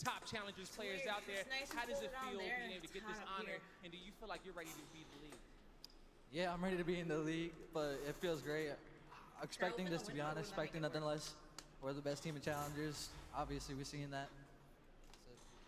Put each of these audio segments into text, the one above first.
top challengers players out there. How does it feel being able to get this honor, and do you feel like you're ready to be the league? Yeah, I'm ready to be in the league, but it feels great. Expecting this, to be honest, expecting nothing less. We're the best team in challengers. Obviously, we're seeing that.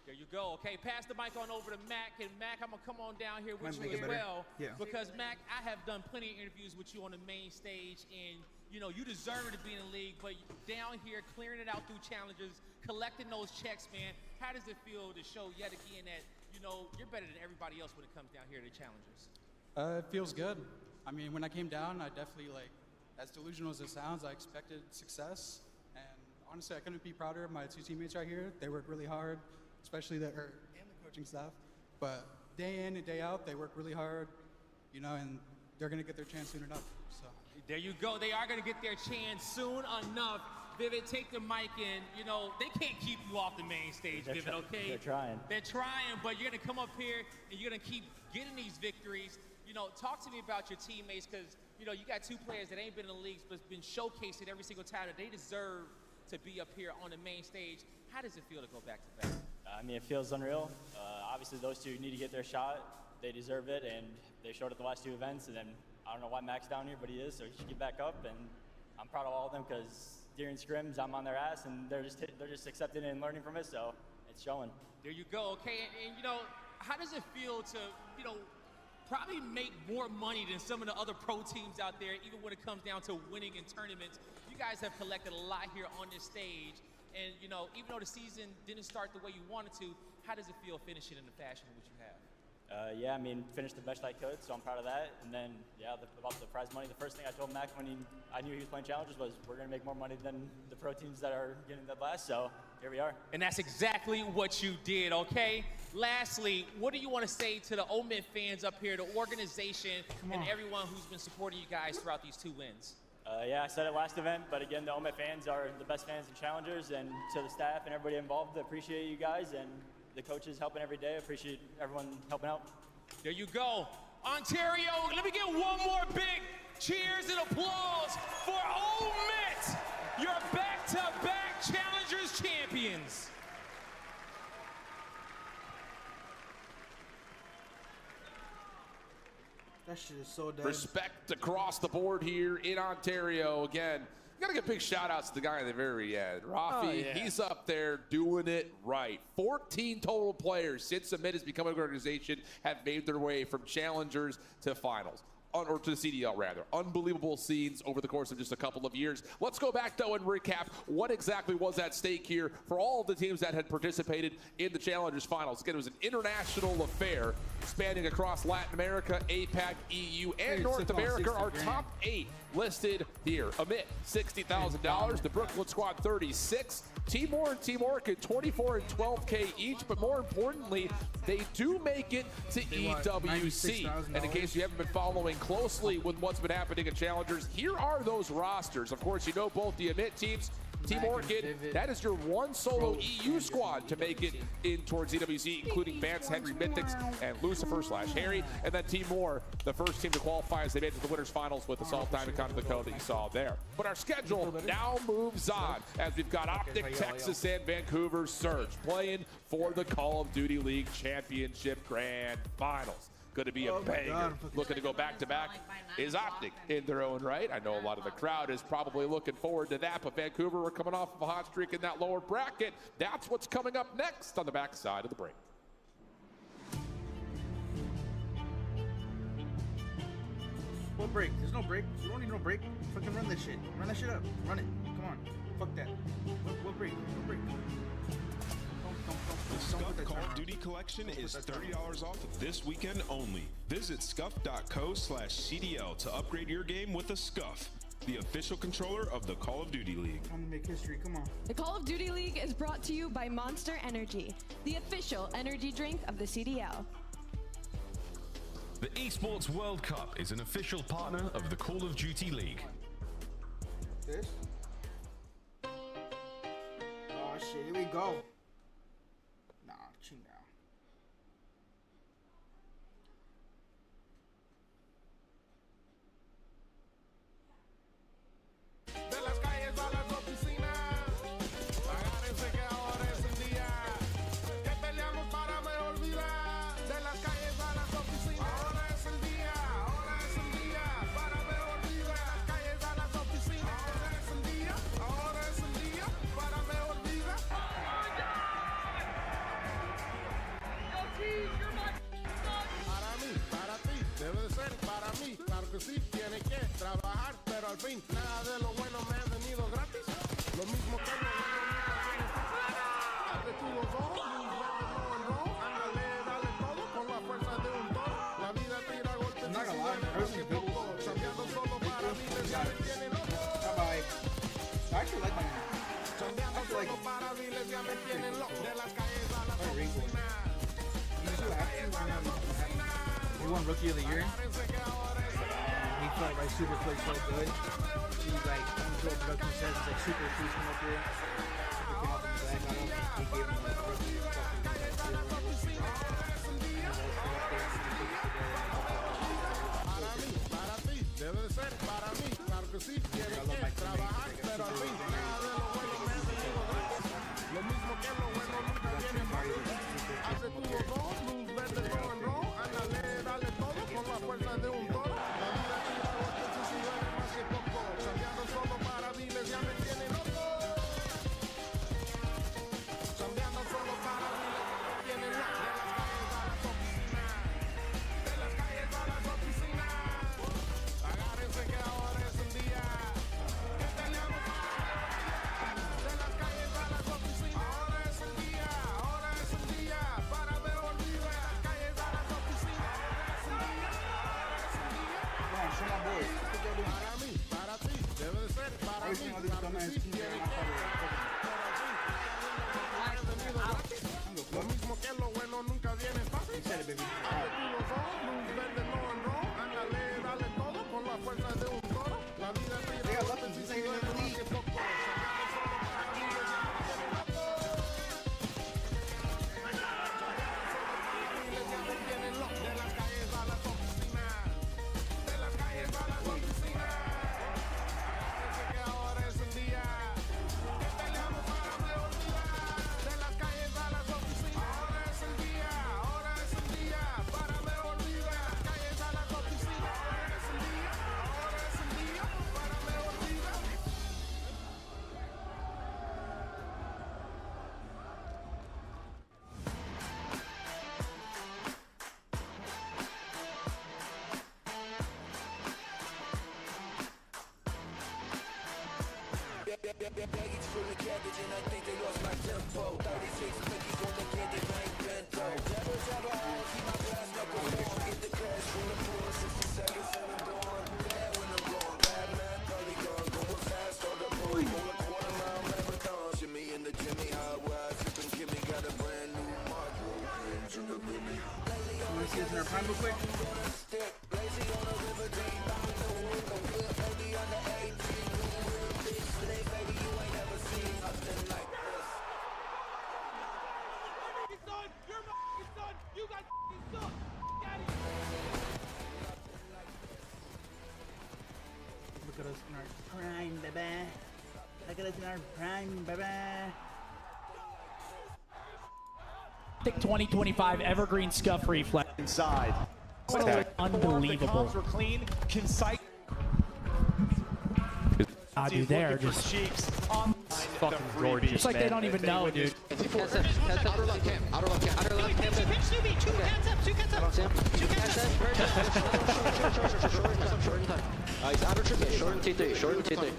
There you go. Okay, pass the mic on over to Mac. And Mac, I'm gonna come on down here with you as well. Yeah. Because Mac, I have done plenty of interviews with you on the main stage, and you know you deserve to be in the league. But down here, clearing it out through challenges, collecting those checks, man. How does it feel to show yet again that you're better than everybody else when it comes down here to challengers? It feels good. I mean, when I came down, I definitely as delusional as it sounds, I expected success. And honestly, I couldn't be prouder of my two teammates right here. They work really hard, especially and the coaching staff. But day in and day out, they work really hard, and they're going to get their chance soon enough. So there you go. They are going to get their chance soon enough. Vivid, take the mic in. They can't keep you off the main stage, Vivid, okay? They're trying. They're trying, but you're going to come up here and you're going to keep getting these victories. Talk to me about your teammates, because, you got two players that ain't been in the leagues but been showcasing every single time that they deserve to be up here on the main stage. How does it feel to go back to back? I mean, it feels unreal. Obviously, those two need to get their shot. They deserve it, and they showed at the last two events. And then I don't know why Mac's down here, but he is, so he should get back up. And I'm proud of all of them, because during scrims, I'm on their ass, and they're just accepting it and learning from it. So it's showing. There you go. Okay, and how does it feel to probably make more money than some of the other pro teams out there, even when it comes down to winning in tournaments? You guys have collected a lot here on this stage, and even though the season didn't start the way you wanted to, how does it feel finishing in the fashion in which you have? Yeah, I mean, finished the best I could, so I'm proud of that. And then, about the prize money, the first thing I told Mac when I knew he was playing challengers was, we're going to make more money than the pro teams that are getting that last, so here we are. And that's exactly what you did, okay? Lastly, what do you want to say to the OMIT fans up here, the organization, and everyone who's been supporting you guys throughout these two wins? Yeah, I said it last event, but again, the OMIT fans are the best fans and challengers, and to the staff and everybody involved, I appreciate you guys, and the coaches helping every day. I appreciate everyone helping out. There you go. Ontario, let me get one more big cheers and applause for OMIT, your back-to-back Challengers champions. That shit is so dead. Respect across the board here in Ontario. Again, you gotta give big shout outs to the guy at the very end. Rafi, he's up there doing it right. 14 total players since Submit has become an organization have made their way from challengers to finals. Or to the CDL, rather. Unbelievable scenes over the course of just a couple of years. Let's go back, though, and recap what exactly was at stake here for all of the teams that had participated in the Challengers Finals. Again, it was an international affair spanning across Latin America, APAC, EU, and North America. Our top 8 listed here. Amit, $60,000. The Brooklyn Squad, $36,000. Timor and Team Orchid, $24,000 and $12,000 each, but more importantly, they do make it to EWC. And in case you haven't been following closely with what's been happening in Challengers, here are those rosters. Of course, you know both the Amit teams. Team Orchid, that is your one solo EU squad to make it in towards EWC, including Vance, Henry, Mythics, and Lucifer/Harry. And then Team Moore, the first team to qualify as they made it to the winners finals with Assault Diamond Con the code that you saw there. But our schedule now moves on as we've got Optic, Texas, and Vancouver Surge playing for the Call of Duty League Championship Grand Finals. Going to be a banger. Looking to go back-to-back is Optic in their own right. I know a lot of the crowd is probably looking forward to that, but Vancouver are coming off of a hot streak in that lower bracket. That's what's coming up next on the backside of the break. What break? There's no break. You don't need no break. Fucking run that shit. Run that shit up. Run it. Come on. Fuck that. What break? No break. The Scuff Call of Duty collection is $30 off this weekend only. Visit scuff.co/CDL to upgrade your game with a Scuff, the official controller of the Call of Duty League. I'm gonna make history, come on. The Call of Duty League is brought to you by Monster Energy, the official energy drink of the CDL. The Esports World Cup is an official partner of the Call of Duty League. This? Oh shit, here we go. Nah, chill now. trabajar, pero al fin nada de lo bueno me ha venido gratis. Lo mismo que lo bueno abre tú los ojos, luz verde, no en rojo. Ándale, dale todo con la fuerza de un toro. La vida tira golpes y si duele más que poco. Chambeando solo para miles ya me tiene loco. Bye-bye. I actually like my hand. Chambeando solo para miles ya me tienen loco. De las calles a las oficinas. He won Rookie of the Year. He felt like Super played so good. He's like, Joe Production says, he's like super pleased come up here. Super came up in the back on him. He gave him like rookie Para mí, para ti, debe de ser para mí. Claro que sí, tiene que trabajar, pero al fin nada de lo bueno me ha venido gratis. Lo mismo que lo bueno nunca viene fácil. Hace tu los ojos, luz verde, no en rojo. Ándale, dale todo con la fuerza de un toro. La vida tira golpes y si duele más que poco. Cambiando solo para miles ya me tiene loco. Cambiando solo para miles ya me tiene loco. De las calles a las oficinas. Agárrense que ahora es un día que peleamos. De las calles a las oficinas. Ahora es un día para ver olvida. Calles a las oficinas. Ahora es un día. Para mí, para ti, debe de ser para mí. Claro que sí, tiene que lo mismo que lo bueno nunca viene fácil. Abre tú los ojos, luz verde, no en rojo. Ándale, dale todo con la fuerza de un toro. La vida tira golpes y si duele más que poco. Soñando solo para miles ya me tiene loco. Miles ya me tienen loco. De las calles a las oficinas. De las calles a las oficinas. Agárrense que ahora es un día que peleamos para me olvidar. De las calles a las oficinas. Ahora es un día para me olvidar. Calles a las oficinas. Ahora es un día para me olvidar. Want to see us in our prime real quick? Look at us in our prime, baby. Look at us in our prime, baby. 2025 Evergreen Scuff Reflex inside. Unbelievable. The comms were clean, concise. Dude, they're just Fucking gorgeous. It's like they don't even know, dude. Outer left camp. Outer left camp. Outer left camp. Two cats up. Two cats up. Two cats up. Short in time. He's outer trip. Short in T3. Short in T3.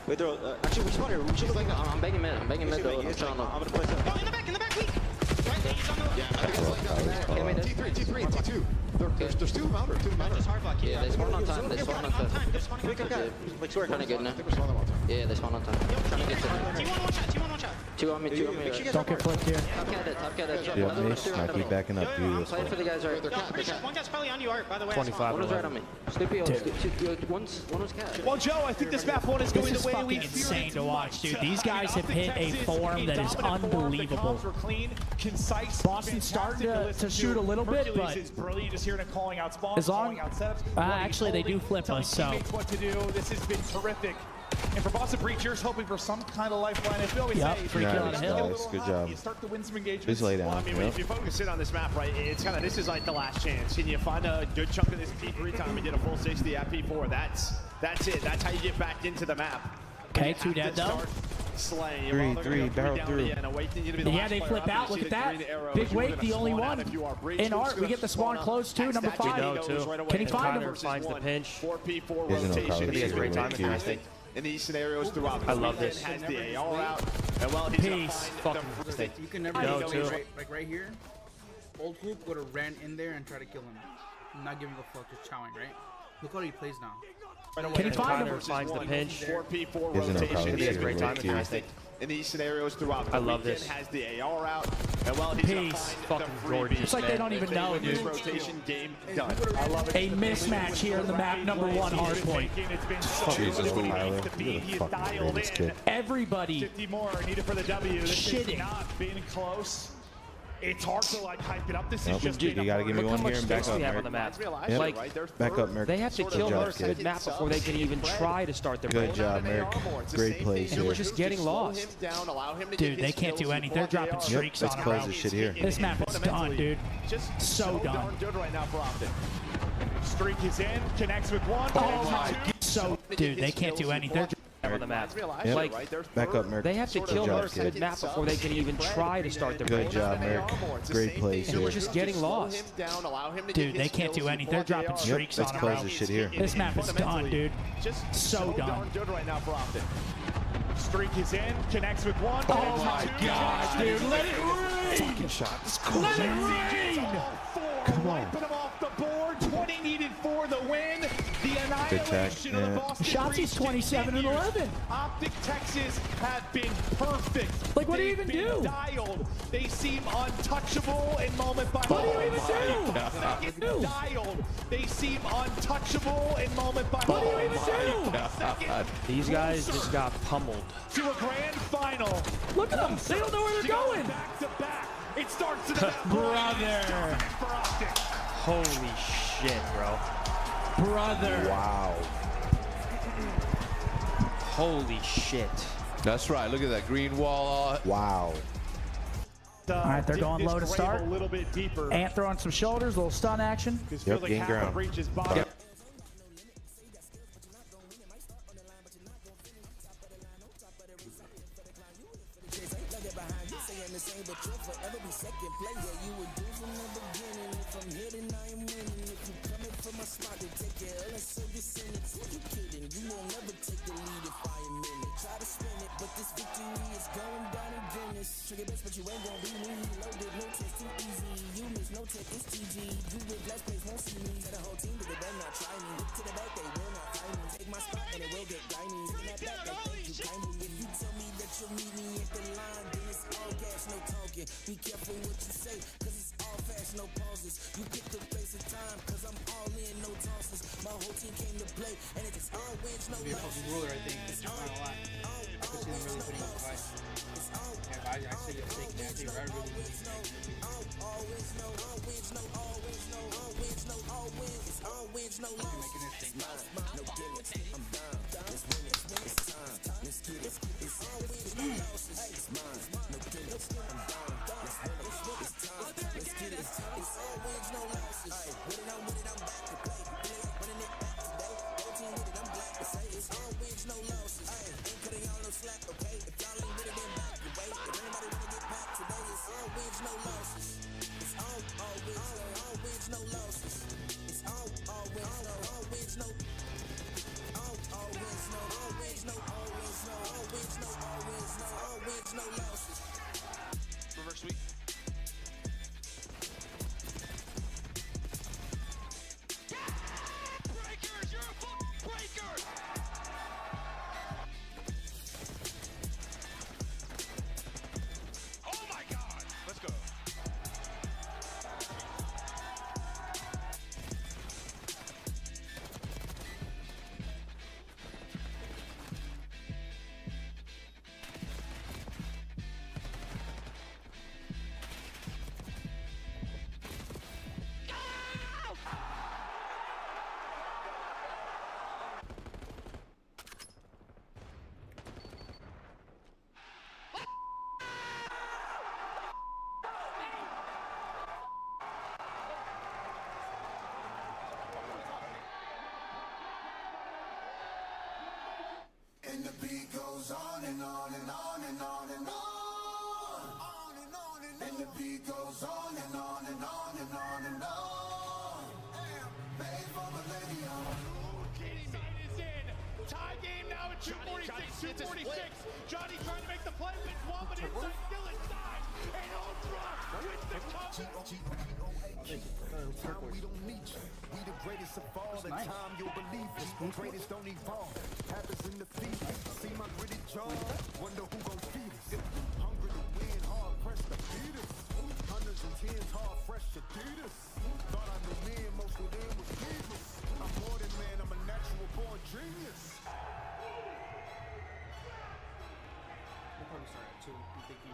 Wait, there. Actually, we spawn here. We should go back. I'm banging mid. I'm banging mid though. I'm trying to. I'm gonna play some. Oh, in the back, weak. Right, he's on the. Yeah, T3, T2. There's two of them outer. Two of them outer. Just hard block. Yeah, they spawn on time. They spawn on time. They're spawning on time. Like, trying to get in there. Yeah, they spawn on time. Trying to get to them. T1 one shot. Two on me. Don't get flipped here. Top cat. Yeah, Mace might be backing up due to I'm this playing one. for the guys right. One guy's probably on you, Art, by the way. 25. One was right on me. One was cat. Well, Joe, I think this map one is going This the is way we fucking insane to watch, dude. These guys have hit a form that is unbelievable. Boston starting to shoot a little bit, but is brilliant just here and calling out spawns, as long calling out setups. actually they do flip us, so Teammates what to do. This has been terrific. And for Boston Breachers, hoping for some kind of lifeline. As we always say, free kill on Nice, hill. nice. Good job. You start to win some engagements. Please lay down. Well, I mean, Yep. if you focus in on this map, right, it's kind of, this is like the last chance. Can you find a good chunk of this P3 time and get a full 60 at P4? That's it. That's how you get back into the map. Okay, You two have dead to though. start Three, barrel through. Yeah, they flip out. Look at that. Big Wake, the only one. In art, we get the spawn close too. Number 5. Can he find him? Finds the pinch. 4P4 rotation. Be a great time in these scenarios throughout. I love this. Has the AR out, and well, Peace. You can never No, go too. right here. Old Hoop would have ran in there and tried to kill him. Not giving a fuck, just chowing, right? Look how he plays now. Can he find him? Finds the pinch. 4P4 Isn't it rotation. Be a great time In these scenarios throughout. I love this. Has the AR out, and well, he's Peace. Fucking gorgeous. It's like they don't even know, dude. rotation game done. I love it. A mismatch here in the map. Number 1 hardpoint. Jesus, Tyler. You're the fucking greatest kid. Everybody 50 more needed for the W. This Shitting. is not being close. It's hard to like hype it up. This is just You gotta give me Look how one much here and back space up, we have on Merrick. the map. Yep. Like, Back up, Merrick. they have to kill job, most kid. good map before they can even try to start their Good break. job, Merrick. Great plays And we're here. just getting lost. Dude, they can't do anything. They're dropping streaks Let's on close around. this shit here. This map is done, dude. just So done. darn good right now for Optic. Streak is in, connects with one. Oh my god. So, dude, they can't do anything. They're On the map. Yep. Like, Back up, Merrick. they have to kill job, most kid. good map before they can even try to start their Good break. job, Merrick. Great plays And here. we're just getting lost. Dude, they can't do anything. They're dropping streaks Let's on close around. this shit here. This map is done, dude. Just So done. darn good right now for Optic. Streak is in, connects with one. Oh my god, dude. Let it rain. Fucking shot. Let it rain. Come on. Wiping them off the board. 20 needed for the win. The Good tech. annihilation of the Yeah. Boston Shotzi's Breach 27 and 11. Optic Texas have been perfect. Like, what do you They've even been do? Dialed. They seem untouchable in moment by What do you moment. even do? Second dialed. They seem untouchable in moment by What do you moment. even do? Second These guys just got pummeled. to a grand final. Look at them. They don't know where they're going. Back to back. It starts to the Brother. for Optic. Holy shit, bro. Brother. Wow. Holy shit. That's right. Look at that green wall. Wow. All right, they're going low to start. A little bit deeper. Ant throwing some shoulders, a little stun action. Yep, gain ground. Breaches bottom. Be a fucking ruler, I think. Not a lot. Because he's really putting up a fight. Yeah, I say you're taking that. I think I really Reverse sweep. Breakers, you're a fucking breaker! Oh my god! Let's go. And the beat goes on and on and on. beat goes on and on and on and on and on. Made for millennium. Katie Knight is in. Tie game now at 246, 246. Johnny trying to make the play, but one, but inside, still inside. And Ultra with the cover. Time we don't need you. We the greatest of all the time. You'll believe it. The greatest don't evolve. Happens in the feet. See my gritty jaw. Wonder who gon' feed us. Hungry to win, hard pressed to beat us. Hundreds and tens, hard fresh to beat us. Thought I knew men, most of them was people. I'm more than man. I'm a natural born genius. We'll probably start at 2. I'm thinking.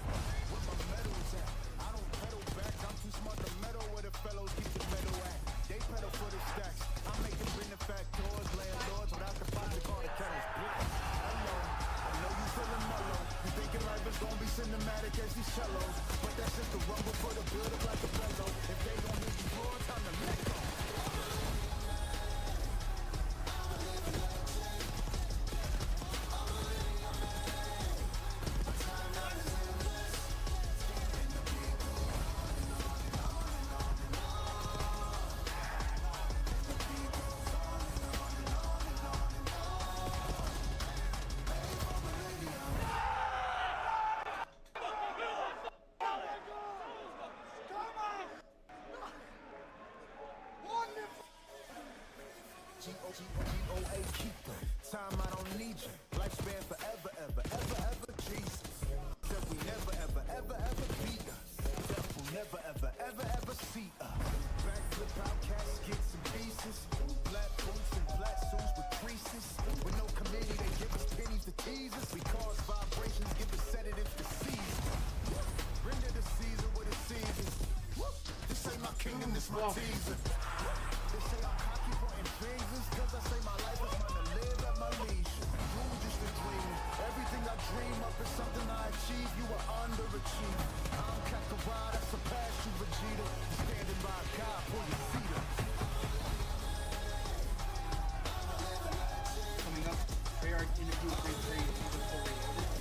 Where my medals at? I don't pedal back. I'm too smart to meddle where the fellows keep the medal at. They pedal for the stacks. I'm making benefactors, landlords without the pot to call the kettles black. Hello, I know you feeling mellow. You thinking life is gonna be cinematic as these cellos, but that's just the rumble for the build up like a bellow. If they gon' hit you floor, time to let go. G-O-A keeper. Time I don't need you. Lifespan forever, ever, ever, ever. Jesus. Said we never, ever, ever, ever beat us. Death will never, ever, ever, ever see us. Backflip out caskets and pieces. Black boots and black suits with creases. With no committee, they give us pennies to tease us. We cause vibrations, give us sedatives to seize. Render the Caesar with a Caesar. This ain't my kingdom, this my teaser. They say I'm cocky for intrigues, cause I say my life is mine to live at my leash. You were just a dream. Everything I dream up is something I achieve. You were underachieved. I'm Kakarot, I surpass you, Vegeta. Standing by God, pull your feet up. Coming up, Treyarch interview with Grade 3 season 4 reloaded.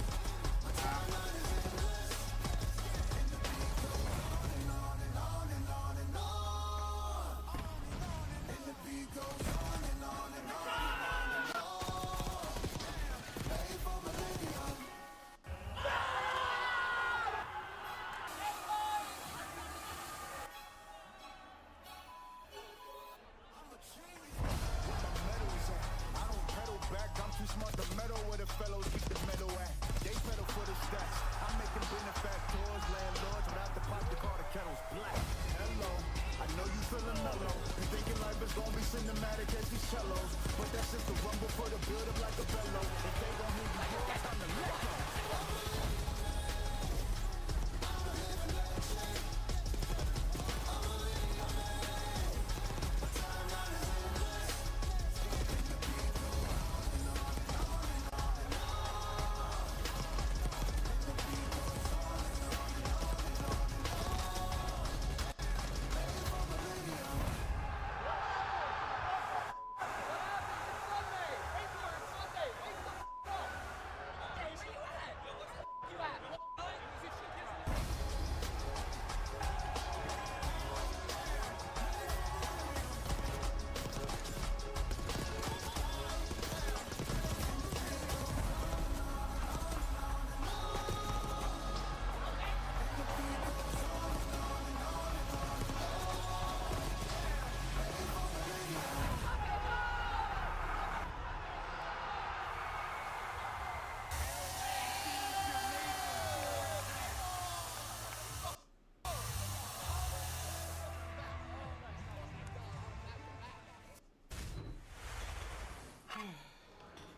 Smart the metal where the fellows keep the metal at. They pedal for the stacks. I'm making benefactors, landlords without the pot to call the kettles black. Hello, I know you feeling mellow. You thinking life is gonna be cinematic as these cellos, but that's just the rumble for the build up like a bellow. If they gon' hit you, boy, time to let go.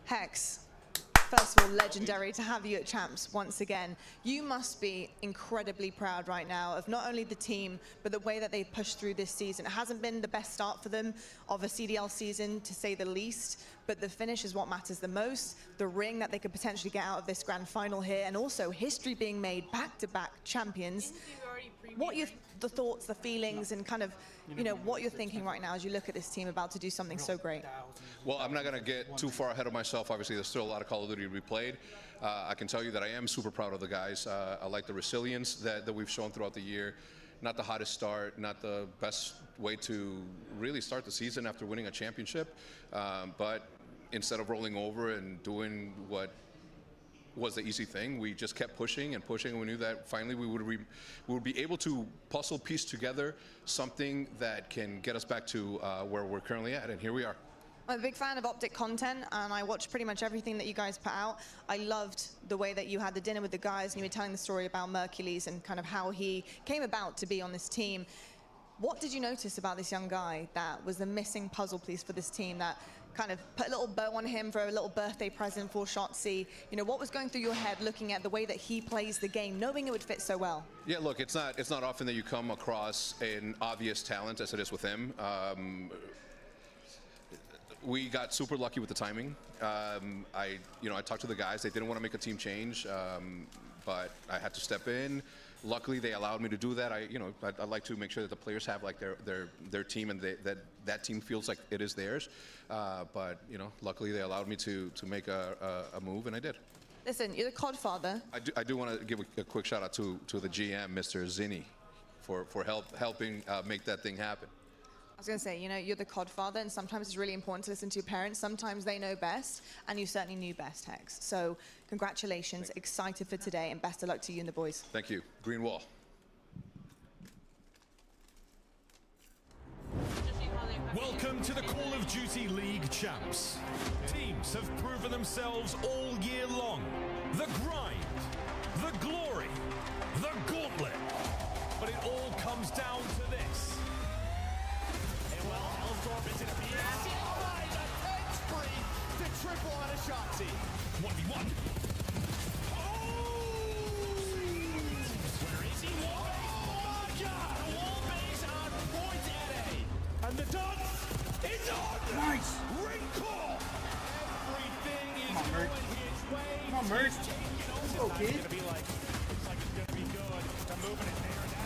Hex, first of all, legendary to have you at Champs once again. You must be incredibly proud right now of not only the team, but the way that they've pushed through this season. It hasn't been the best start for them of a CDL season, to say the least, but the finish is what matters the most. The ring that they could potentially get out of this grand final here, and also history being made, back-to-back champions. what the thoughts, the feelings, and kind of, what you're thinking right now as you look at this team about to do something so great? Well, I'm not going to get too far ahead of myself. Obviously, there's still a lot of Call of Duty to be played. I can tell you that I am super proud of the guys. I like the resilience that we've shown throughout the year. Not the hottest start, not the best way to really start the season after winning a championship, but instead of rolling over and doing what was the easy thing, we just kept pushing and pushing, and we knew that finally we would be able to puzzle piece together something that can get us back to where we're currently at, and here we are. I'm a big fan of Optic content, and I watched pretty much everything that you guys put out. I loved the way that you had the dinner with the guys, and you were telling the story about Mercules and kind of how he came about to be on this team. What did you notice about this young guy that was the missing puzzle piece for this team that kind of put a little bow on him for a little birthday present for Shotzi? What was going through your head looking at the way that he plays the game, knowing it would fit so well? Yeah, look, it's not often that you come across an obvious talent as it is with him. We got super lucky with the timing. I talked to the guys. They didn't want to make a team change, but I had to step in. Luckily, they allowed me to do that. I like to make sure that the players have like their team, and that team feels like it is theirs. But luckily they allowed me to make a move, and I did. Listen, you're the Codfather. I do want to give a quick shout out to the GM, Mr. Zinni, for helping make that thing happen. I was going to say, you're the Codfather, and sometimes it's really important to listen to your parents. Sometimes they know best, and you certainly knew best, Hex. So congratulations, excited for today, and best of luck to you and the boys. Thank you. Green wall. Welcome to the Call of Duty League champs. Teams have proven themselves all year long. The grind, the glory, the gauntlet. But it all comes down to this. Is it a BS? All right, a 10 spree to triple on a Shotzi. 1v1. Where is he? Wall base. Oh my God! Wall base on point at A. And the dunk is on. Nice. Ring call. Everything is going his way. Come on, Merch. Let's go, kid. It's gonna be like, looks like it's gonna be good. To moving it there and that.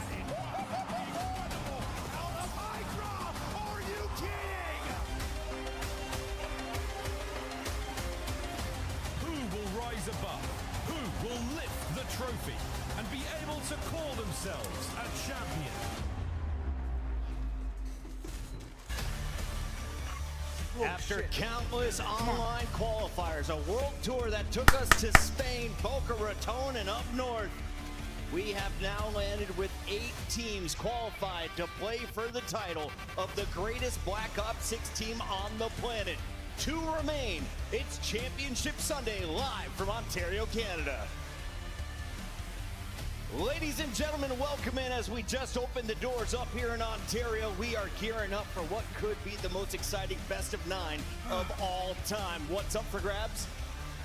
Out of Hydra. Are you kidding? Who will rise above? Who will lift the trophy and be able to call themselves a champion? After countless online qualifiers, a world tour that took us to Spain, Boca Raton, and up north, we have now landed with 8 teams qualified to play for the title of the greatest Black Ops 6 team on the planet. 2 remain. It's Championship Sunday live from Ontario, Canada. Ladies and gentlemen, welcome in as we just opened the doors up here in Ontario. We are gearing up for what could be the most exciting best of 9 of all time. What's up for grabs?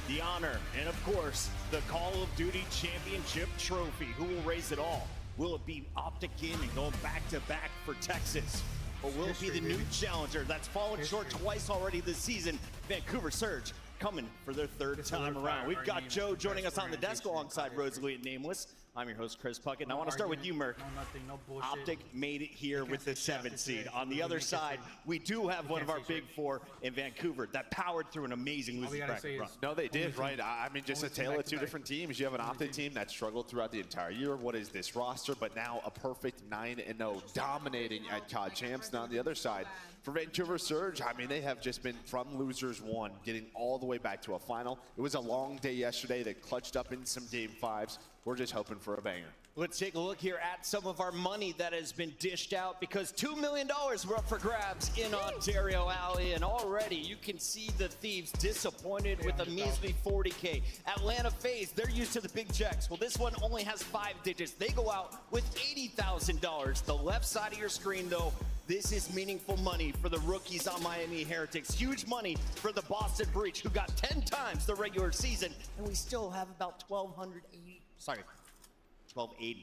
The honor, and of course, the Call of Duty Championship Trophy. Who will raise it all? Will it be Optic Gaming going back-to-back for Texas? Or will it be the new challenger that's fallen short twice already this season, Vancouver Surge, coming for their 3rd time around? We've got Joe joining us on the desk alongside Rosalie and Nameless. I'm your host, Chris Puckett, and I want to start with you, Merc. No bullshit. Optic made it here with the 7th seed. On the other side, we do have one of our big 4 in Vancouver that powered through an amazing losing bracket run. No, they did, right? I mean, just a tale of 2 different teams. You have an Optic team that struggled throughout the entire year. What is this roster? But now a perfect 9-0, dominating at COD Champs. Now on the other side, for Vancouver Surge, I mean, they have just been from losers 1, getting all the way back to a final. It was a long day yesterday. They clutched up in some game 5s. We're just hoping for a banger. Let's take a look here at some of our money that has been dished out, because $2 million were up for grabs in Ontario Alley, and already you can see the Thieves disappointed with a measly 40K. Atlanta FaZe, they're used to the big checks. Well, this one only has 5 digits. They go out with $80,000. The left side of your screen, though, this is meaningful money for the rookies on Miami Heretics. Huge money for the Boston Breach, who got 10 times the regular season, and we still have about 1280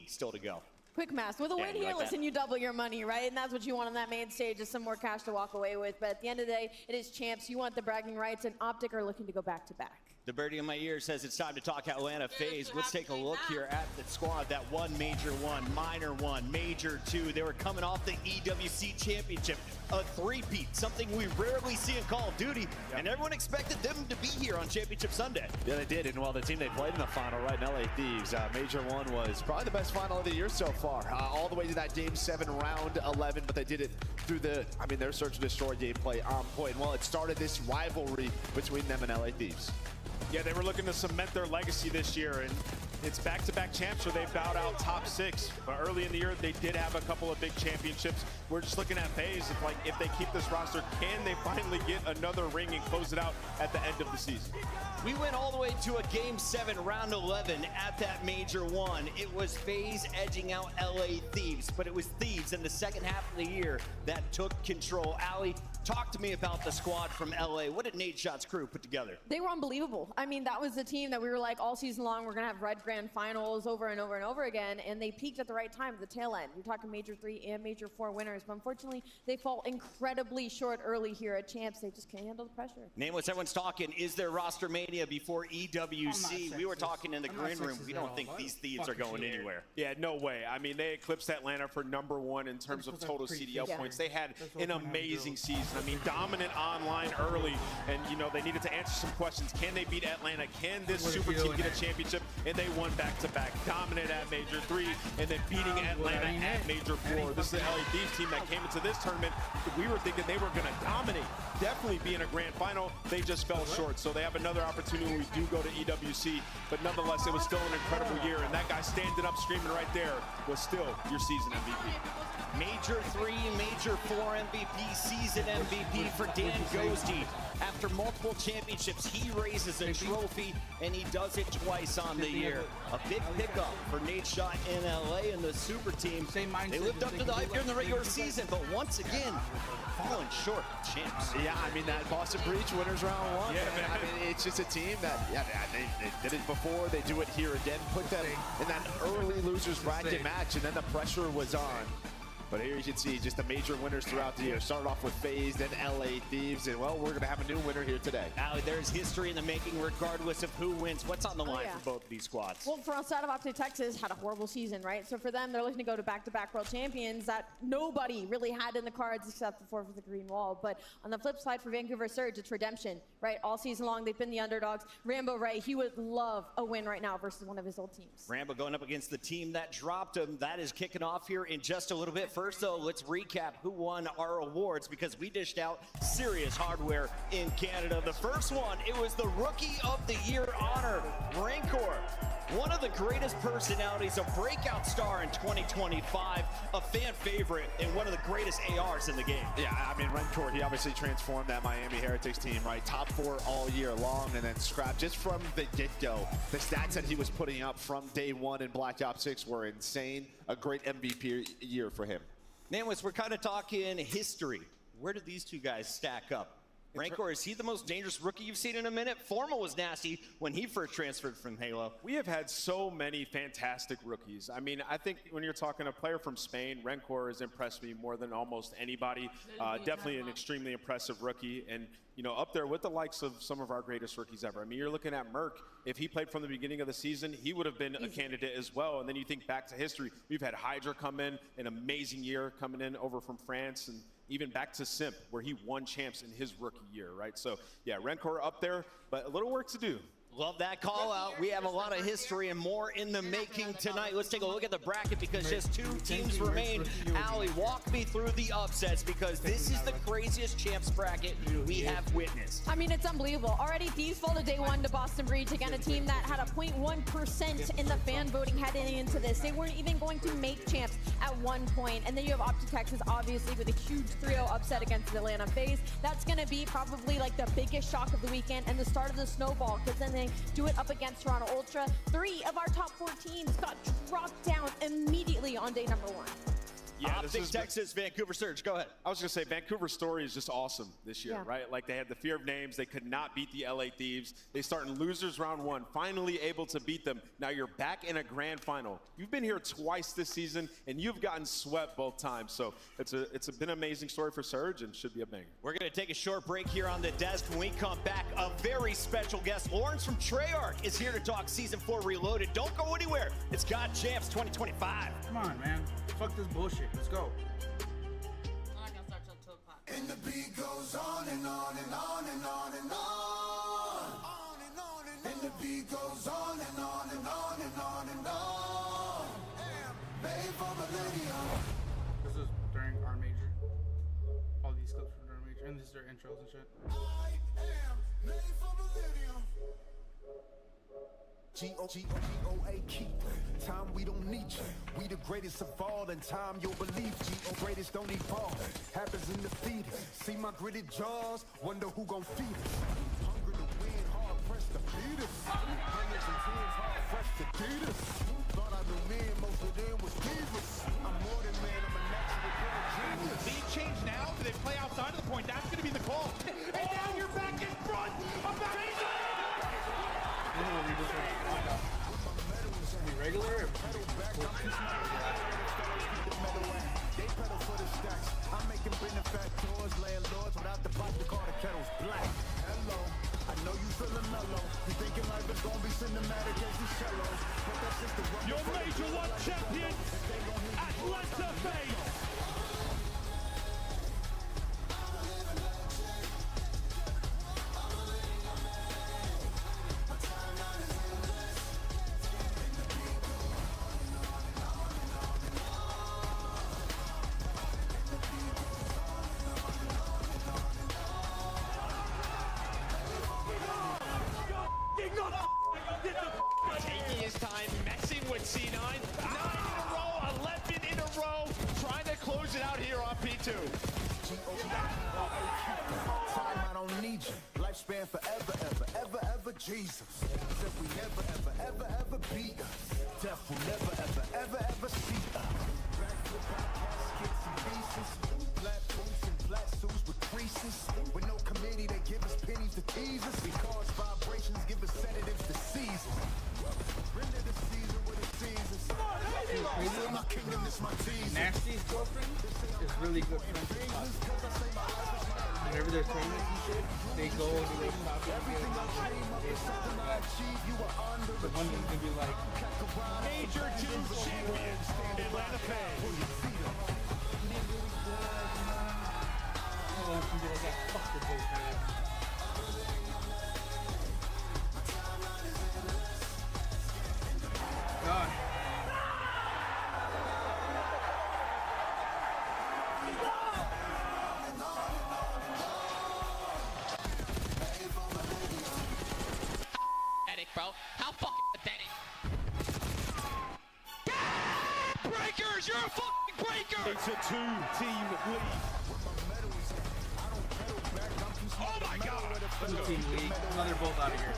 still to go. Quick math. With a win here, listen, you double your money, right? And that's what you want on that main stage, is some more cash to walk away with. But at the end of the day, it is champs. You want the bragging rights, and Optic are looking to go back-to-back. The birdie in my ear says it's time to talk Atlanta FaZe. Let's take a look here at the squad. That one major one, minor one, major two. They were coming off the EWC championship, a three-peat, something we rarely see in Call of Duty, and everyone expected them to be here on Championship Sunday. Yeah, they did, and well, the team they played in the final, right, in LA Thieves, Major 1 was probably the best final of the year so far, all the way to that Game 7, Round 11, but they did it through their Search and Destroy gameplay on point. Well, it started this rivalry between them and LA Thieves. Yeah, they were looking to cement their legacy this year, and it's back-to-back champs where they bowed out top 6. But early in the year, they did have a couple of big championships. We're just looking at FaZe. If they keep this roster, can they finally get another ring and close it out at the end of the season? We went all the way to a Game 7, Round 11 at that Major 1. It was FaZe edging out LA Thieves, but it was Thieves in the second half of the year that took control. Allie, talk to me about the squad from LA. What did Nate Shot's crew put together? They were unbelievable. I mean, that was the team that we were like all season long, we're going to have red grand finals over and over and over again, and they peaked at the right time, the tail end. You're talking Major 3 and Major 4 winners, but unfortunately, they fall incredibly short early here at Champs. They just can't handle the pressure. Name what everyone's talking. Is there roster mania before EWC? We were talking in the green room. We don't think these Thieves are going anywhere. Yeah, no way. I mean, they eclipsed Atlanta for #1 in terms of total CDL points. They had an amazing season. I mean, dominant online early, and, you know, they needed to answer some questions. Can they beat Atlanta? Can this super team get a championship? And they won back-to-back. Dominant at Major 3, and then beating Atlanta at Major 4. This is the LA Thieves team that came into this tournament. We were thinking they were going to dominate, definitely be in a grand final. They just fell short, so they have another opportunity when we do go to EWC. But nonetheless, it was still an incredible year, and that guy standing up screaming right there was still your season MVP. Major 3, Major 4 MVP, season MVP for Dan Ghosty. After multiple championships, he raises a trophy, and he does it twice on the year. A big pickup for Nate Shot in LA and the super team. They lived up to the hype during the regular season, but once again, falling short champs. Yeah, I mean, that Boston Breach winners round 1. Yeah, man. I mean, it's just a team that, they did it before, they do it here again, put them in that early losers bracket match, and then the pressure was on. But here you can see just the major winners throughout the year. Started off with FaZe, then LA Thieves, and well, we're going to have a new winner here today. Allie, there's history in the making regardless of who wins. What's on the line for both of these squads? Well, for us out of Optic Texas, had a horrible season, right? So for them, they're looking to go to back-to-back world champions that nobody really had in the cards except for the green wall. But on the flip side, for Vancouver Surge, it's redemption, right? All season long, they've been the underdogs. Rambo, right, he would love a win right now versus one of his old teams. Rambo going up against the team that dropped him. That is kicking off here in just a little bit. First, though, let's recap who won our awards because we dished out serious hardware in Canada. The first one, it was the Rookie of the Year honor, Rancor. One of the greatest personalities, a breakout star in 2025, a fan favorite, and one of the greatest ARs in the game. Yeah, I mean, Rancor, he obviously transformed that Miami Heretics team, right? Top 4 all year long, and then scrap just from the get-go. The stats that he was putting up from day 1 in Black Ops 6 were insane. A great MVP year for him. Nameless, we're kind of talking history. Where did these two guys stack up? Rancor, is he the most dangerous rookie you've seen in a minute? Formal was nasty when he first transferred from Halo. We have had so many fantastic rookies. I mean, I think when you're talking a player from Spain, Rancor has impressed me more than almost anybody. Definitely an extremely impressive rookie, and you know, up there with the likes of some of our greatest rookies ever. I mean, you're looking at Merc. If he played from the beginning of the season, he would have been a candidate as well. And then you think back to history. We've had Hydra come in, an amazing year coming in over from France, and even back to Simp, where he won champs in his rookie year, right? So, yeah, Rancor up there, but a little work to do. Love that call out. We have a lot of history and more in the making tonight. Let's take a look at the bracket because just 2 teams remain. Allie, walk me through the upsets because this is the craziest champs bracket we have witnessed. I mean, it's unbelievable. Already, Thieves fall to day 1 to Boston Breach. Again, a team that had a 0.1% in the fan voting heading into this. They weren't even going to make champs at one point. And then you have Optic Texas, obviously, with a huge 3-0 upset against the Atlanta FaZe. That's going to be probably like the biggest shock of the weekend and the start of the snowball because then they do it up against Toronto Ultra. 3 of our top 4 teams got dropped down immediately on day number 1. Yeah, Optic Texas, Vancouver Surge. Go ahead. I was going to say, Vancouver's story is just awesome this year, Yeah. right? Like, they had the fear of names. They could not beat the LA Thieves. They start in losers round 1, finally able to beat them. Now you're back in a grand final. You've been here twice this season, and you've gotten swept both times. So it's been an amazing story for Surge and should be a banger. We're going to take a short break here on the desk. When we come back, a very special guest, Lawrence from Treyarch, is here to talk Season 4 Reloaded. Don't go anywhere. It's God Champs 2025. Come on, man. Fuck this bullshit. Let's go. And the beat goes on and on and on and on and on. And the beat goes on and on and on and on and on. Made for millennium. This is during our major. All these clips were during major. And these are intros and shit. I am made for millennium. G-O-G-O-G-O-A keep. Time we don't need you. We the greatest of all, and time you'll believe. G-O greatest don't evolve. Happens in the feed. See my gritted jaws. Wonder who gon' feed us. Hungry to win, hard pressed to beat us. Hundreds and tens, hard fresh to beat us. Thought I knew men, most of them was divas. I'm more than man, I'm a natural born genius. Lead change now? Do they play outside of the point? That's going to be the call. And now you're back in front. I'm back in front. Regular? They pedal for the stacks. I'm making benefactors, landlords without the pot to call the kettles black. Hello, I know you feeling mellow. You thinking life is gonna be cinematic as these cellos. But that's just the run. Your Major 1 champion, Atlanta Face. Taking his time, messing with C9. 9 in a row, 11 in a row. Trying to close it out here on P2. Time I don't need you. Lifespan forever, ever, Jesus. Said we never, ever beat us. Death will never, ever see us. Back to back caskets and pieces. Black boots and black suits with creases. With no committee, they give us pennies to tease us. Because vibrations give us sedatives to seize us. Render the season with the seasons. My kingdom is my teaser. Nasty's girlfriend is really good friends with us. Whenever there's tournaments and shit, they go to their shop and the one is gonna be like Major 2 champion, Atlanta Face. Oh, can be like that. Fuck the boat, man. God. Pathetic, bro. How fucking pathetic. Breakers, you're a fucking breaker. It's a 2-team lead. Oh my God. Let's go. Team league. No, they're both out of here.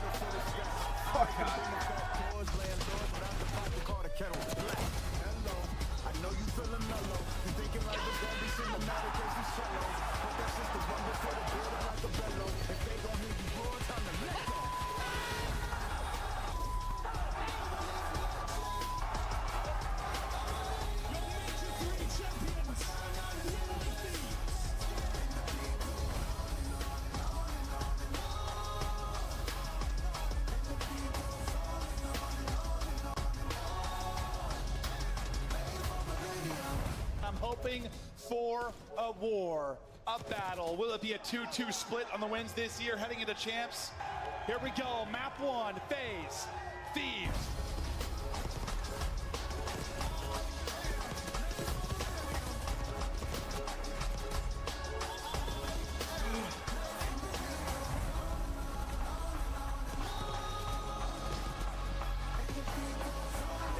Fuck out. I know you feeling mellow. You thinking like it's gonna be cinematic as these cellos. But that's just the one before the building like a bellow. If they gon' hear you roar, time to let go. I'm hoping for a war, a battle. Will it be a 2-2 split on the wins this year heading into champs? Here we go, map 1, FaZe, Thieves.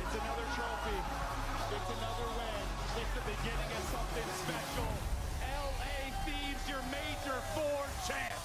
It's another trophy. It's another win. It's the beginning of something special. LA Thieves, your Major 4 champs.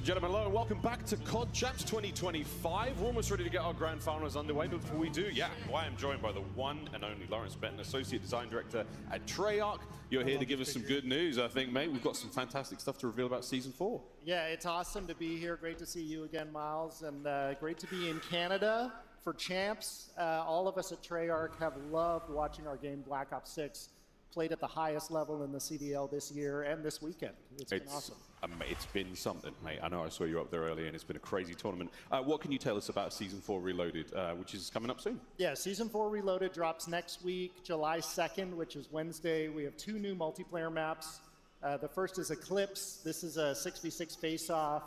and gentlemen, hello and welcome back to COD Champs 2025. We're almost ready to get our grand finals underway, but before we do, I am joined by the one and only Lawrence Benton, Associate Design Director at Treyarch. You're here to give us some good news, I think, mate. We've got some fantastic stuff to reveal about Season 4. Yeah, it's awesome to be here. Great to see you again, Miles, and great to be in Canada for Champs. All of us at Treyarch have loved watching our game Black Ops 6 played at the highest level in the CDL this year and this weekend. It's been awesome. It's been something, mate. I know I saw you up there earlier, and it's been a crazy tournament. What can you tell us about Season 4 Reloaded, which is coming up soon? Yeah, Season 4 Reloaded drops next week, July 2nd, which is Wednesday. We have 2 new multiplayer maps. The first is Eclipse. This is a 6v6 face-off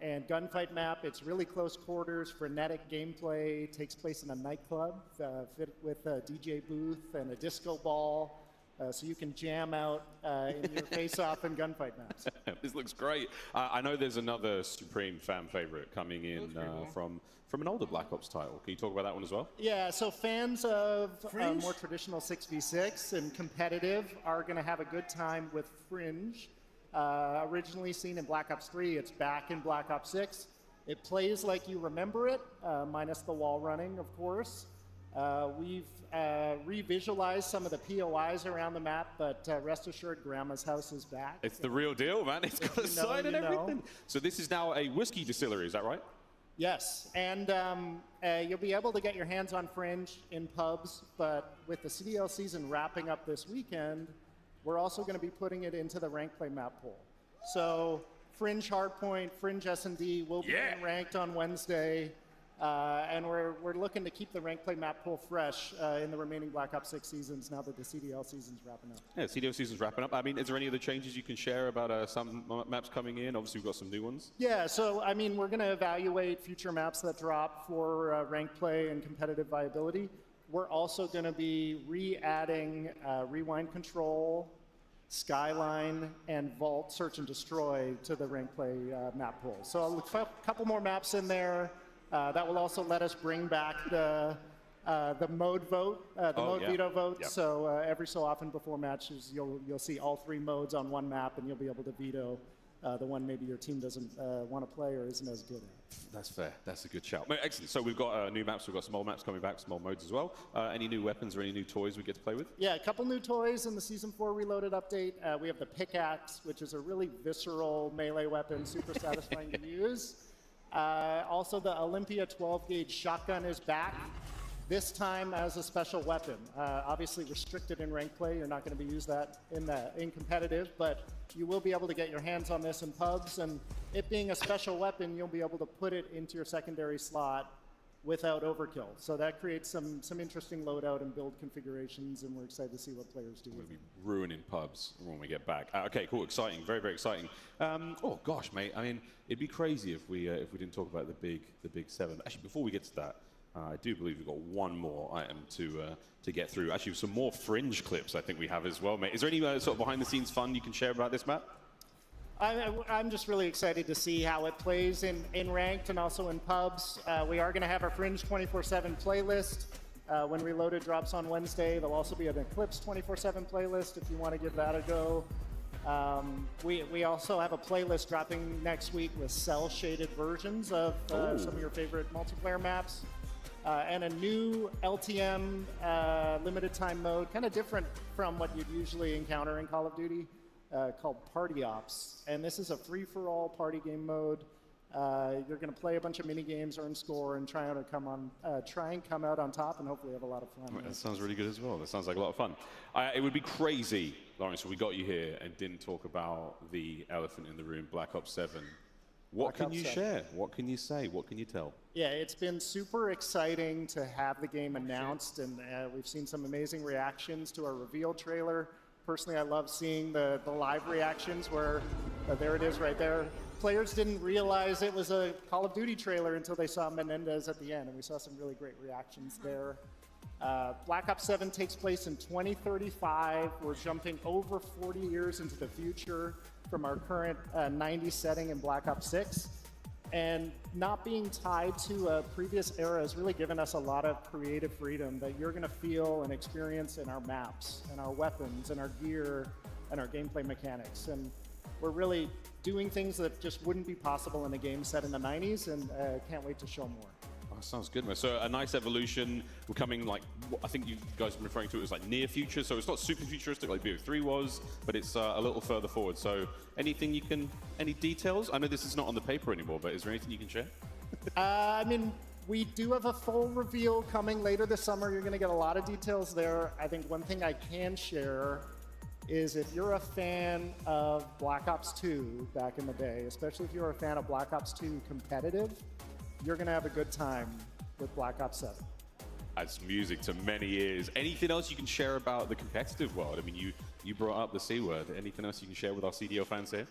and gunfight map. It's really close quarters, frenetic gameplay. Takes place in a nightclub with a DJ booth and a disco ball. So you can jam out in your face-off and gunfight maps. This looks great. I know there's another Supreme fan favorite coming in from an older Black Ops title. Can you talk about that one as well? Yeah, so fans of more traditional 6v6 and competitive are going to have a good time with Fringe. Originally seen in Black Ops 3, it's back in Black Ops 6. It plays like you remember it, minus the wall running, of course. We've revisualized some of the POIs around the map, but rest assured, Grandma's house is back. It's the real deal, man. It's got a sign and everything. So this is now a whiskey distillery, is that right? Yes, and you'll be able to get your hands on Fringe in pubs, but with the CDL season wrapping up this weekend, we're also going to be putting it into the rank play map pool. So Fringe Hardpoint, Fringe S&D will be ranked on Wednesday. And we're looking to keep the rank play map pool fresh in the remaining Black Ops 6 seasons now that the CDL season's wrapping up. Yeah, CDL season's wrapping up. I mean, is there any other changes you can share about some maps coming in? Obviously, we've got some new ones. Yeah, so I mean, we're going to evaluate future maps that drop for rank play and competitive viability. We're also going to be re-adding Rewind Control, Skyline, and Vault Search and Destroy to the rank play map pool. So a couple more maps in there. That will also let us bring back the mode vote, veto vote. Yep. So every so often before matches, you'll see all 3 modes on one map, and you'll be able to veto the one maybe your team doesn't want to play or isn't as good at. That's fair. That's a good shout. Excellent. So we've got new maps. We've got some old maps coming back, some old modes as well. Any new weapons or any new toys we get to play with? Yeah, a couple new toys in the Season 4 Reloaded update. We have the Pickaxe, which is a really visceral melee weapon, super satisfying to use. Also, the Olympia 12-gauge shotgun is back, this time as a special weapon. Obviously restricted in rank play. You're not going to be used that in competitive, but you will be able to get your hands on this in pubs. And it being a special weapon, you'll be able to put it into your secondary slot without overkill. So that creates some interesting loadout and build configurations, and we're excited to see what players do. We'll be ruining pubs when we get back. Okay, cool, exciting, very, very exciting. Oh gosh, mate, I mean, it'd be crazy if we didn't talk about the big 7. Actually, before we get to that, I do believe we've got one more item to get through. Actually, some more Fringe clips I think we have as well, mate. Is there any sort of behind-the-scenes fun you can share about this map? I'm just really excited to see how it plays in ranked and also in pubs. We are going to have our Fringe 24/7 playlist when Reloaded drops on Wednesday. There'll also be an Eclipse 24/7 playlist if you want to give that a go. We also have a playlist dropping next week with cell-shaded versions of some of your favorite multiplayer maps. And a new LTM limited time mode, kind of different from what you'd usually encounter in Call of Duty. Called Party Ops, and this is a free-for-all party game mode. You're going to play a bunch of mini games, earn score, and try and come out on top, and hopefully have a lot of fun. That sounds really good as well. That sounds like a lot of fun. It would be crazy, Lawrence, if we got you here and didn't talk about the elephant in the room, Black Ops 7. What can you share? What can you say? What can you tell? Yeah, it's been super exciting to have the game announced, and we've seen some amazing reactions to our reveal trailer. Personally, I love seeing the live reactions where, there it is right there. Players didn't realize it was a Call of Duty trailer until they saw Menendez at the end, and we saw some really great reactions there. Black Ops 7 takes place in 2035. We're jumping over 40 years into the future from our current 90s setting in Black Ops 6. And not being tied to a previous era has really given us a lot of creative freedom that you're going to feel and experience in our maps and our weapons and our gear and our gameplay mechanics. And we're really doing things that just wouldn't be possible in a game set in the 90s, and can't wait to show more. Oh, sounds good, man. So a nice evolution. We're coming like, I think you guys are referring to it as like near future. So it's not super futuristic like BO3 was, but it's a little further forward. So any details? I know this is not on the paper anymore, but is there anything you can share? I mean, we do have a full reveal coming later this summer. You're going to get a lot of details there. I think one thing I can share is if you're a fan of Black Ops 2 back in the day, especially if you're a fan of Black Ops 2 competitive, you're going to have a good time with Black Ops 7. That's music to many ears. Anything else you can share about the competitive world? I mean, you brought up the C word. Anything else you can share with our CDO fans here?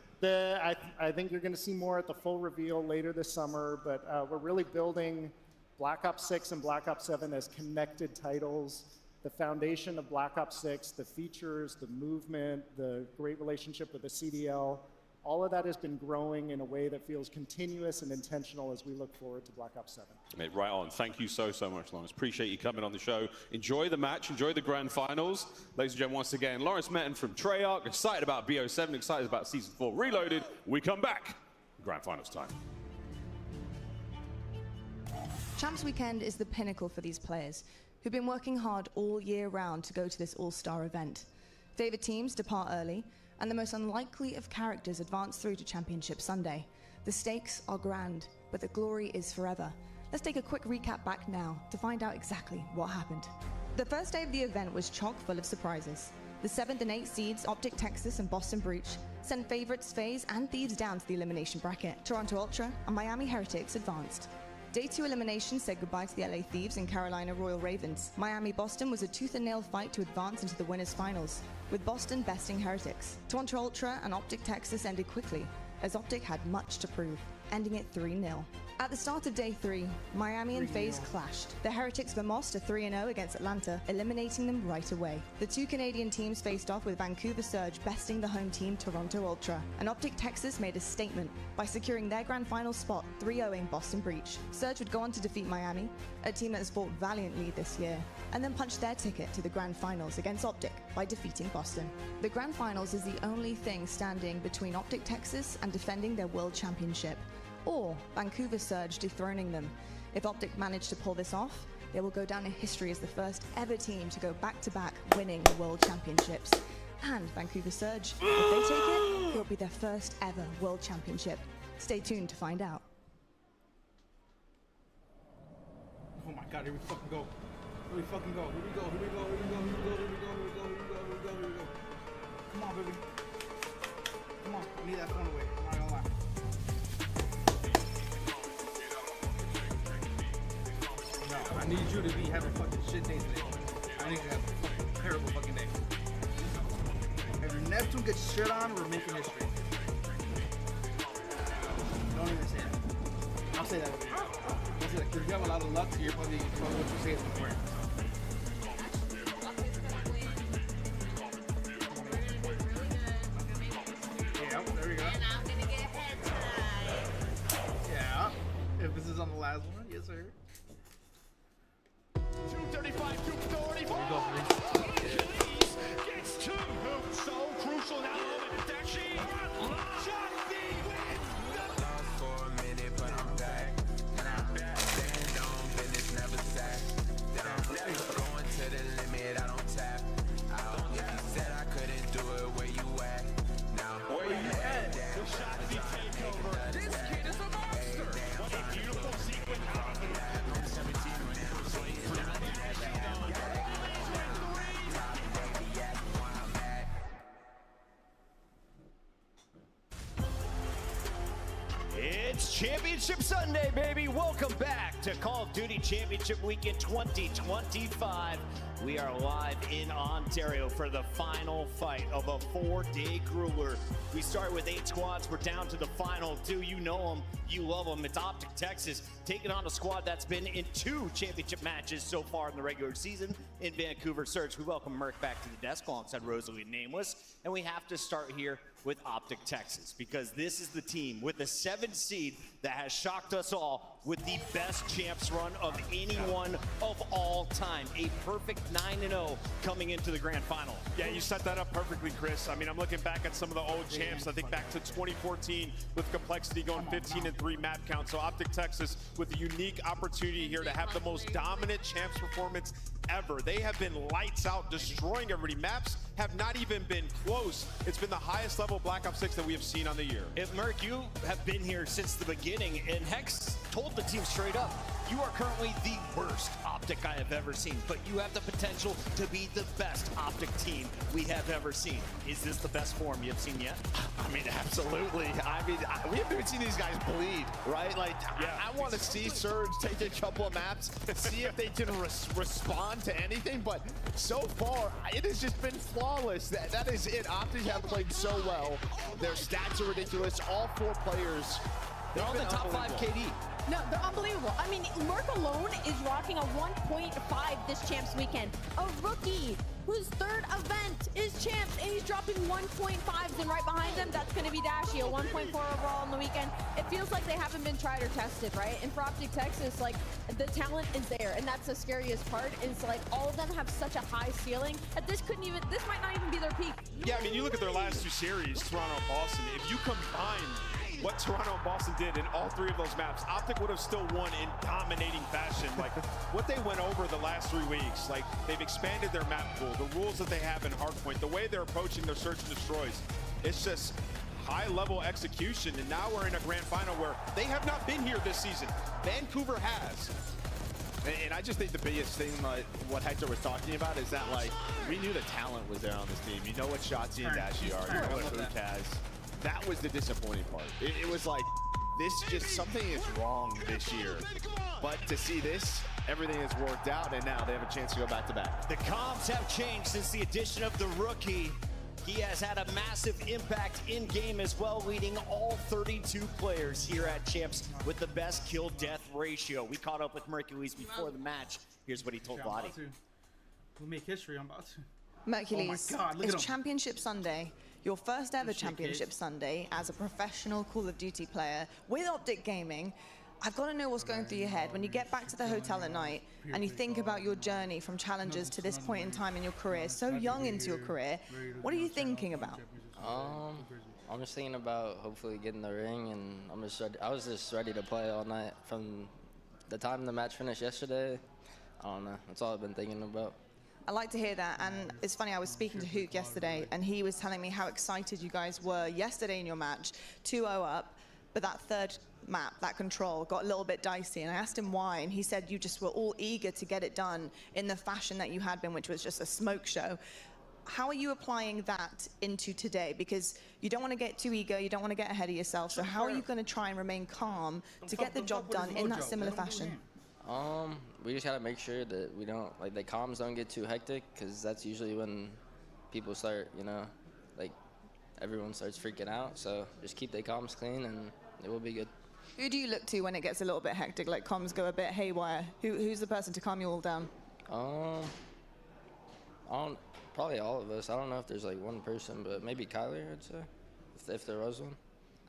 I think you're going to see more at the full reveal later this summer, but we're really building Black Ops 6 and Black Ops 7 as connected titles. The foundation of Black Ops 6, the features, the movement, the great relationship with the CDL, all of that has been growing in a way that feels continuous and intentional as we look forward to Black Ops 7. Mate, right on. Thank you so much, Lawrence. Appreciate you coming on the show. Enjoy the match. Enjoy the grand finals. Ladies and gentlemen, once again, Lawrence Metten from Treyarch. Excited about BO7. Excited about Season 4 Reloaded. We come back. Grand finals time. Champs Weekend is the pinnacle for these players, who've been working hard all year round to go to this all-star event. Favorite teams depart early, and the most unlikely of characters advance through to Championship Sunday. The stakes are grand, but the glory is forever. Let's take a quick recap back now to find out exactly what happened. The first day of the event was chock full of surprises. The 7th and 8th seeds, Optic Texas and Boston Breach, sent favorites FaZe and Thieves down to the elimination bracket. Toronto Ultra and Miami Heretics advanced. Day 2 elimination said goodbye to the LA Thieves and Carolina Royal Ravens. Miami-Boston was a tooth-and-nail fight to advance into the winners' finals, with Boston besting Heretics. Toronto Ultra and Optic Texas ended quickly, as Optic had much to prove, ending it 3-0. At the start of Day 3, Miami and FaZe clashed. The Heretics Vermossed a 3-0 against Atlanta, eliminating them right away. The two Canadian teams faced off with Vancouver Surge besting the home team Toronto Ultra, and Optic Texas made a statement by securing their grand final spot 3-0ing Boston Breach. Surge would go on to defeat Miami, a team that has fought valiantly this year, and then punch their ticket to the grand finals against Optic by defeating Boston. The grand finals is the only thing standing between Optic Texas and defending their world championship, or Vancouver Surge dethroning them. If Optic manage to pull this off, they will go down in history as the first ever team to go back-to-back winning the world championships. And Vancouver Surge, if they take it, it'll be their first ever world championship. Stay tuned to find out. Oh my god, here we fucking go. Here we fucking go. Here we go. Here we go. Here we go. Here we go. Here we go. Here we go. Here we go. Here we go. Here we go. Come on, baby. Come on. I need that phone away. I'm not gonna lie. No, I need you to be having fucking shit day today. I need you to have a fucking terrible fucking day. If your Neptune gets shit on, we're making history. Don't even say that. I'll say that. I'll say that because you have a lot of luck, so you're probably what you say is important. Yeah, there we go. And I'm gonna get ahead tonight. Yeah, if this is on the last one, yes sir. 235, 245. Achilles gets two. So crucial now. Dashi. Johnny wins. Lost for a minute, but I'm back. And I'm back. Stand on business, never sack. Going to the limit, I don't tap. Out. If you said I couldn't do it, where you at? Now, where you at? The Shotzi takeover. This kid is a monster. What a beautiful sequence. 17 It's Championship Sunday, baby. Welcome back to Call of Duty Championship Weekend 2025. We are live in Ontario for the final fight of a 4-day grueler. We start with 8 squads. We're down to the final 2. You know them. You love them. It's Optic Texas taking on a squad that's been in 2 championship matches so far in the regular season in Vancouver Surge. We welcome Merc back to the desk alongside Rosalie Nameless. And we have to start here with Optic Texas because this is the team with the 7th seed that has shocked us all with the best champs run of anyone of all time. A perfect 9-0 coming into the grand final. Yeah, you set that up perfectly, Chris. I mean, I'm looking back at some of the old champs. I think back to 2014 with Complexity going 15-3 map count. So Optic Texas with a unique opportunity here to have the most dominant champs performance ever. They have been lights out, destroying everybody. Maps have not even been close. It's been the highest level Black Ops 6 that we have seen on the year. If Merc, you have been here since the beginning, and Hex told the team straight up, you are currently the worst Optic I have ever seen, but you have the potential to be the best Optic team we have ever seen. Is this the best form you have seen yet? I mean, absolutely. I mean, we haven't even seen these guys bleed, right? Like, I want to see Surge take a couple of maps, see if they can respond to anything, but so far, it has just been flawless. That is it. Optic have played so well. Their stats are ridiculous. All 4 players. They're all the top 5 KD. No, they're unbelievable. I mean, Merc alone is rocking a 1.5 this champs weekend. A rookie whose 3rd event is champs, and he's dropping 1.5s, and right behind him, that's going to be Dashy, a 1.4 overall on the weekend. It feels like they haven't been tried or tested, right? And for Optic Texas, like, the talent is there, and that's the scariest part, is like all of them have such a high ceiling that this might not even be their peak. Yeah, I mean, you look at their last 2 series, Toronto and Boston. If you combine what Toronto and Boston did in all 3 of those maps, Optic would have still won in dominating fashion. Like, what they went over the last 3 weeks, like, they've expanded their map pool, the rules that they have in Hardpoint, the way they're approaching their search and destroys. It's just high-level execution, and now we're in a grand final where they have not been here this season. Vancouver has. And I just think the biggest thing, like what Hector was talking about, is that, like, we knew the talent was there on this team. You know what Shotzi and Dashy are. You know what Hook has. That was the disappointing part. It was like, something is wrong this year. But to see this, everything has worked out, and now they have a chance to go back-to-back. The comms have changed since the addition of the rookie. He has had a massive impact in-game as well, leading all 32 players here at Champs with the best kill-death ratio. We caught up with Mercules before the match. Here's what he told Lottie. We'll make history, I'm about to. Mercules, Oh my God, look it's at him. Championship Sunday. Your first ever Championship Sunday as a professional Call of Duty player with Optic Gaming. I've got to know what's going through your head when you get back to the hotel at night and you think about your journey from challengers to this point in time in your career, so young into your career. What are you thinking about? I'm just thinking about hopefully getting the ring, and I was just ready to play all night from the time the match finished yesterday. I don't know. That's all I've been thinking about. I like to hear that, and it's funny, I was speaking to Hook yesterday, and he was telling me how excited you guys were yesterday in your match, 2-0 up, but that 3rd map, that control, got a little bit dicey, and I asked him why, and he said you just were all eager to get it done in the fashion that you had been, which was just a smoke show. How are you applying that into today? Because you don't want to get too eager, you don't want to get ahead of yourself, so how are you going to try and remain calm to get the job done in that similar fashion? We just gotta make sure that we don't, like, the comms don't get too hectic, because that's usually when people start, you know, like, everyone starts freaking out. So just keep their comms clean, and it will be good. Who do you look to when it gets a little bit hectic, like comms go a bit haywire? Who's the person to calm you all down? Probably all of us. I don't know if there's like one person, but maybe Kyler, I'd say, if there was one.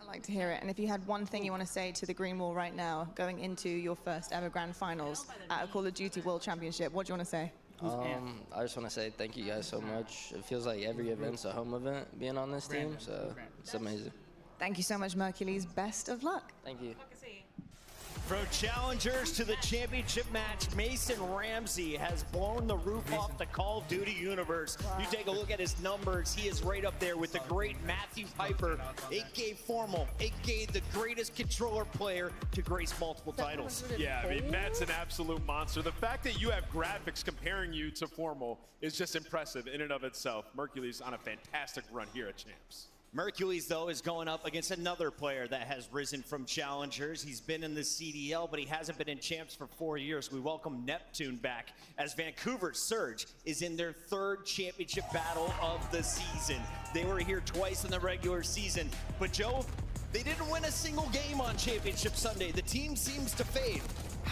I'd like to hear it. And if you had one thing you want to say to the Green Wall right now, going into your first ever Grand Finals at a Call of Duty World Championship, what do you want to say? I just want to say thank you guys so much. It feels like every event's a home event being on this team, so it's amazing. Thank you so much, Mercules. Best of luck. Thank you. From challengers to the championship match, Mason Ramsey has blown the roof off the Call of Duty universe. You take a look at his numbers, he is right up there with the great Matthew Piper. It gave Formal, it gave the greatest controller player to grace multiple titles. Yeah, I mean, Matt's an absolute monster. The fact that you have graphics comparing you to Formal is just impressive in and of itself. Mercules on a fantastic run here at Champs. Mercules, though, is going up against another player that has risen from challengers. He's been in the CDL, but he hasn't been in Champs for 4 years. We welcome Neptune back as Vancouver Surge is in their 3rd championship battle of the season. They were here twice in the regular season, but Joe, they didn't win a single game on Championship Sunday. The team seems to fade.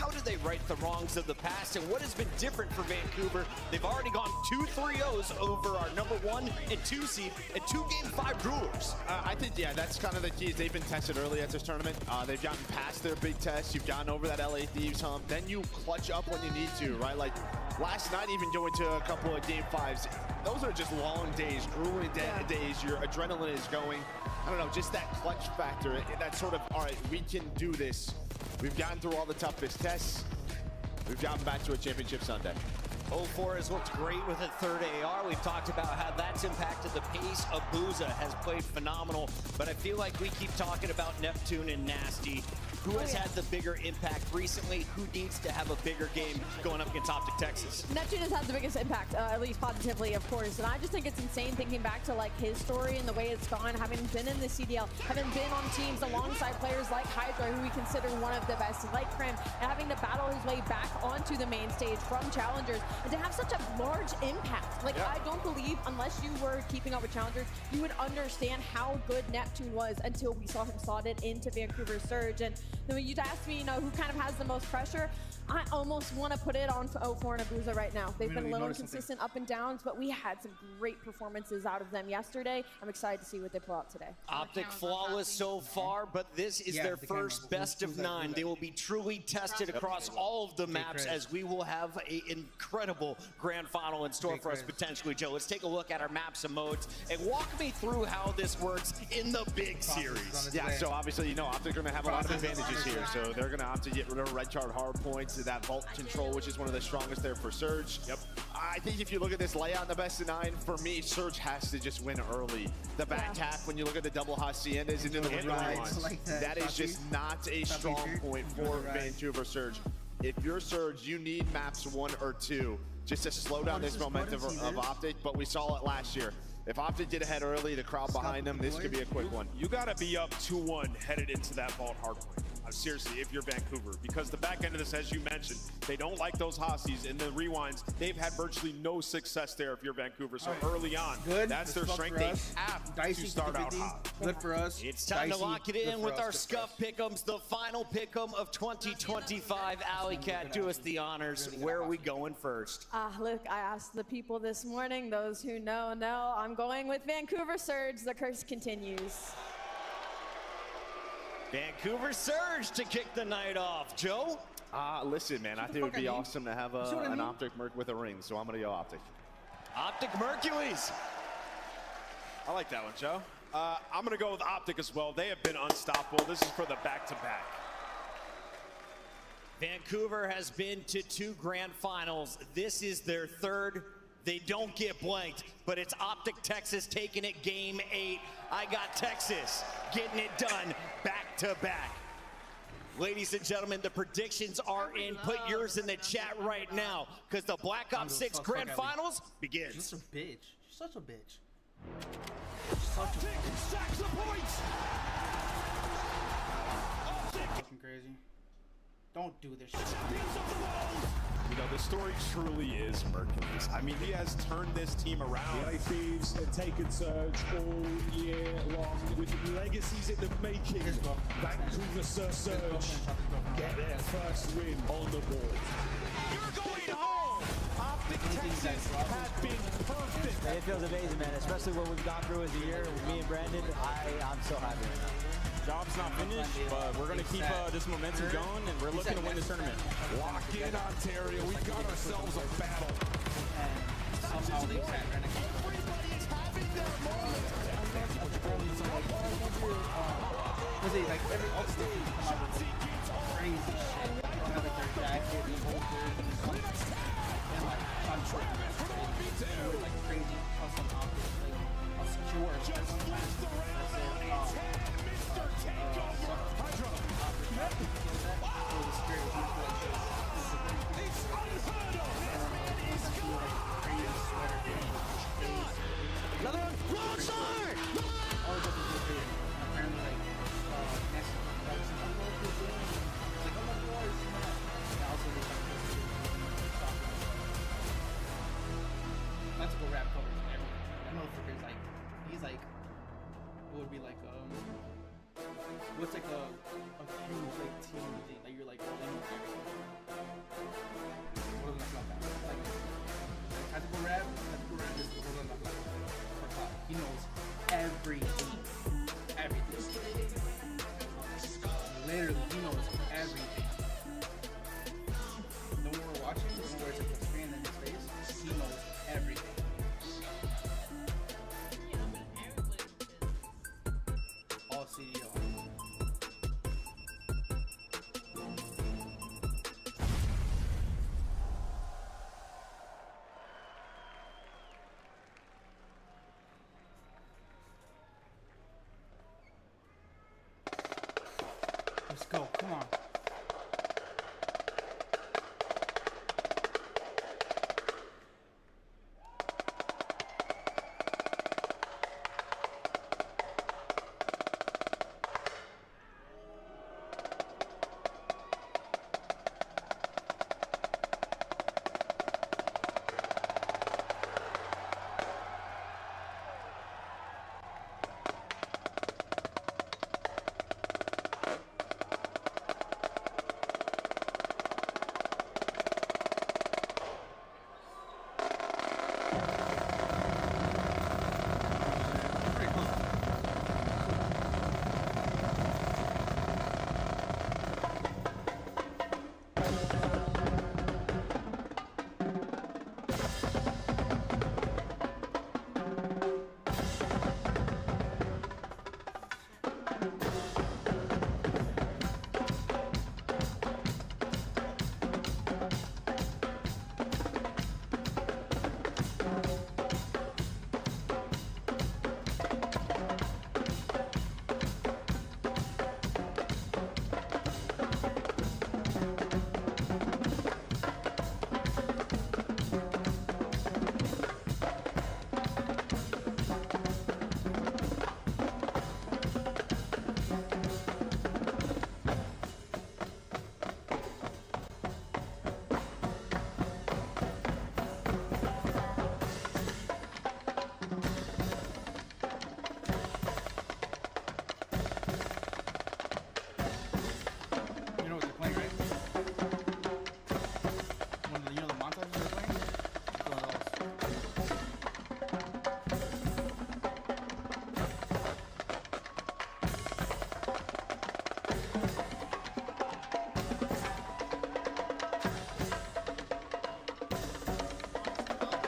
How do they right the wrongs of the past, and what has been different for Vancouver? They've already gone 2 3-0s over our #1 and 2 seed and 2 Game 5 Brewers. I think, yeah, that's kind of the key. Is they've been tested early at this tournament. They've gotten past their big test. You've gotten over that LA Thieves hump. Then you clutch up when you need to, right? Like last night, even going to a couple of Game 5s. Those are just long days, grueling days. Your adrenaline is going. I don't know, just that clutch factor. That sort of, all right, we can do this. We've gotten through all the toughest tests. We've gotten back to a championship Sunday. 04 has looked great with a third AR. We've talked about how that's impacted the pace. Abuza has played phenomenal, but I feel like we keep talking about Neptune and Nasty. Who has had the bigger impact recently? Who needs to have a bigger game going up against Optic Texas? Neptune has had the biggest impact, at least positively, of course. And I just think it's insane thinking back to like his story and the way it's gone, having been in the CDL, having been on teams alongside players like Hydra, who we consider one of the best, like Krim, and having to battle his way back onto the main stage from Challengers, and to have such a large impact. Like, I don't believe, unless you were keeping up with Challengers, you would understand how good Neptune was until we saw him slotted into Vancouver Surge. And then when you ask me, who kind of has the most pressure, I almost want to put it on 04 and Abuza right now. They've been a little inconsistent up and downs, but we had some great performances out of them yesterday. I'm excited to see what they pull out today. Optic flawless so far, but this is their first best of 9. They will be truly tested across all of the maps, as we will have an incredible grand final in store for us potentially, Joe. Let's take a look at our maps and modes and walk me through how this works in the big series. Yeah, so obviously, Optic are going to have a lot of advantages here. So they're going to opt to get rid of red card hard points, that vault control, which is one of the strongest there for Surge. Yep. I think if you look at this layout in the best of 9, for me, Surge has to just win early. The back half, when you look at the double haciendas into the rides, that is just not a strong point for Vancouver Surge. If you're Surge, you need maps 1 or 2 just to slow down this momentum of Optic, but we saw it last year. If Optic get ahead early, the crowd behind them, this could be a quick one. You got to be up 2-1 headed into that vault hardpoint. Seriously, if you're Vancouver, because the back end of this, as you mentioned, they don't like those Hassies and the rewinds. They've had virtually no success there if you're Vancouver. So early on, that's their strength. They have to start out hot. Good for us. It's time to lock it in with our Scuff Pick'ems, the final Pick'em of 2025. Alley Cat, do us the honors. Where are we going first? Look, I asked the people this morning, those who know. I'm going with Vancouver Surge. The curse continues. Vancouver Surge to kick the night off. Joe? Listen, man, I think it would be awesome to have an Optic Merc with a ring, so I'm going to go Optic. Optic Mercules. I like that one, Joe. I'm going to go with Optic as well. They have been unstoppable. This is for the back-to-back. Vancouver has been to 2 grand finals. This is their 3rd. They don't get blanked, but it's Optic Texas taking it Game 8. I got Texas getting it done back-to-back. Ladies and gentlemen, the predictions are in. Put yours in the chat right now, because the Black Ops 6 Grand Finals begins. You're such a bitch. You're such a bitch. Optic stacks the points. Fucking crazy. Don't do this shit. The story truly is Mercules. I mean, he has turned this team around. The Thieves have taken Surge all year long with legacies in the making. Vancouver Surge get their first win on the board. You're going home. Optic Texas has been perfect. It feels amazing, man, especially what we've gone through as a year with me and Brandon. I'm so happy right now. Job's not finished, but we're going to keep this momentum going, and we're looking to win this tournament. Lock in, Ontario. We've got ourselves a battle. Somehow they sat Everybody's having their moment. Was it like every all the come out with crazy shit? Have like their jacket and holsters and like on short like crazy custom outfits, like secure. Just left the round and Mr. Takeover. Hydra. It's unheard of. This man is gone. Another one. Broadside. Apparently, like next classical rap covers everything. That motherfucker's like, he's like, what would be like, what's like a huge like team thing? Like you're like, everything. Come on.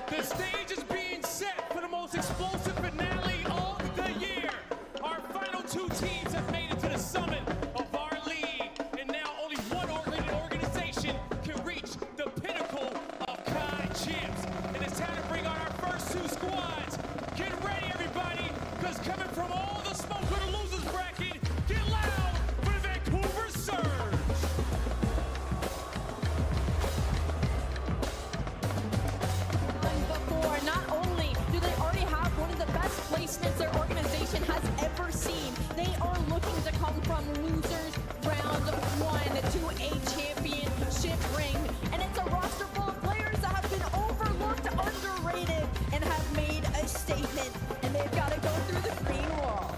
The stage is being set for the most explosive finale of the year. Our final two teams have made it to the summit of our league, and now only one organization can reach the pinnacle of COD champs. And it's time to bring out our first two squads. Get ready, everybody, because coming from all the smoke of the losers bracket, get loud for the Vancouver Surge. Not only do they already have one of the best placements their organization has ever seen, they are looking to come from losers round 1 to a championship ring. And it's a roster full of players that have been overlooked, underrated, and have made a statement. And they've got to go through the green wall.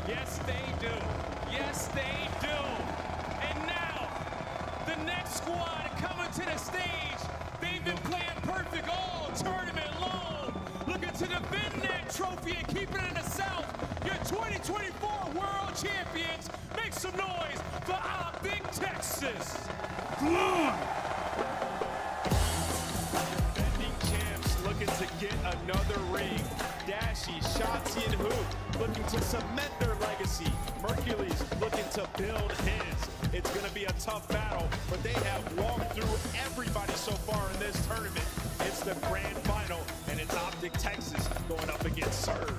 Yes, they do. Yes, they do. And now, the next squad coming to the stage. They've been playing perfect all tournament long. Looking to defend that trophy and keep it in the South. Your 2024 World Champions. Make some noise for Optic Texas. Come on. Defending champs looking to get another ring. Dashy, Shotzi, and Hoop looking to cement their legacy. Mercury's looking to build his. It's going to be a tough battle, but they have walked through everybody so far in this tournament. It's the grand final, and it's Optic Texas going up against Surge.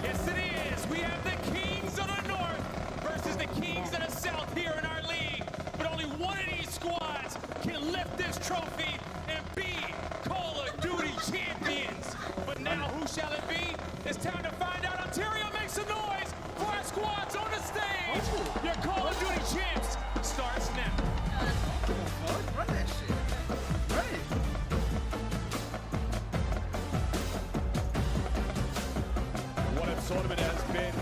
Yes, it is. We have the Kings of the North versus the Kings of the South here in our league. But only one of these squads can lift this trophy and be Call of Duty champions. But now who shall it be? It's time to find out. Ontario, make some noise for our squads on the stage. Your Call of Duty champs starts now. Run that shit. Run it. What a tournament it has been.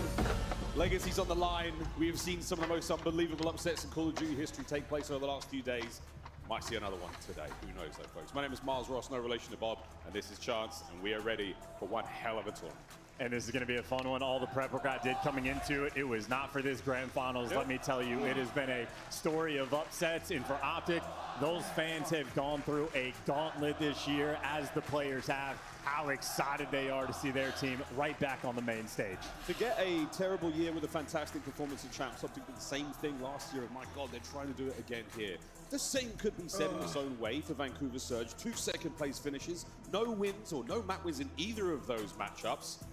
Legacy's on the line. We have seen some of the most unbelievable upsets in Call of Duty history take place over the last few days. Might see another one today. Who knows, though, folks? My name is Miles Ross, no relation to Bob, and this is Chance, and we are ready for one hell of a tournament. And this is going to be a fun one. All the prep work I did coming into it, it was not for this grand finals. Let me tell you, it has been a story of upsets. And for Optic, those fans have gone through a gauntlet this year, as the players have. How excited they are to see their team right back on the main stage. To get a terrible year with a fantastic performance in Champs, Optic did the same thing last year, and my God, they're trying to do it again here. The same could be said in its own way for Vancouver Surge. 2 second-place finishes, no wins or no map wins in either of those matchups.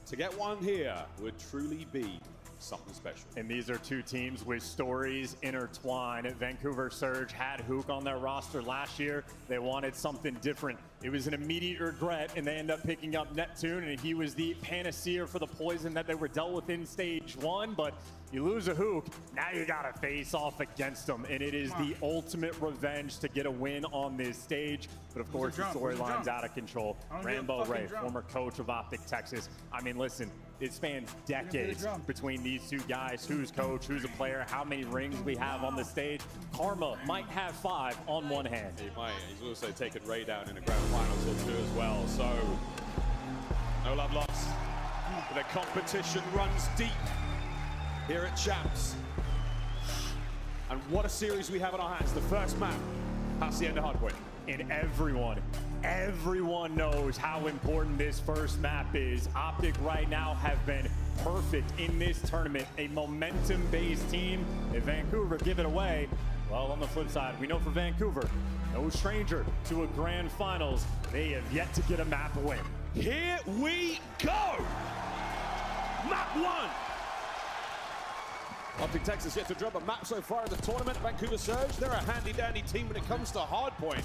To get one here would truly be something special. And these are two teams with stories intertwined. Vancouver Surge had Hook on their roster last year. They wanted something different. It was an immediate regret, and they end up picking up Neptune, and he was the panacea for the poison that they were dealt with in stage 1. But you lose a Hook, now you gotta face off against them, and it is the ultimate revenge to get a win on this stage. But of course, the storyline's out of control. Rambo Ray, former coach of Optic Texas. I mean, listen, it spans decades between these two guys. Who's coach, who's a player, how many rings we have on the stage. Karma might have 5 on one hand. He might. He's also taken Ray down in a grand finals or 2 as well. So, no love lost. The competition runs deep here at Champs. And what a series we have on our hands. The first map, Hacienda Hardpoint. And everyone knows how important this first map is. Optic right now have been perfect in this tournament, a momentum-based team. If Vancouver give it away, well, on the flip side, we know for Vancouver, no stranger to a grand finals, they have yet to get a map win. Here we go! Map 1! Optic Texas yet to drop a map so far in the tournament. Vancouver Surge, they're a handy-dandy team when it comes to hardpoint.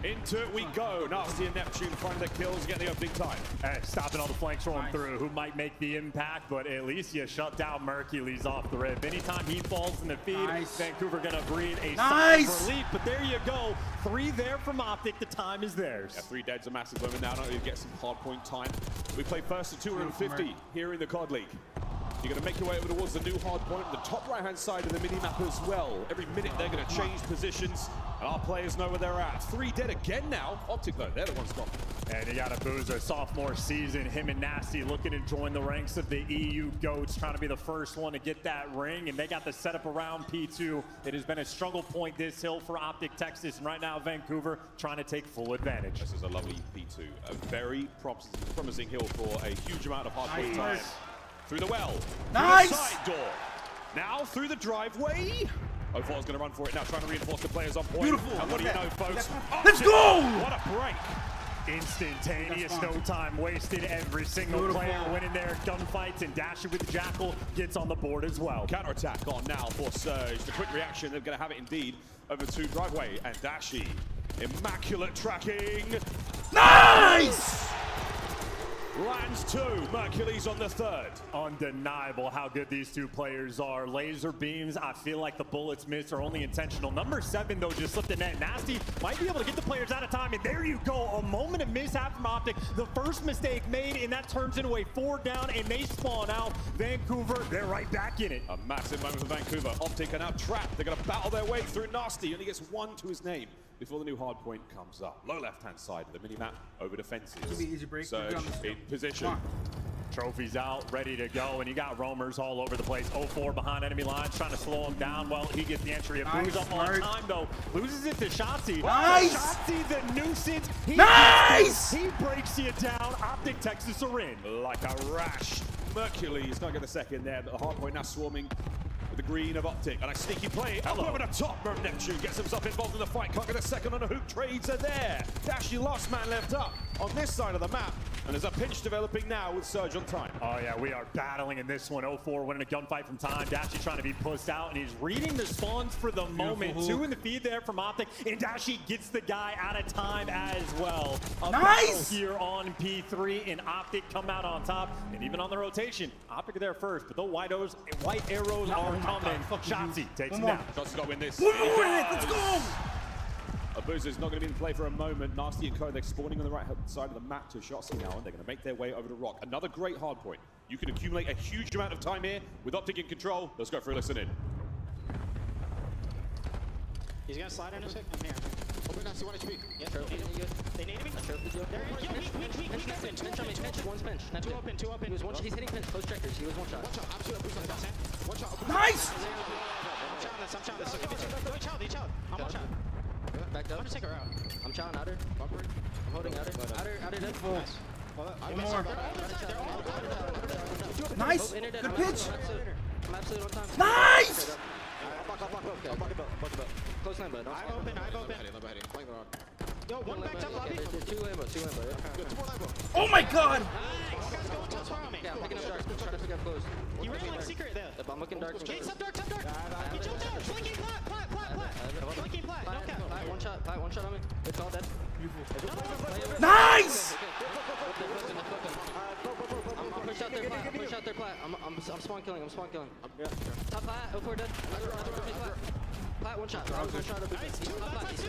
Into it we go. Nasty and Neptune finding the kills, get the opening time. Hey, stopping all the flanks rolling through. Who might make the impact, but at least you shut down Mercules off the rip. Anytime he falls in the feed, Vancouver gonna breathe a sigh of relief. But there you go. 3 there from Optic. The time is theirs. Yeah, 3 dead's a massive limit now. Not only get some hardpoint time. We play first to 250 here in the COD League. You're going to make your way over towards the new hard point on the top right-hand side of the mini-map as well. Every minute they're going to change positions, and our players know where they're at. 3 dead again now. Optic, though, they're the ones gone. And you got a Boozer, sophomore season. Him and Nasty looking to join the ranks of the EU GOATs, trying to be the first one to get that ring, and they got the setup around P2. It has been a struggle point this hill for Optic Texas, and right now Vancouver trying to take full advantage. This is a lovely P2. A very promising hill for a huge amount of hardpoint time. Through the well. Nice! Through the side door. Now through the driveway. 04 is going to run for it now, trying to reinforce the players on point. Beautiful. And what do you know, folks? Let's go! What a break. Instantaneous, no time wasted. Every single player winning their gunfights, and Dasher with the Jackal gets on the board as well. Counterattack on now for Surge. The quick reaction, they're going to have it indeed over to driveway. And Dashi, immaculate tracking. Nice! Lands 2, Mercules on the 3rd. Undeniable how good these two players are. Laser beams, I feel like the bullets missed are only intentional. Number 7, though, just slipped the net. Nasty might be able to get the players out of time, and there you go. A moment of mishap from Optic. The first mistake made, and that turns into a 4 down, and they spawn out. Vancouver, they're right back in it. A massive moment for Vancouver. Optic are now trapped. They're going to battle their way through Nasty. Only gets 1 to his name before the new hard point comes up. Low left-hand side of the mini-map over defenses. Easy break. Surge in position. Trophies out, ready to go, and you got roamers all over the place. 04 behind enemy lines, trying to slow him down. Well, he gets the entry. Booze up on time, though. Loses it to Shotzi. Nice! Shotzi, the nuisance. Nice! He breaks you down. Optic Texas are in. Like a rash. Mercules can't get the second there, but the hard point now swarming with the green of Optic. And a sneaky play up over the top. Neptune gets himself involved in the fight. Can't get a second on a hook. Trades are there. Dashi last man left up on this side of the map. And there's a pinch developing now with Surge on time. Oh, yeah, we are battling in this one. 04 winning a gunfight from time. Dashi trying to be pushed out, and he's reading the spawns for the moment. 2 in the feed there from Optic, and Dashi gets the guy out of time as well. Nice! Here on P3, and Optic come out on top. And even on the rotation, Optic are there first, but the white arrows are coming. Shotzi takes him down. Shotzi's got to win this. Let's go! Boozer's not going to be in play for a moment. Nasty and Co, they're spawning on the right side of the map to Shotzi now, and they're going to make their way over to Rock. Another great hard point. You can accumulate a huge amount of time here with Optic in control. Let's go for a listen in. He's going to slide in a sec. I'm here. Open Nasty, 1 HP. Yeah, they need me? There you go. Pinch. One's pinch. Two open. He's hitting pinch. Close checkers. He was 1 shot. Watch out. Nice! I'm chowing this. They chowed. I'm 1 shot. Backed up. I'm just take her out. I'm chowing outer. I'm holding outer. Outer dead. Nice. One more. Nice! Good pitch! I'm absolutely on time. Nice! Close line, bud. I've opened. Yo, one back top lobby. Two lambo. Yeah. Oh my god! Guys, go touch fire on me. Yeah, I'm picking up dark. Try to pick up close. You ran like secret there. Yep, I'm looking dark. Gates up dark. He jumped out. Flanking plat. Flanking plat. No cap. Plat, one shot on me. It's all dead. Nice! I'm push out their plat. I'm spawn killing. Top plat, 04 dead. Another plat. Plat, one shot. Nice, two.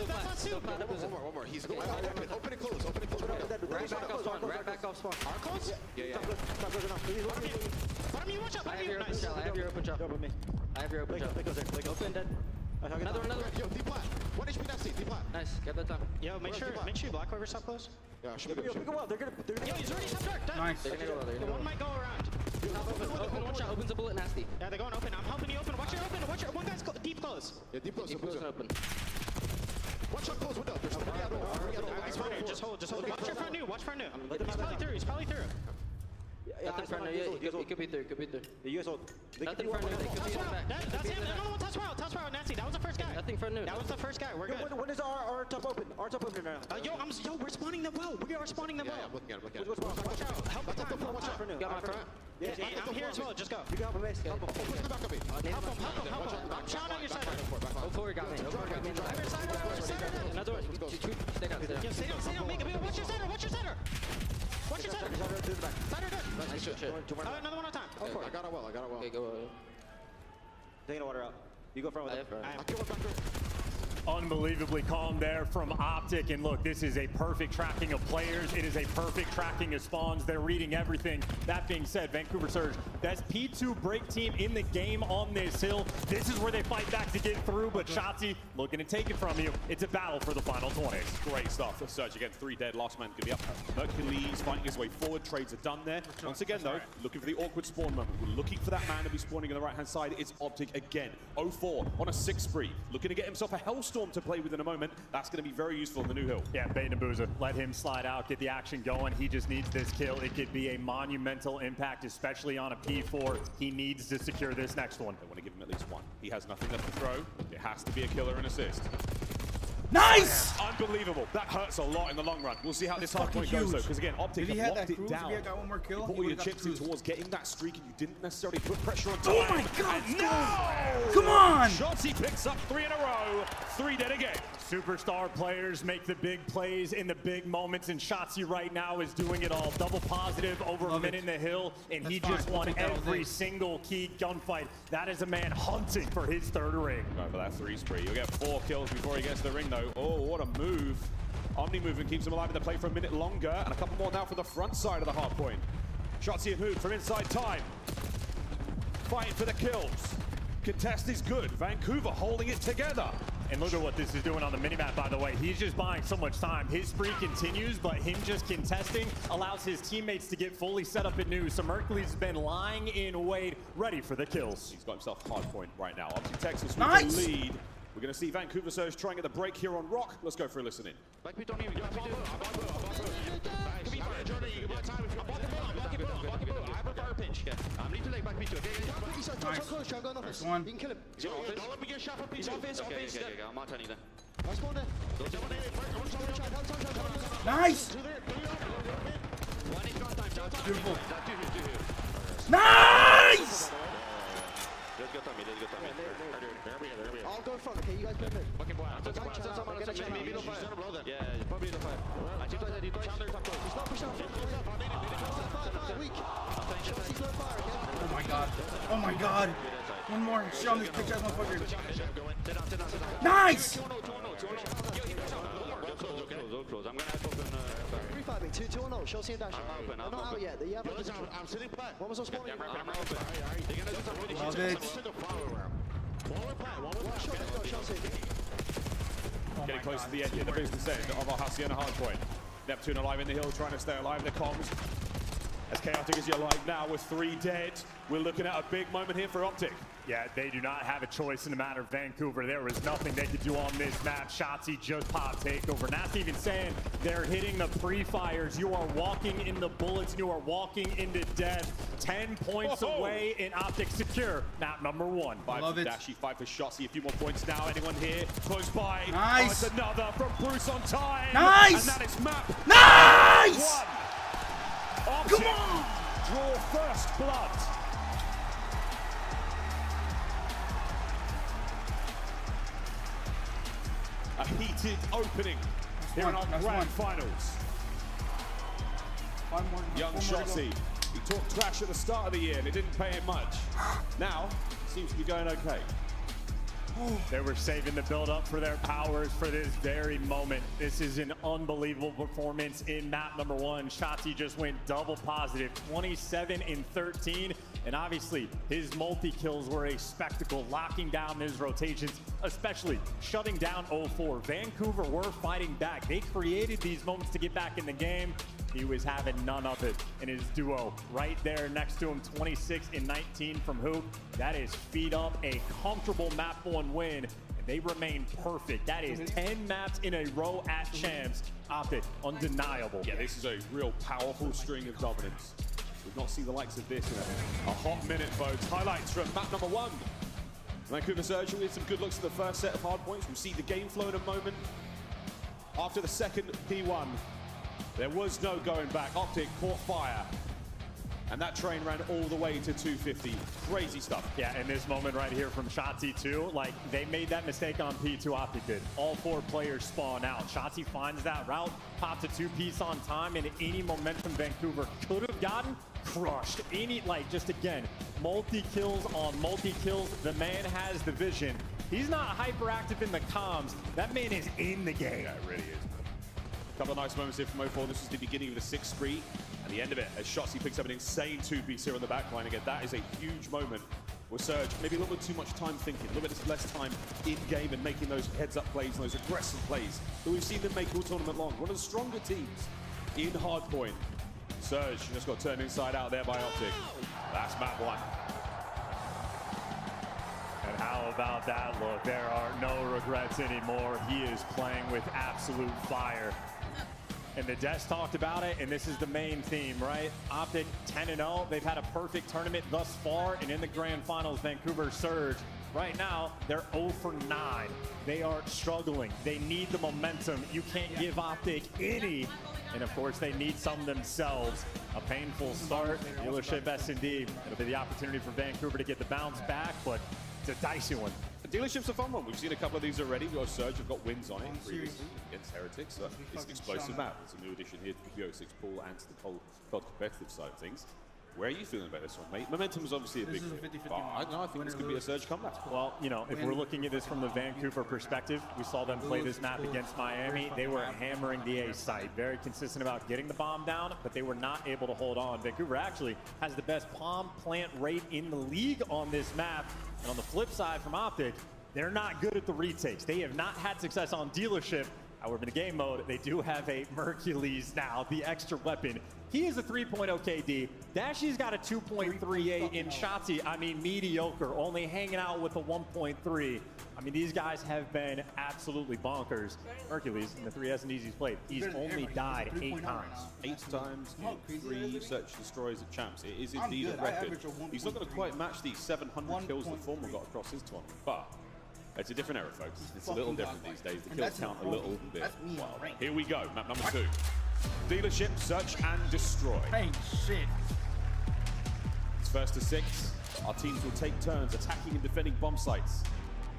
That's two. One more. He's going. Open and close. Right back off spawn. Are close? Yeah. Bottom you watch out. I have your open shot. Open dead. Another. Yo, D plat. 1 HP nasty. D plat. Nice. Get that time. Yo, make sure you block whoever stop close. Yeah, should be. Yo, he's already top dark. Done. Nice. They're gonna go well. The one might go around. Open one shot. Opens a bullet nasty. Yeah, they're going open. I'm helping you open. Watch your open. One guy's deep close. Yeah, deep close. Keep closing open. One shot close window. There's 3 out. He's fine. Just hold. Watch your front new. He's probably through. Nothing front new. He could be through. You guys hold. Nothing front new. They could be in the back. That's him. No, touch wild, Nancy. That was the first guy. Nothing front new. That was the first guy. We're good. When is our top open? Our top open now. Yo, we're spawning them well. We are spawning them well. I'm looking at it. Watch out. Help the time. Watch out. Got my front. Yeah, I'm here as well. Just go. You can help him, Mace. Help him. Help him. I'm shot on your side. 04 got me. Another one. Stay down. Yo, stay down. Make it. Watch your center. Cider dead. Nice shit. Another one at a time. I got it well. Okay, go. Taking the water out. You go front with him. I'll kill one back there. Unbelievably calm there from Optic. And look, this is a perfect tracking of players. It is a perfect tracking of spawns. They're reading everything. That being said, Vancouver Surge, best P2 break team in the game on this hill. This is where they fight back to get through, but Shotzi looking to take it from you. It's a battle for the final 20. Great stuff for Surge. Again, 3 dead. Last man could be up. Hercules fighting his way forward. Trades are done there. Once again, though, looking for the awkward spawn moment. We're looking for that man to be spawning on the right-hand side. It's Optic again. 04 on a 6 spree. Looking to get himself a Hellstorm to play with in a moment. That's going to be very useful in the new hill. Yeah, Bait and Booza. Let him slide out, get the action going. He just needs this kill. It could be a monumental impact, especially on a P4. He needs to secure this next one. They want to give him at least one. He has nothing left to throw. It has to be a killer and assist. Nice! Unbelievable. That hurts a lot in the long run. We'll see how this hard point goes, though, because again, Optic If he have had locked that it cruise, down. if he had got one more kill, You put he all your would've got chips the in cruise. towards getting that streak, and you didn't necessarily put pressure on time. Oh my god, And no! Come on! Shotzi picks up 3 in a row. 3 dead again. Superstar players make the big plays in the big moments, and Shotzi right now is doing it all. Double positive over a minute in the hill, and he just won every single key gunfight. That is a man hunting for his 3rd ring. Go for that 3 spree. You'll get 4 kills before he gets to the ring, though. Oh, what a move. Omni movement keeps him alive in the play for a minute longer, and a couple more now for the front side of the hard point. Shotzi and Hood from inside time. Fighting for the kills. Contest is good. Vancouver holding it together. And look at what this is doing on the minimap, by the way. He's just buying so much time. His spree continues, but him just contesting allows his teammates to get fully set up at new. So Merkley's has been lying in wait, ready for the kills. He's got himself a hard point right now. Obviously, Texas with Nice! the lead. We're going to see Vancouver Surge trying at the break here on Rock. Let's go for a listen in. Nice one. Nice! Beautiful. Nice! I'll go in front, okay? You guys go in mid. Oh my god. Oh my god. One more. Shit on this bitch ass motherfucker. Nice! I'm gonna have open. 3-5, 2 0. Show C and dash. I'm not out yet. You have I'm sitting back. One was on spawning. Love it. Getting close to the end here, the business end of our Hacienda hardpoint. Neptune alive in the hill, trying to stay alive. The comms. As chaotic as you're alive now with 3 dead, we're looking at a big moment here for Optic. Yeah, they do not have a choice in the matter of Vancouver. There was nothing they could do on this map. Shotzzy just popped takeover. Not even saying they're hitting the pre-fires. You are walking in the bullets. You are walking into death. 10 points away in Optic secure. Map number 1. 5 for Dashy, 5 for Shotzzy. A few more points now. Anyone here? Close by. Nice. Oh, it's another from Bruce on time. Nice. And that is map Nice. 1. Optic Come on. draw first blood. A heated opening here in our grand finals. Young Shotzzy, he talked trash at the start of the year and it didn't pay him much. Now, it seems to be going okay. They were saving the build-up for their powers for this very moment. This is an unbelievable performance in map number 1. Shotzzy just went double positive, 27 in 13. And obviously, his multi-kills were a spectacle, locking down his rotations, especially shutting down 0-4. Vancouver were fighting back. They created these moments to get back in the game. He was having none of it. And his duo right there next to him, 26 and 19 from Hook. That is feed up a comfortable map 1 win. And they remain perfect. That is 10 maps in a row at Champs. Optic, undeniable. Yeah, this is a real powerful string of dominance. We've not seen the likes of this in a hot minute, folks. Highlights from map number 1. Vancouver Surge with some good looks at the first set of hard points. We'll see the game flow in a moment. After the second P1, there was no going back. Optic caught fire. And that train ran all the way to 250. Crazy stuff. Yeah, and this moment right here from Shotzzy too, like they made that mistake on P2, Optic did. All 4 players spawn out. Shotzzy finds that route, pops a 2-piece on time, and any momentum Vancouver could have gotten, crushed. Any, like, just again, multi-kills on multi-kills. The man has the vision. He's not hyperactive in the comms. That man is in the game. Yeah, it really is. A couple of nice moments here from 0-4. This is the beginning of the 6th spree. And the end of it, as Shotzzy picks up an insane 2-piece here on the back line. Again, that is a huge moment with Surge. Maybe a little bit too much time thinking, a little bit less time in-game and making those heads-up plays and those aggressive plays that we've seen them make all tournament long. One of the stronger teams in hardpoint. Surge just got turned inside out there by Optic. That's map 1. And how about that look? There are no regrets anymore. He is playing with absolute fire. And the Des talked about it, and this is the main theme, right? Optic 10-0. They've had a perfect tournament thus far, and in the grand finals, Vancouver Surge. Right now, they're 0 for 9. They are struggling. They need the momentum. You can't give Optic any. And of course, they need some themselves. A painful start. Dealership S&D. It'll be the opportunity for Vancouver to get the bounce back, but it's a dicey one. The Dealership's a fun one. We've seen a couple of these already. We've got Surge, have got wins on it previously against Heretics. So it's an explosive map. It's a new addition here to the BO6 pool and to the cold competitive side of things. Where are you feeling about this one, mate? Momentum is obviously a big thing. I think this could be a Surge comeback. Well, you know, if we're looking at this from the Vancouver perspective, we saw them play this map against Miami. They were hammering the A site, very consistent about getting the bomb down, but they were not able to hold on. Vancouver actually has the best bomb plant rate in the league on this map. And on the flip side from Optic, they're not good at the retakes. They have not had success on Dealership. However, in the game mode, they do have a Mercules now, the extra weapon. He is a 3.0 KD. Dashy's got a 2.38 in Shotzzy. I mean, mediocre, only hanging out with a 1.3. I mean, these guys have been absolutely bonkers. Hercules, in the 3 S&Ds he's played, he's only died 8 times. 8 times in 3 Search Destroys at Champs. It is indeed a record. He's not going to quite match the 700 kills that Formal got across his tournament, but it's a different era, folks. It's a little different these days. The kills count a little bit wild. Here we go, map number 2. Dealership, Search and Destroy. Hey, shit. It's 1st to 6. Our teams will take turns attacking and defending bomb sites.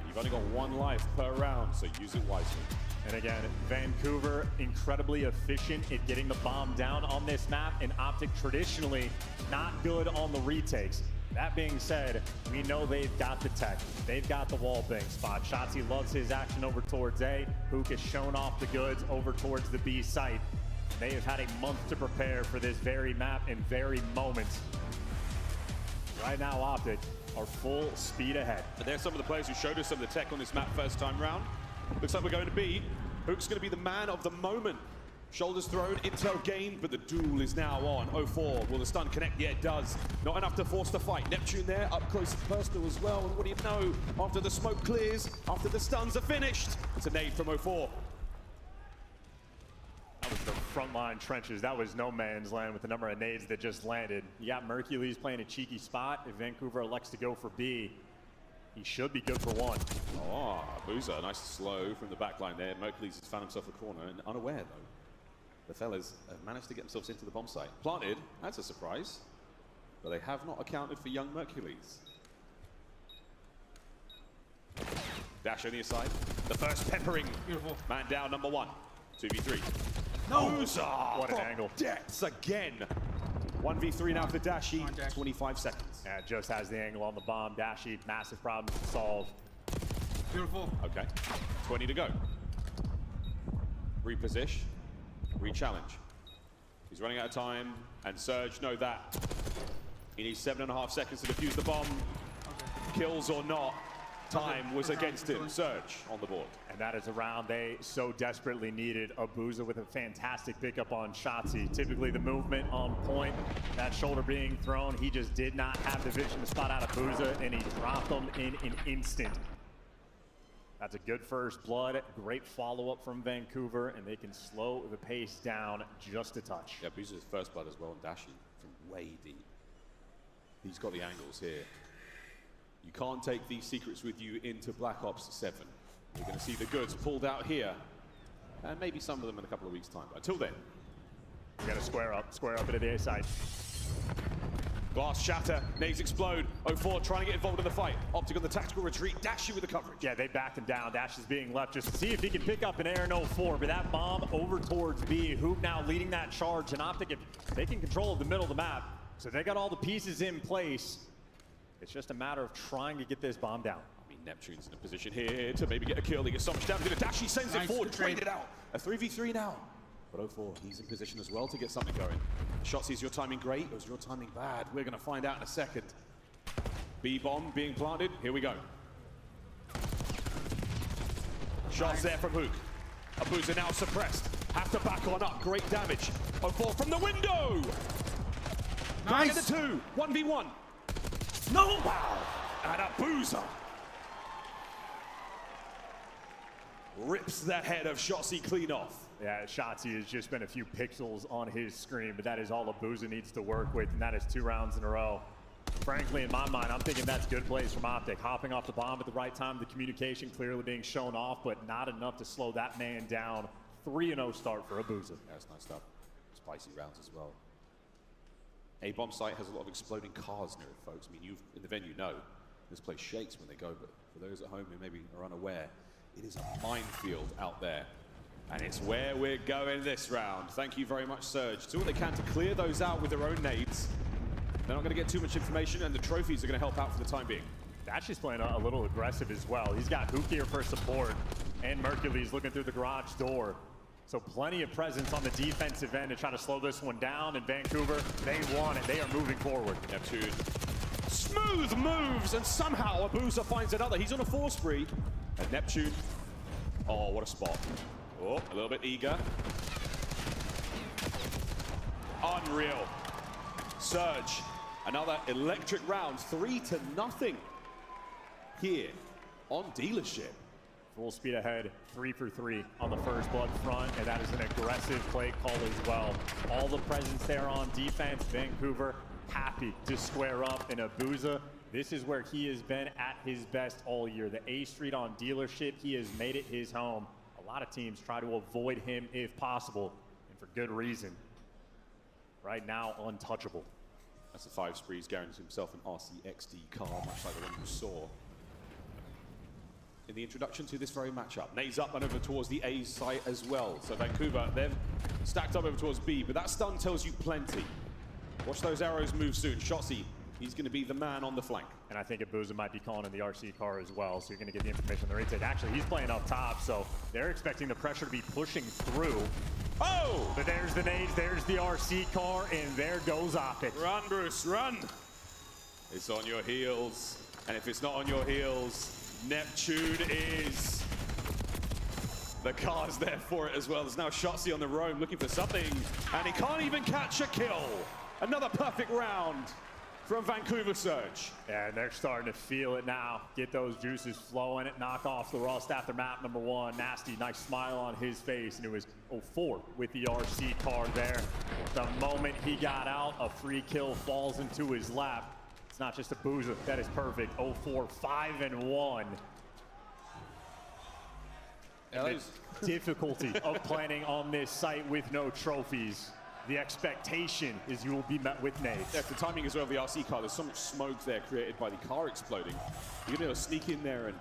You've only got 1 life per round, so use it wisely. And again, Vancouver incredibly efficient at getting the bomb down on this map, and Optic traditionally not good on the retakes. That being said, we know they've got the tech. They've got the wall bank spot. Shotzzy loves his action over towards A. Hook has shown off the goods over towards the B site. They have had a month to prepare for this very map and very moment. Right now, Optic are full speed ahead. And there's some of the players who showed us some of the tech on this map first time round. Looks like we're going to be, Hook's going to be the man of the moment. Shoulders thrown, intel gained, but the duel is now on. 0-4, will the stun connect? Yeah, it does. Not enough to force the fight. Neptune there, up close and personal as well. And what do you know? After the smoke clears, after the stuns are finished, it's a nade from 0-4. That was the frontline trenches. That was no man's land with the number of nades that just landed. You got Mercules playing a cheeky spot. If Vancouver elects to go for B, he should be good for one. Oh, Boozer, nice slow from the back line there. Mercules has found himself a corner and unaware though. The fellas have managed to get themselves into the bomb site. Planted, that's a surprise. But they have not accounted for young Mercules. Dash on the side. The first peppering. Beautiful. Man down, number 1. 2v3. No! Boozer! What an from angle. Depths again. 1v3 now for Dashi. 25 seconds. Yeah, just has the angle on the bomb. Dashi, massive problem to solve. Beautiful. Okay, 20 to go. Reposition, re-challenge. He's running out of time, and Surge know that. He needs 7.5 seconds to defuse the bomb. Kills or not, time was against him. Surge on the board. And that is a round they so desperately needed. Abuza with a fantastic pickup on Shotzi. Typically the movement on point, that shoulder being thrown, he just did not have the vision to spot out Abuza, and he dropped him in an instant. That's a good first blood. Great follow-up from Vancouver, and they can slow the pace down just a touch. Yeah, Abuza's first blood as well, and Dashi from way deep. He's got the angles here. You can't take these secrets with you into Black Ops 7. You're going to see the goods pulled out here, and maybe some of them in a couple of weeks' time. But until then, you got to square up into the A side. Glass shatter, nades explode. 0-4 trying to get involved in the fight. Optic on the tactical retreat, Dashi with the coverage. Yeah, they backed him down. Dash is being left just to see if he can pick up an air in 0-4, but that bomb over towards B. Hoop now leading that charge, and Optic, if they can control the middle of the map, so they got all the pieces in place. It's just a matter of trying to get this bomb down. I mean, Neptune's in a position here to maybe get a kill. He gets so much damage. Dashi sends it forward, trade it out. A 3v3 now. But 0-4, he's in position as well to get something going. Shotzi, is your timing great or is your timing bad? We're going to find out in a second. B-bomb being planted. Here we go. Shots there from Hook. Abuza now suppressed. Have to back on up. Great damage. 0-4 from the window. Nice. Back at the 2. 1v1. No! Wow! And Abuza rips the head of Shotzi clean off. Yeah, Shotzi has just been a few pixels on his screen, but that is all Abuza needs to work with, and that is 2 rounds in a row. Frankly, in my mind, I'm thinking that's good plays from Optic. Hopping off the bomb at the right time, the communication clearly being shown off, but not enough to slow that man down. 3-0 start for Abuza. Yeah, that's nice stuff. Spicy rounds as well. A-bomb site has a lot of exploding cars near it, folks. I mean, you in the venue know this place shakes when they go, but for those at home who maybe are unaware, it is a minefield out there. And it's where we're going this round. Thank you very much, Surge. Do what they can to clear those out with their own nades. They're not going to get too much information, and the trophies are going to help out for the time being. Dashi's playing a little aggressive as well. He's got Hook here for support, and Mercules looking through the garage door. So plenty of presence on the defensive end to try to slow this one down. And Vancouver, they want it. They are moving forward. Neptune. Smooth moves, and somehow Abuza finds another. He's on a 4 spree. And Neptune, oh, what a spot. Oh, a little bit eager. Unreal. Surge, another electric round, 3-0 here on Dealership. Full speed ahead, 3 for 3 on the first blood front, and that is an aggressive play call as well. All the presence there on defense. Vancouver happy to square up, and Abuza, this is where he has been at his best all year. The A Street on Dealership, he has made it his home. A lot of teams try to avoid him if possible, and for good reason. Right now, untouchable. That's the 5 sprees, guarantees himself an RCXD car, much like the one you saw in the introduction to this very matchup. Nades up and over towards the A site as well. So Vancouver, they've stacked up over towards B, but that stun tells you plenty. Watch those arrows move soon. Shotzi, he's going to be the man on the flank. And I think Abuza might be calling in the RC car as well, so you're going to get the information on the retake. Actually, he's playing up top, so they're expecting the pressure to be pushing through. Oh! But there's the nades, there's the RC car, and there goes Optic. Run, Bruce, run! It's on your heels, and if it's not on your heels, Neptune is The car's there for it as well. There's now Shotzi on the roam looking for something, and he can't even catch a kill. Another perfect round from Vancouver Surge. Yeah, and they're starting to feel it now. Get those juices flowing. Knock off the Rust after map number 1. Nasty, nice smile on his face, and it was 0-4 with the RC card there. The moment he got out, a free kill falls into his lap. It's not just a boozer. That is perfect. 0-4, 5-1. And the difficulty of planning on this site with no trophies. The expectation is you will be met with nades. Yeah, the timing as well of the RC car. There's so much smoke there created by the car exploding. You're going to sneak in there and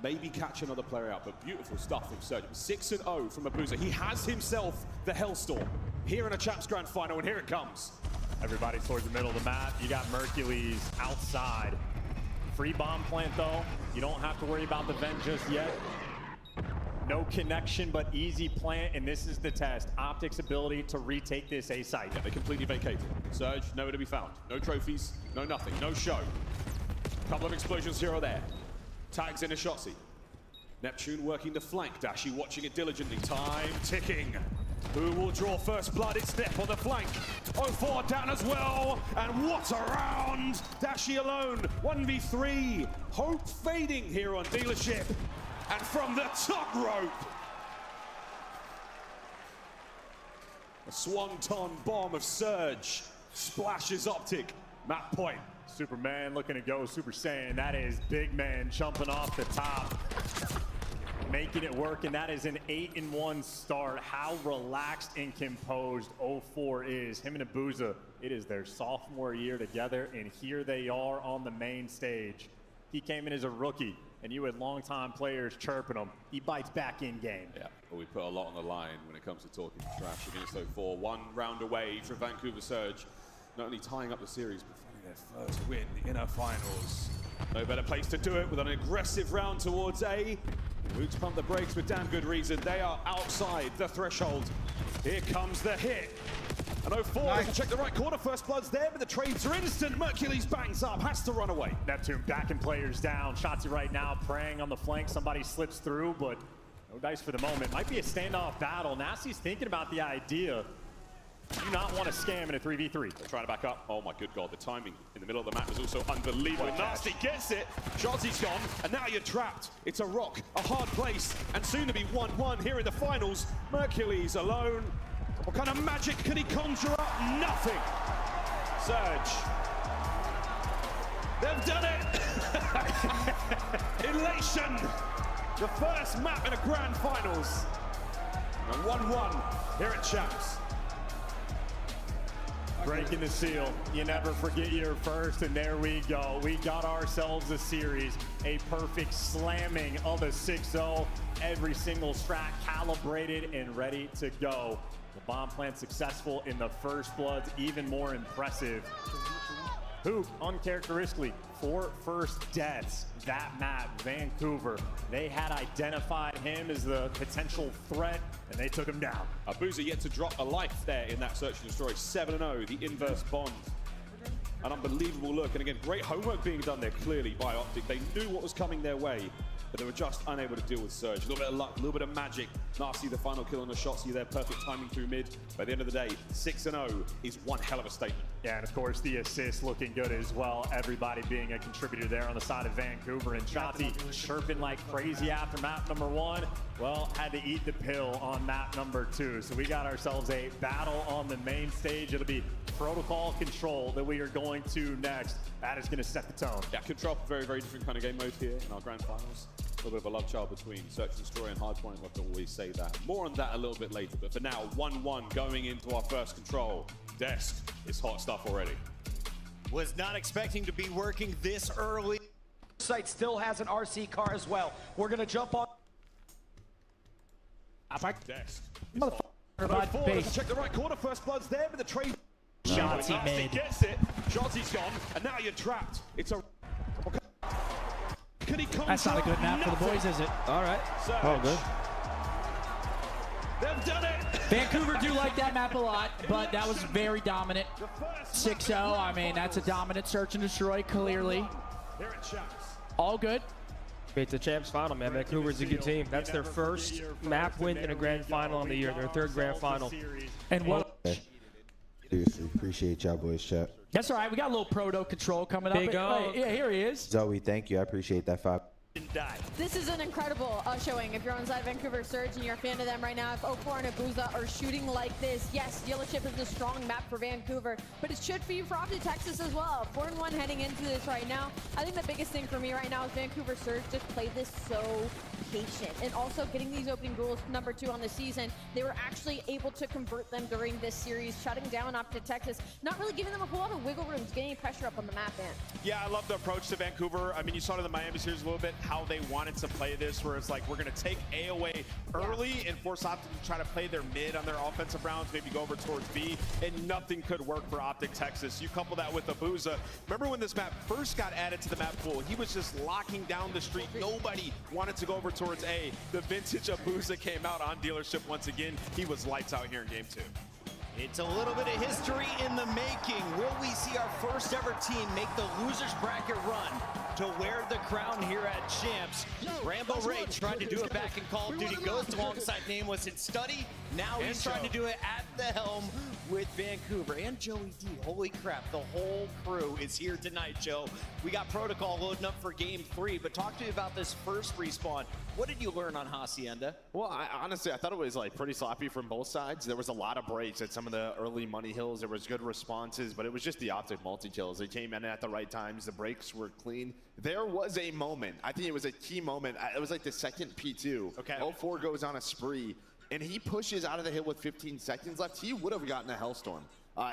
maybe catch another player out, but beautiful stuff from Surge. 6-0 from Abuza. He has himself the Hellstorm here in a Champs Grand Final, and here it comes. Everybody towards the middle of the map. You got Mercules outside. Free bomb plant though. You don't have to worry about the vent just yet. No connection, but easy plant, and this is the test. Optic's ability to retake this A site. Yeah, they completely vacated. Surge, nowhere to be found. No trophies, no nothing, no show. Couple of explosions here or there. Tags in a Shotzi. Neptune working the flank. Dashi watching it diligently. Time ticking. Who will draw first blood? It's Nep on the flank. 0-4 down as well. And what a round! Dashi alone. 1v3. Hope fading here on Dealership. And from the top rope, a swanton bomb of Surge splashes Optic. Map point. Superman looking to go Super Saiyan. That is big man jumping off the top, making it work, and that is an 8-1 start. How relaxed and composed 0-4 is. Him and Abuza, it is their sophomore year together, and here they are on the main stage. He came in as a rookie, and you had longtime players chirping him. He bites back in game. Yeah, well, we put a lot on the line when it comes to talking trash against 0-4. 1 round away from Vancouver Surge, not only tying up the series, but finding their first win in the finals. No better place to do it with an aggressive round towards A. Roots pump the brakes with damn good reason. They are outside the threshold. Here comes the hit. And 0-4 doesn't check the right corner. First blood's there, but the trades are instant. Mercules bangs up, has to run away. Neptune backing players down. Shotzi right now preying on the flank. Somebody slips through, but no dice for the moment. Might be a standoff battle. Nasty's thinking about the idea. Do not want to scam in a 3v3. They're trying to back up. Oh my good God, the timing in the middle of the map is also unbelievable. Nasty gets it. Shotzi's gone, and now you're trapped. It's a rock, a hard place, and soon to be 1-1 here in the finals. Mercules alone. What kind of magic can he conjure up? Nothing. Surge. They've done it. Elation. The first map in a grand finals. And 1-1 here at Champs. Breaking the seal. You never forget your first, and there we go. We got ourselves a series. A perfect slamming of a 6-0. Every single strat calibrated and ready to go. The bomb plant successful in the first bloods, even more impressive. Who, uncharacteristically, 4 first deaths. That map, Vancouver, they had identified him as the potential threat, and they took him down. Abuza yet to drop a life there in that search and destroy. 7-0, the inverse bond. An unbelievable look, and again, great homework being done there clearly by Optic. They knew what was coming their way, but they were just unable to deal with Surge. A little bit of luck, a little bit of magic. Nasty, the final kill on the Shotzi there, perfect timing through mid. By the end of the day, 6-0 is one hell of a statement. Yeah, and of course the assist looking good as well. Everybody being a contributor there on the side of Vancouver, and Shotzi chirping like crazy after map number 1. Well, had to eat the pill on map number 2. So we got ourselves a battle on the main stage. It'll be Protocol Control that we are going to next. That is going to set the tone. Yeah, Control, very, very different kind of game mode here in our grand finals. A little bit of a love child between Search and Destroy and Hardpoint. I love to always say that. More on that a little bit later, but for now, 1-1 going into our first Control. Desk is hot stuff already. Was not expecting to be working this early. Site still has an RC car as well. We're going to jump on. Desk. Motherfucker, base. Check the right corner. First blood's there, but the trade. Shotzi made. Gets it. Shotzi's gone, and now you're trapped. It's a. That's not a good map for the boys, is it? All right. Oh, good. They've done it. Vancouver do like that map a lot, but that was very dominant. 6-0, I mean, that's a dominant search and destroy, clearly. All good. It's the champs final, man. Vancouver's a good team. That's their first map win in a grand final on the year. Their third grand final. And what? Seriously, appreciate y'all boys, chat. That's all right. We got a little proto control coming up. Big O. Yeah, here he is. Zoe, thank you. I appreciate that 5. This is an incredible showing. If you're on side Vancouver Surge and you're a fan of them right now, if 04 and Abuza are shooting like this, yes, Dealership is a strong map for Vancouver, but it should for you for Optic Texas as well. 4-1 heading into this right now. I think the biggest thing for me right now is Vancouver Surge just played this so patient, and also getting these opening duels #2 on the season. They were actually able to convert them during this series, shutting down Optic Texas, not really giving them a whole lot of wiggle room to get any pressure up on the map, man. Yeah, I love the approach to Vancouver. I mean, you saw it in the Miami series a little bit, how they wanted to play this, where it's like, we're going to take A away early and force Optic to try to play their mid on their offensive rounds, maybe go over towards B, and nothing could work for Optic Texas. You couple that with Abuza. Remember when this map first got added to the map pool, he was just locking down the street. Nobody wanted to go over towards A. The vintage Abuza came out on Dealership once again. He was lights out here in game 2. It's a little bit of history in the making. Will we see our first ever team make the losers bracket run to wear the crown here at Champs? Rambo Ray tried to do it back in Call of Duty Ghost alongside Nameless in Study. Now he's trying to do it at the helm with Vancouver. And Joey D. Holy crap, the whole crew is here tonight, Joe. We got Protocol loading up for game 3, but talk to me about this first respawn. What did you learn on Hacienda? Well, honestly, I thought it was like pretty sloppy from both sides. There was a lot of breaks at some of the early money hills. There was good responses, but it was just the Optic multi-kills. They came in at the right times. The breaks were clean. There was a moment, I think it was a key moment. It was like the second P2. Okay. 04 goes on a spree, and he pushes out of the hill with 15 seconds left. He would have gotten a Hellstorm.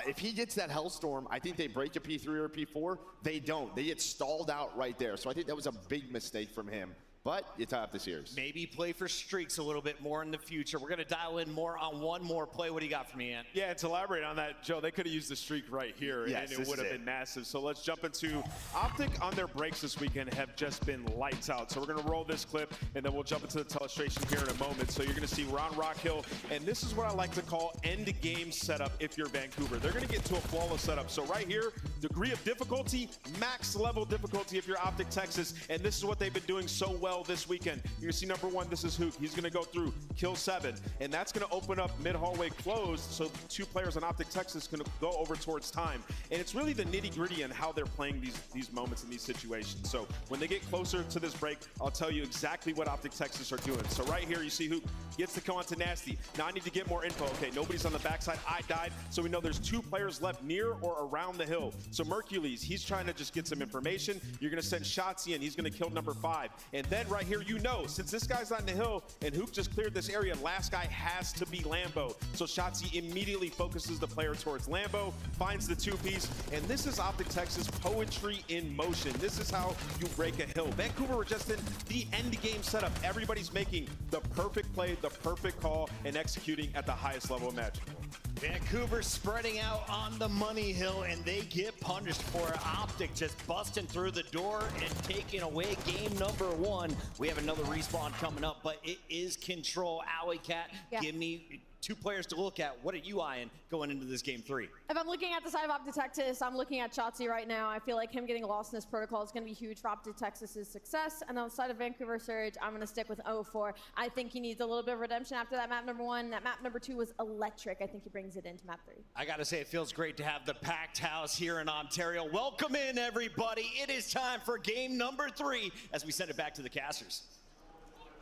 If he gets that Hellstorm, I think they break a P3 or a P4. They don't. They get stalled out right there. So I think that was a big mistake from him. But you tie up the series. Maybe play for streaks a little bit more in the future. We're going to dial in more on one more play. What do you got for me, Ant? Yeah, to elaborate on that, Joe, they could have used the streak right here, yes, and it would have been massive. So let's jump into Optic on their breaks this weekend have just been lights out. So we're going to roll this clip, and then we'll jump into the illustration here in a moment. So you're going to see we're on Rock Hill, and this is what I like to call end-game setup if you're Vancouver. They're going to get to a flawless setup. So right here, degree of difficulty, max level difficulty if you're Optic Texas, and this is what they've been doing so well this weekend. You're going to see #1, this is Hook. He's going to go through, kill 7, and that's going to open up mid-hallway closed, so 2 players on Optic Texas can go over towards time. And it's really the nitty-gritty and how they're playing these moments and these situations. So when they get closer to this break, I'll tell you exactly what Optic Texas are doing. So right here, you see Hook gets the kill onto Nasty. Now I need to get more info. Okay, nobody's on the backside. I died, so we know there's 2 players left near or around the hill. So Mercules, he's trying to just get some information. You're going to send Shotzi in. He's going to kill #5. And then right here, you know, since this guy's not in the hill and Hook just cleared this area, last guy has to be Lambo. So Shotzi immediately focuses the player towards Lambo, finds the 2-piece, and this is Optic Texas poetry in motion. This is how you break a hill. Vancouver were just in the end game setup. Everybody's making the perfect play, the perfect call, and executing at the highest level imaginable. Vancouver spreading out on the money hill, and they get punished for it. Optic just busting through the door and taking away game #1. We have another respawn coming up, but it is Control. Alley Cat, give me 2 players to look at. What are you eyeing going into this game 3? If I'm looking at the side of Optic Texas, I'm looking at Shotzi right now. I feel like him getting lost in this protocol is going to be huge for Optic Texas's success. And on the side of Vancouver Surge, I'm going to stick with 04. I think he needs a little bit of redemption after that map #1. That map #2 was electric. I think he brings it into map 3. I got to say, it feels great to have the packed house here in Ontario. Welcome in, everybody. It is time for game #3 as we send it back to the casters.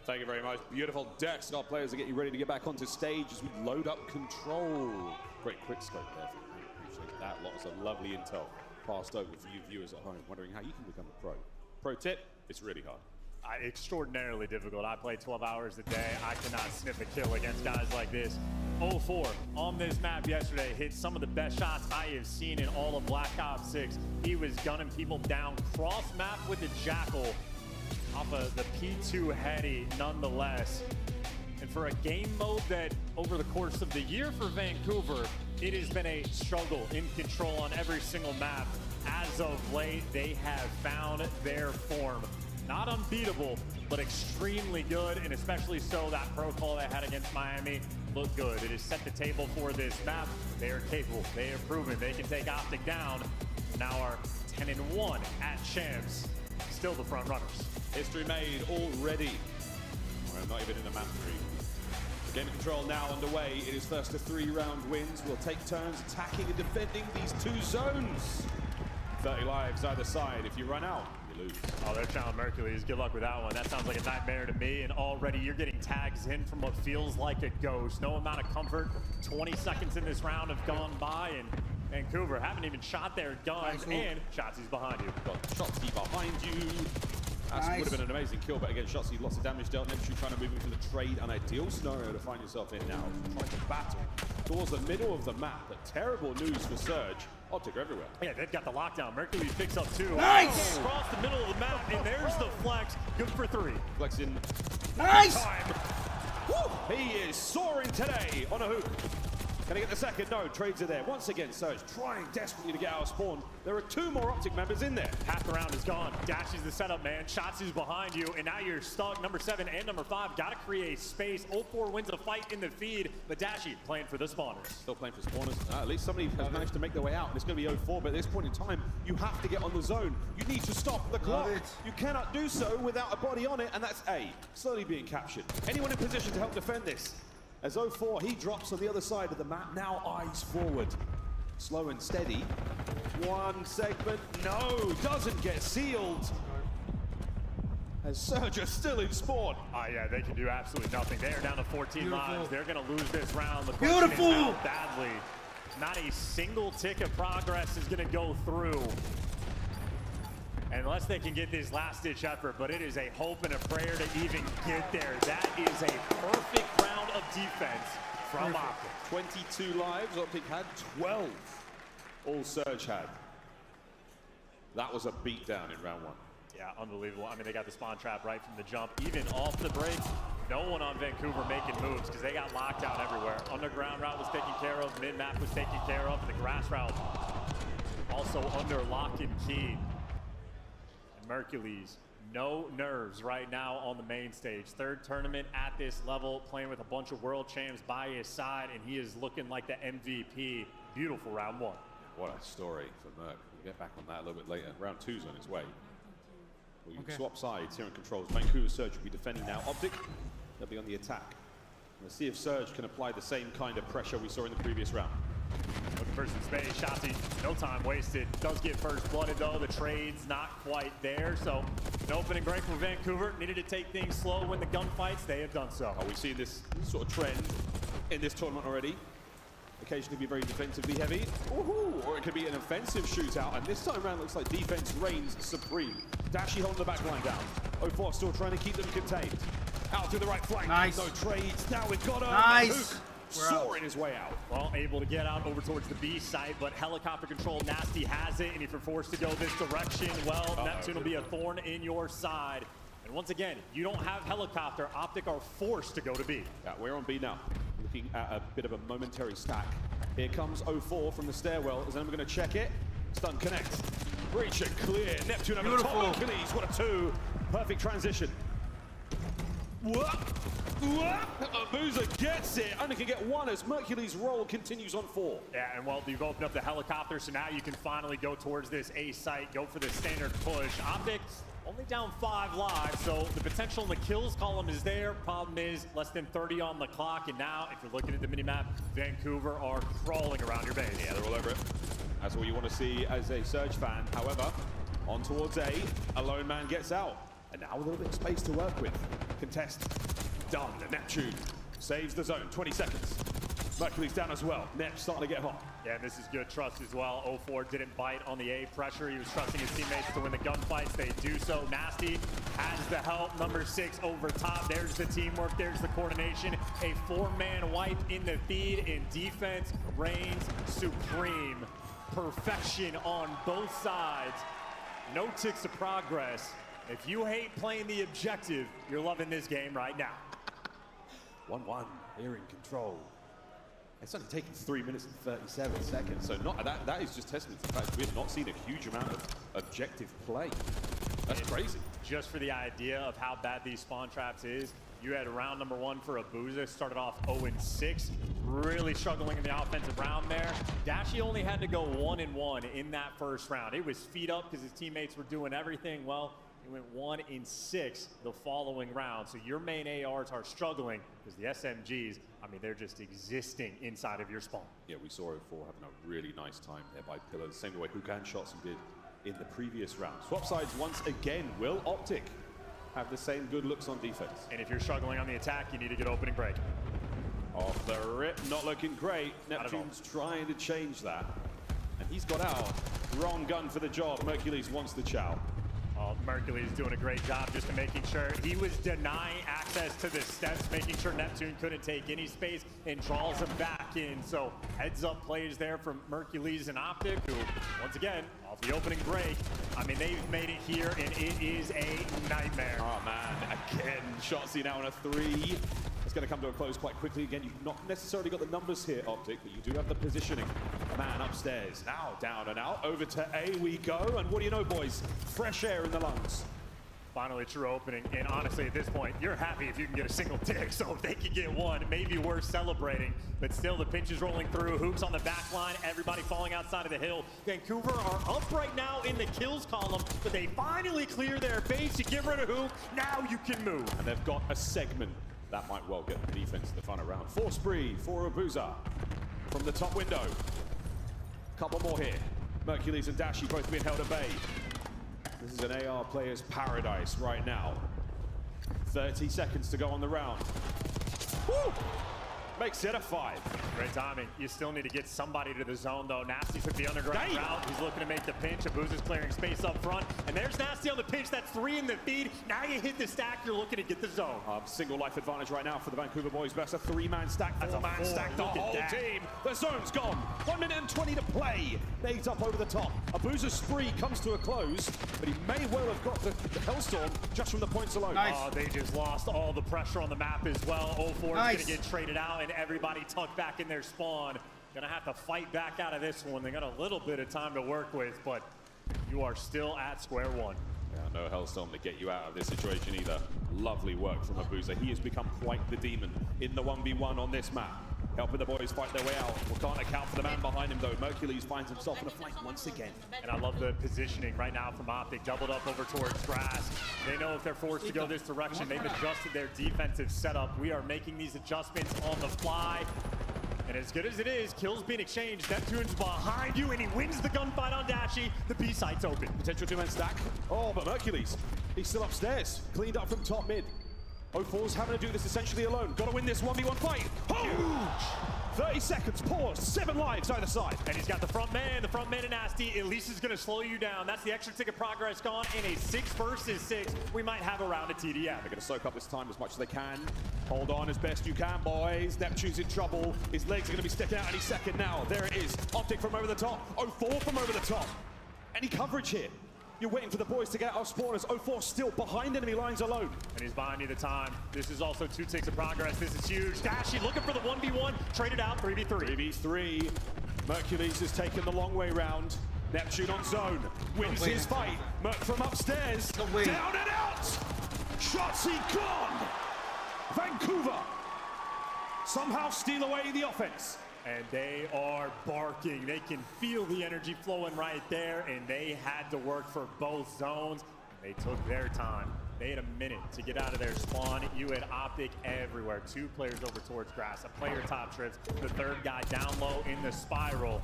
Thank you very much. Beautiful decks. Our players are getting ready to get back onto stage as we load up Control. Great quick scope there. Appreciate that. Lots of lovely intel passed over for you viewers at home, wondering how you can become a pro. Pro tip, it's really hard. Extraordinarily difficult. I play 12 hours a day. I cannot sniff a kill against guys like this. 04 on this map yesterday hit some of the best shots I have seen in all of Black Ops 6. He was gunning people down cross map with the Jackal off of the P2 heady nonetheless. And for a game mode that over the course of the year for Vancouver, it has been a struggle in Control on every single map. As of late, they have found their form. Not unbeatable, but extremely good, and especially so that pro call they had against Miami looked good. It has set the table for this map. They are capable. They have proven they can take Optic down. Now are 10-1 at Champs. still the front runners. History made already. We're not even in the map 3. Game of control now underway. It is first to 3-round wins. We'll take turns attacking and defending these 2 zones. 30 lives either side. If you run out, you lose. Oh, they're trying Mercules. Good luck with that one. That sounds like a nightmare to me. And already you're getting tags in from what feels like a ghost. No amount of comfort. 20 seconds in this round have gone by, and Vancouver haven't even shot their guns. And Shotzi's behind you. Got Shotzi behind you. That would have been an amazing kill, but again, Shotzi, lots of damage dealt. Neptune trying to move into the trade. An ideal scenario to find yourself in now. Trying to battle towards the middle of the map, but terrible news for Surge. Optic are everywhere. Yeah, they've got the lockdown. Mercury picks up 2. Nice! Across the middle of the map, and there's the flex. Good for 3. Flex in. Nice! Time. Woo! He is soaring today on a hook. Can he get the second? No, trades are there. Once again, Surge trying desperately to get out of spawn. There are 2 more Optic members in there. Half the round is gone. Dashy's the setup, man. Shotzi's behind you, and now you're stuck. Number 7 and number 5 got to create space. 0-4 wins a fight in the feed, but Dashy playing for the spawners. Still playing for spawners. At least somebody has managed to make their way out, and it's going to be 0-4, but at this point in time, you have to get on the zone. You need to stop the clock. You cannot do so without a body on it, and that's A, slowly being captured. Anyone in position to help defend this? As 0-4, he drops on the other side of the map, now eyes forward. Slow and steady. 1 segment, no, doesn't get sealed. As Surge are still in spawn. Oh yeah, they can do absolutely nothing. They are down to 14 lives. They're gonna lose this round. The Beautiful! How badly. Not a single tick of progress is gonna go through. Unless they can get this last-ditch effort, but it is a hope and a prayer to even get there. That is a perfect round of defense from Optic. 22 lives, Optic had 12. All Surge had. That was a beatdown in round 1. Yeah, unbelievable. I mean, they got the spawn trap right from the jump. Even off the break, no one on Vancouver making moves because they got locked out everywhere. Underground route was taken care of, mid-map was taken care of, and the grass route also under lock and key. Mercules, no nerves right now on the main stage. 3rd tournament at this level, playing with a bunch of world champs by his side, and he is looking like the MVP. Beautiful round 1. What a story for Merc. We'll get back on that a little bit later. Round 2's on its way. Well, you can swap sides here in controls. Vancouver Surge will be defending now. Optic, they'll be on the attack. Let's see if Surge can apply the same kind of pressure we saw in the previous round. Looking for some space. Shotzi, no time wasted. Does get first blooded though. The trade's not quite there. So an opening break for Vancouver. Needed to take things slow, win the gunfights. They have done so. We've seen this sort of trend in this tournament already. Occasionally be very defensively heavy. Or it could be an offensive shootout. And this time around looks like defense reigns supreme. Dashy holding the back line down. 0-4 still trying to keep them contained. Out through the right flank. Nice. No trades. Now we've got him. Nice. Soaring his way out. Well, able to get out over towards the B site, but helicopter control, Nasty has it, and if you're forced to go this direction, well, Neptune will be a thorn in your side. And once again, you don't have helicopter. Optic are forced to go to B. Yeah, we're on B now. Looking at a bit of a momentary stack. Here comes 0-4 from the stairwell. Is anyone going to check it? Stun connect. Breach and clear. Neptune over the top. Achilles, what a 2. Perfect transition. Boozer gets it. Only can get 1 as Mercules' roll continues on 4. Yeah, and well, you've opened up the helicopter, so now you can finally go towards this A site, go for the standard push. Optic only down 5 lives, so the potential in the kills column is there. Problem is, less than 30 on the clock, and now, if you're looking at the minimap, Vancouver are crawling around your base. Yeah, they're all over it. That's what you want to see as a Surge fan. However, on towards A lone man gets out. And now a little bit of space to work with. Contest done. Neptune saves the zone. 20 seconds. Mercury's down as well. Nep starting to get hot. Yeah, and this is good trust as well. 0-4 didn't bite on the A pressure. He was trusting his teammates to win the gunfights. They do so. Nasty has the help. Number 6 over top. There's the teamwork. There's the coordination. A 4-man wipe in the feed, and defense reigns supreme. Perfection on both sides. No ticks of progress. If you hate playing the objective, you're loving this game right now. 1-1, they're in control. It's only taken 3 minutes and 37 seconds, so not that is just testament to the fact we have not seen a huge amount of objective play. That's crazy. Just for the idea of how bad these spawn traps is, you had round number 1 for Abuza, started off 0-6, really struggling in the offensive round there. Dashy only had to go 1-1 in that first round. It was feet up because his teammates were doing everything. Well, He went 1 in 6 the following round. So your main ARs are struggling because the SMGs, I mean, they're just existing inside of your spawn. Yeah, we saw 04 having a really nice time there by Pillar, the same way Hukan Shots did in the previous round. Swap sides once again. Will Optic have the same good looks on defense? And if you're struggling on the attack, you need to get opening break. Off the rip, not looking great. Neptune's trying to change that. And he's got out. Wrong gun for the job. Mercules wants the chow. Oh, Mercules doing a great job just making sure he was denying access to the steps, making sure Neptune couldn't take any space and draws him back in. So heads up plays there from Mercules and Optic, who once again off the opening break. I mean, they've made it here and it is a nightmare. Oh man, again, Shotzzy now on a 3. It's going to come to a close quite quickly. Again, you've not necessarily got the numbers here, Optic, but you do have the positioning. Man upstairs, now down and out. Over to A we go, and what do you know, boys? Fresh air in the lungs. Finally, true opening, and honestly, at this point, you're happy if you can get a single dig, so if they can get one, maybe worth celebrating, but still, the pinch is rolling through, Hooks on the back line, everybody falling outside of the hill. Vancouver are up right now in the kills column, but they finally clear their base. You get rid of Hook, now you can move. And they've got a segment. That might well get the defense the fun around. 4 spree for Abuza from the top window. Couple more here. Mercules and Dashi both being held at bay. This is an AR player's paradise right now. 30 seconds to go on the round. Woo! Makes it a 5. Great timing. You still need to get somebody to the zone, though. Nasty took the underground route. He's looking to make the pinch. Abuza's clearing space up front. And there's Nasty on the pinch. That's 3 in the feed. Now you hit the stack. You're looking to get the zone. Single life advantage right now for the Vancouver boys. That's a 3-man stack. That's a man stack. The whole team. The zone's gone. 1 minute and 20 to play. Nades up over the top. Abuza's spree comes to a close, but he may well have got the Hellstorm just from the points alone. Nice. Oh, they just lost all the pressure on the map as well. 04 is going to get traded out, and everybody tucked back in their spawn. Gonna have to fight back out of this one. They got a little bit of time to work with, but you are still at square one. Yeah, no Hellstorm to get you out of this situation either. Lovely work from Abuza. He has become quite the demon in the 1v1 on this map. Helping the boys fight their way out. We can't account for the man behind him though. Mercules finds himself in a fight once again. And I love the positioning right now from Optic. Doubled up over towards grass. They know if they're forced to go this direction, they've adjusted their defensive setup. We are making these adjustments on the fly. And as good as it is, kills being exchanged. Neptune's behind you, and he wins the gunfight on Dashi. The B site's open. Potential 2-man stack. Oh, but Mercules, he's still upstairs. Cleaned up from top mid. 04's having to do this essentially alone. Got to win this 1v1 fight. Huge! 30 seconds, pause, 7 lives either side. And he's got the front man and Nasty. At least is going to slow you down. That's the extra ticket progress gone. In a 6 versus 6, we might have a round of TDM. They're going to soak up this time as much as they can. Hold on as best you can, boys. Neptune's in trouble. His legs are going to be sticking out any second now. There it is. Optic from over the top. 04 from over the top. Any coverage here? You're waiting for the boys to get out of spawners. 04 still behind enemy lines alone. And he's buying you the time. This is also 2 ticks of progress. This is huge. Dashi looking for the 1v1. Traded out 3v3. 3v3. Mercules has taken the long way round. Neptune on zone. Wins his fight. Merc from upstairs. Down and out. Shotzzy gone. Vancouver somehow steal away the offense. And they are barking. They can feel the energy flowing right there, and they had to work for both zones. They took their time. They had a minute to get out of their spawn. You had Optic everywhere. 2 players over towards grass. A player top trips. The 3rd guy down low in the spiral.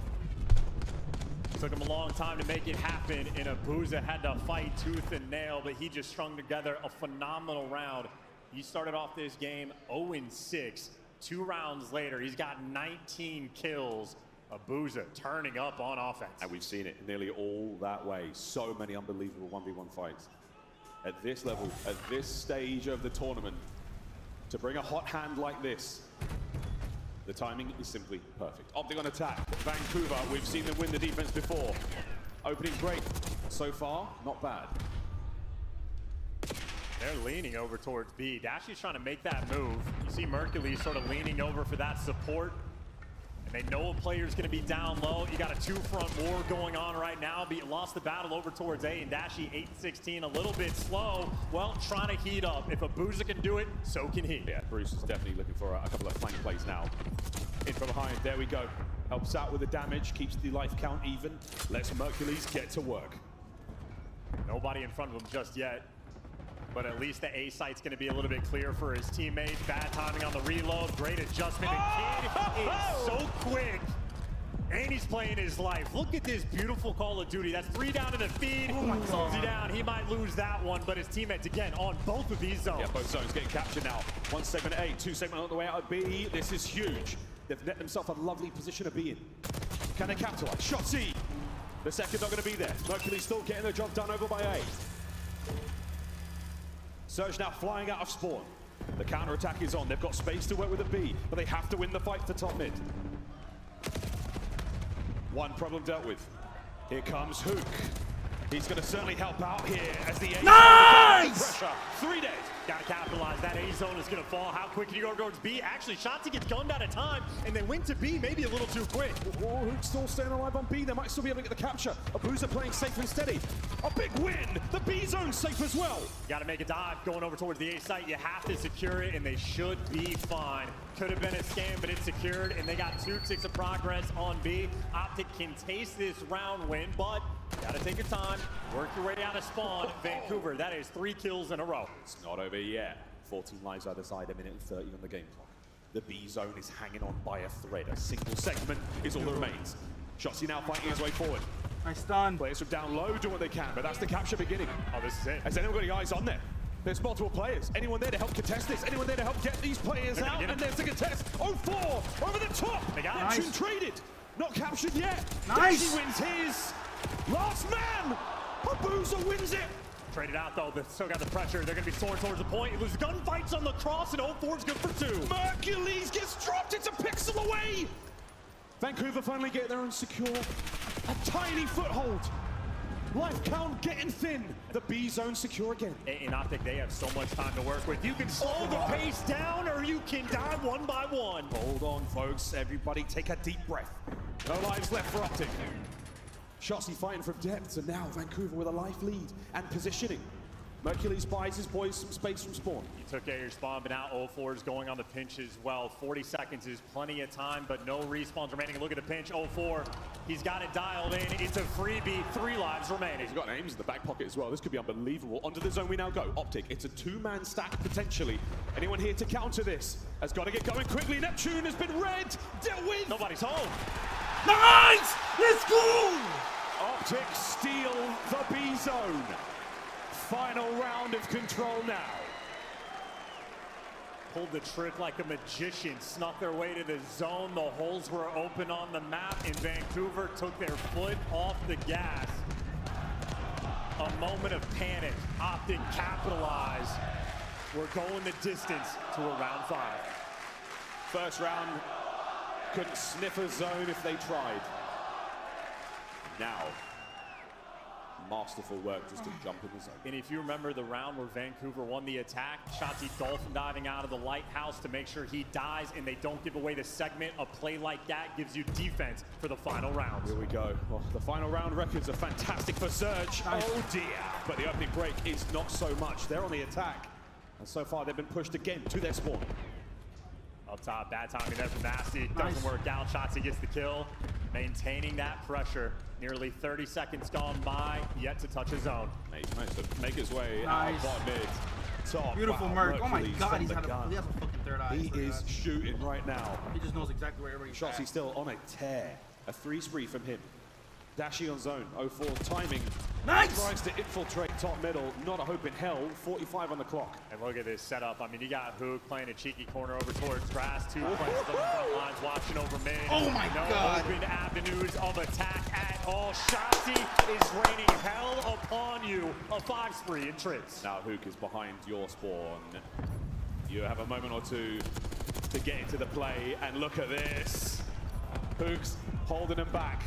Took him a long time to make it happen, and Abuza had to fight tooth and nail, but he just strung together a phenomenal round. He started off this game 0-6. 2 rounds later, he's got 19 kills. Abuza turning up on offense. And we've seen it nearly all that way. So many unbelievable 1v1 fights. At this level, at this stage of the tournament, to bring a hot hand like this, the timing is simply perfect. Optic on attack. Vancouver, we've seen them win the defense before. Opening break. So far, not bad. They're leaning over towards B. Dashi's trying to make that move. You see Mercules sort of leaning over for that support. And they know a player's going to be down low. You got a 2-front war going on right now. But you lost the battle over towards A. And Dashi 8-16, a little bit slow. Well, trying to heat up. If Abuza can do it, so can he. Yeah, Bruce is definitely looking for a couple of flank plays now. In from behind, there we go. Helps out with the damage, keeps the life count even. Let's Mercules get to work. Nobody in front of him just yet. But at least the A site's going to be a little bit clear for his teammate. Bad timing on the reload. Great adjustment. And Kid is so quick. And he's playing his life. Look at this beautiful Call of Duty. That's 3 down in the feed. Slows he down. He might lose that one, but his teammates, again, on both of these zones. Yeah, both zones getting captured now. 1 segment A, 2 segment on the way out of B. This is huge. They've net themselves a lovely position to be in. Can they capitalize? Shot C. The second not going to be there. Mercury's still getting the job done over by A. Surge now flying out of spawn. The counter-attack is on. They've got space to work with a B, but they have to win the fight for top mid. One problem dealt with. Here comes Hook. He's going to certainly help out here as the A Nice! pressure. 3 dead. Gotta capitalize. That A zone is gonna fall. How quick can you go towards B? Actually, Shotzi gets gunned out of time, and they went to B maybe a little too quick. Oh, Hook's still staying alive on B. They might still be able to get the capture. Abuza playing safe and steady. A big win. The B zone's safe as well. Gotta make a dive going over towards the A site. You have to secure it, and they should be fine. Could have been a scam, but it's secured, and they got 2 ticks of progress on B. Optic can taste this round win, but gotta take your time. Work your way out of spawn. Vancouver, that is 3 kills in a row. It's not over yet. 14 lives either side, 1 minute and 30 on the game clock. The B zone is hanging on by a thread. A single segment is all that remains. Shotzi now fighting his way forward. Nice stun. Players from down low do what they can, but that's the capture beginning. Oh, this is it. Has anyone got any eyes on there? There's multiple players. Anyone there to help contest this? Anyone there to help get these players out? And there's the contest. 0-4 over the top. They got Action traded. Not captured yet. Nice. He wins his. Last man. Abuza wins it. Traded out though, but still got the pressure. They're gonna be soaring towards the point. It was gunfights on the cross, and 0-4's good for 2. Mercules gets dropped. It's a pixel away. Vancouver finally get there and secure a tiny foothold. Life count getting thin. The B zone secure again. In Optic, they have so much time to work with. You can slow the pace down, or you can die 1 by 1. Hold on, folks. Everybody take a deep breath. No lives left for Optic. Shotzi fighting from depth, so now Vancouver with a life lead and positioning. Mercules buys his boys some space from spawn. You took out your spawn, but now 0-4 is going on the pinch as well. 40 seconds is plenty of time, but no respawns remaining. Look at the pinch, 0-4. He's got it dialed in. It's a freebie, 3 lives remaining. He's got names in the back pocket as well. This could be unbelievable. Onto the zone we now go. Optic, it's a 2-man stack potentially. Anyone here to counter this? Has got to get going quickly. Neptune has been red, dealt with. Nobody's home. Nice! Let's go! Optic steal the B zone. Final round of control now. Pulled the trick like a magician, snuck their way to the zone. The holes were open on the map, and Vancouver took their foot off the gas. A moment of panic. Optic capitalized. We're going the distance to a round 5. First round, couldn't sniff a zone if they tried. Now, masterful work just to jump in the zone. And if you remember the round where Vancouver won the attack, Shotzi dolphin diving out of the lighthouse to make sure he dies and they don't give away the segment. A play like that gives you defense for the final round. Here we go. Well, the final round records are fantastic for Surge. Nice. Oh dear. But the opening break is not so much. They're on the attack. And so far they've been pushed again to their spawn. Up top, bad timing there from Nasty. Doesn't work out. Shotzi gets the kill. Maintaining that pressure. Nearly 30 seconds gone by, yet to touch his zone. Mate, managed to make his way Nice. out bottom mid. Top. Beautiful wow, Merc. Oh my Mercules god, from he the has a gun. fucking third eye. He is shooting right now. He just knows exactly where everybody's Shotzi at. still on a tear. A 3 spree from him. Dashing on zone. 0-4 timing. Nice! Tries to infiltrate top middle. Not a hope in hell. 45 on the clock. And look at this setup. I mean, you got Hook playing a cheeky corner over towards grass. 2 players on the front lines watching over mid. Oh my god. No open avenues of attack at all. Shotzi is raining hell upon you. A 5 spree in trips. Now Hook is behind your spawn. You have a moment or two to get into the play, and look at this. Hook's holding him back.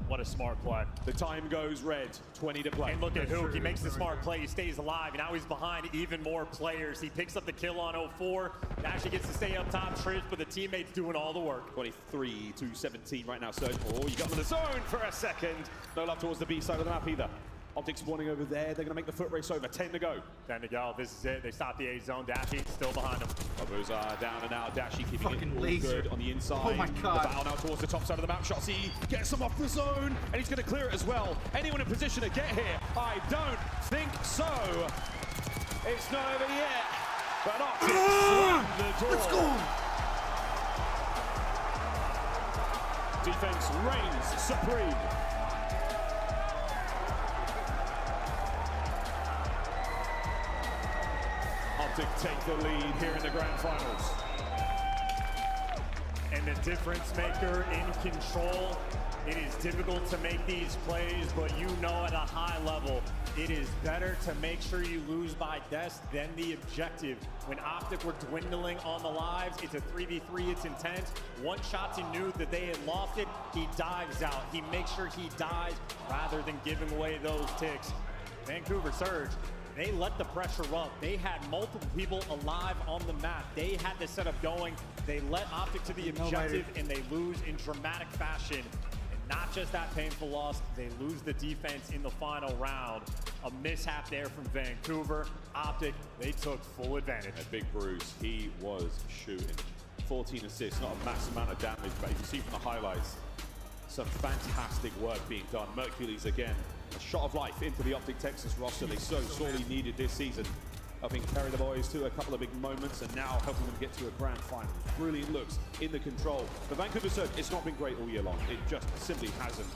What a smart play. The time goes red, 20 to play. And look at Hook, he makes the smart play, he stays alive, and now he's behind even more players. He picks up the kill on 0-4, and actually gets to stay up top, trips, but the teammates doing all the work. 23 to 17 right now, Surge. Oh, you got into the zone for a second. No love towards the B side of the map either. Optic spawning over there. They're going to make the foot race over. 10 to go. 10 to go. This is it. They stop the A zone. Dashi still behind him. Abuza down and out. Dashi keeping Fucking it all laser. good on the inside. Oh my god. The battle now towards the top side of the map. Shotzi gets him off the zone, and he's going to clear it as well. Anyone in position to get here? I don't think so. It's not over yet, but Optic slammed the door. Let's go. Defense reigns supreme. Optic take the lead here in the grand finals. And the difference maker in control. It is difficult to make these plays, but you know at a high level, it is better to make sure you lose by death than the objective. When Optic were dwindling on the lives, it's a 3v3, it's intense. One shot he knew that they had lost it, he dives out. He makes sure he dies rather than giving away those ticks. Vancouver Surge, they let the pressure up. They had multiple people alive on the map. They had the setup going. They let Optic to the objective and they lose in dramatic fashion. Not just that painful loss, they lose the defense in the final round. A mishap there from Vancouver. Optic, they took full advantage. A big Bruce, he was shooting. 14 assists, not a massive amount of damage, but you can see from the highlights, some fantastic work being done. Mercules again, a shot of life into the Optic Texas roster they so sorely needed this season. Helping carry the boys to a couple of big moments and now helping them get to a grand final. Brilliant looks in the control. The Vancouver Surge, it's not been great all year long. It just simply hasn't.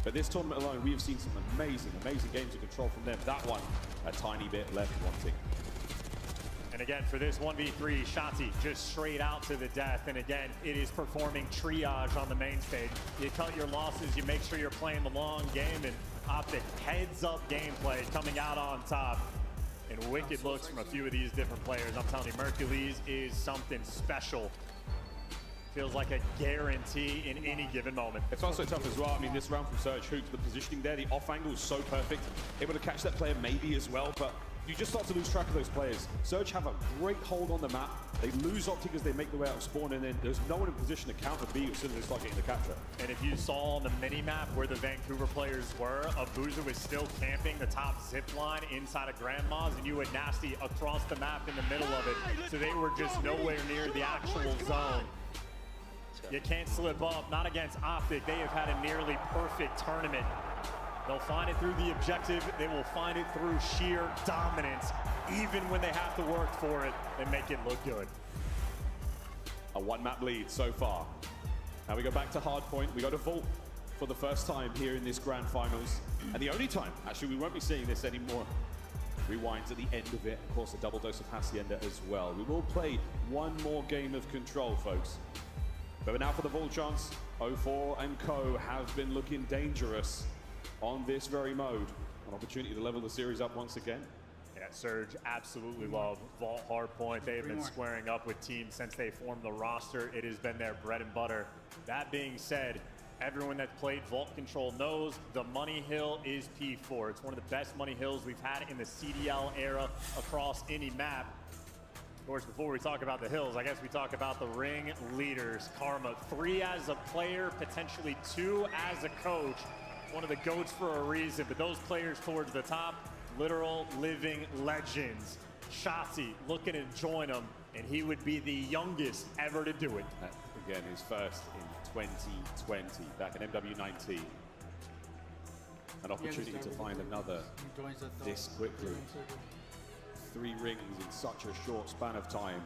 But this tournament alone, we have seen some amazing, amazing games of control from them. That one, a tiny bit left wanting. And again, for this 1v3, Shotzi just straight out to the death. And again, it is performing triage on the main stage. You cut your losses, you make sure you're playing the long game, and Optic heads up gameplay coming out on top. And wicked looks from a few of these different players. I'm telling you, Mercules is something special. Feels like a guarantee in any given moment. It's also tough as well. I mean, this round from Surge, Hook, the positioning there, the off angle is so perfect. Able to catch that player maybe as well, but you just start to lose track of those players. Surge have a great hold on the map. They lose Optic as they make their way out of spawn, and then there's no one in position to counter B as soon as they start getting the capture. And if you saw on the mini-map where the Vancouver players were, Abuza was still camping the top zip line inside of Grandma's, and you had Nasty across the map in the middle of it. So they were just nowhere near the actual zone. You can't slip up, not against Optic. They have had a nearly perfect tournament. They'll find it through the objective. They will find it through sheer dominance. Even when they have to work for it, they make it look good. A one-map lead so far. Now we go back to hardpoint. We go to Vault for the first time here in this grand finals. And the only time, actually, we won't be seeing this anymore. Rewinds at the end of it. Of course, a double dose of Hacienda as well. We will play one more game of control, folks. But now for the Vault chance, 04 and Co have been looking dangerous on this very mode. An opportunity to level the series up once again. Yeah, Surge absolutely love Vault Hardpoint. They have been squaring up with teams since they formed the roster. It has been their bread and butter. That being said, everyone that's played Vault Control knows the money hill is P4. It's one of the best money hills we've had in the CDL era across any map. Of course, before we talk about the hills, I guess we talk about the ring leaders. Karma, 3 as a player, potentially 2 as a coach. One of the GOATs for a reason, but those players towards the top, literal living legends. Shotzi looking to join him, and he would be the youngest ever to do it. That, again, his first in 2020, back in MW19. An opportunity to find another this quickly. 3 rings in such a short span of time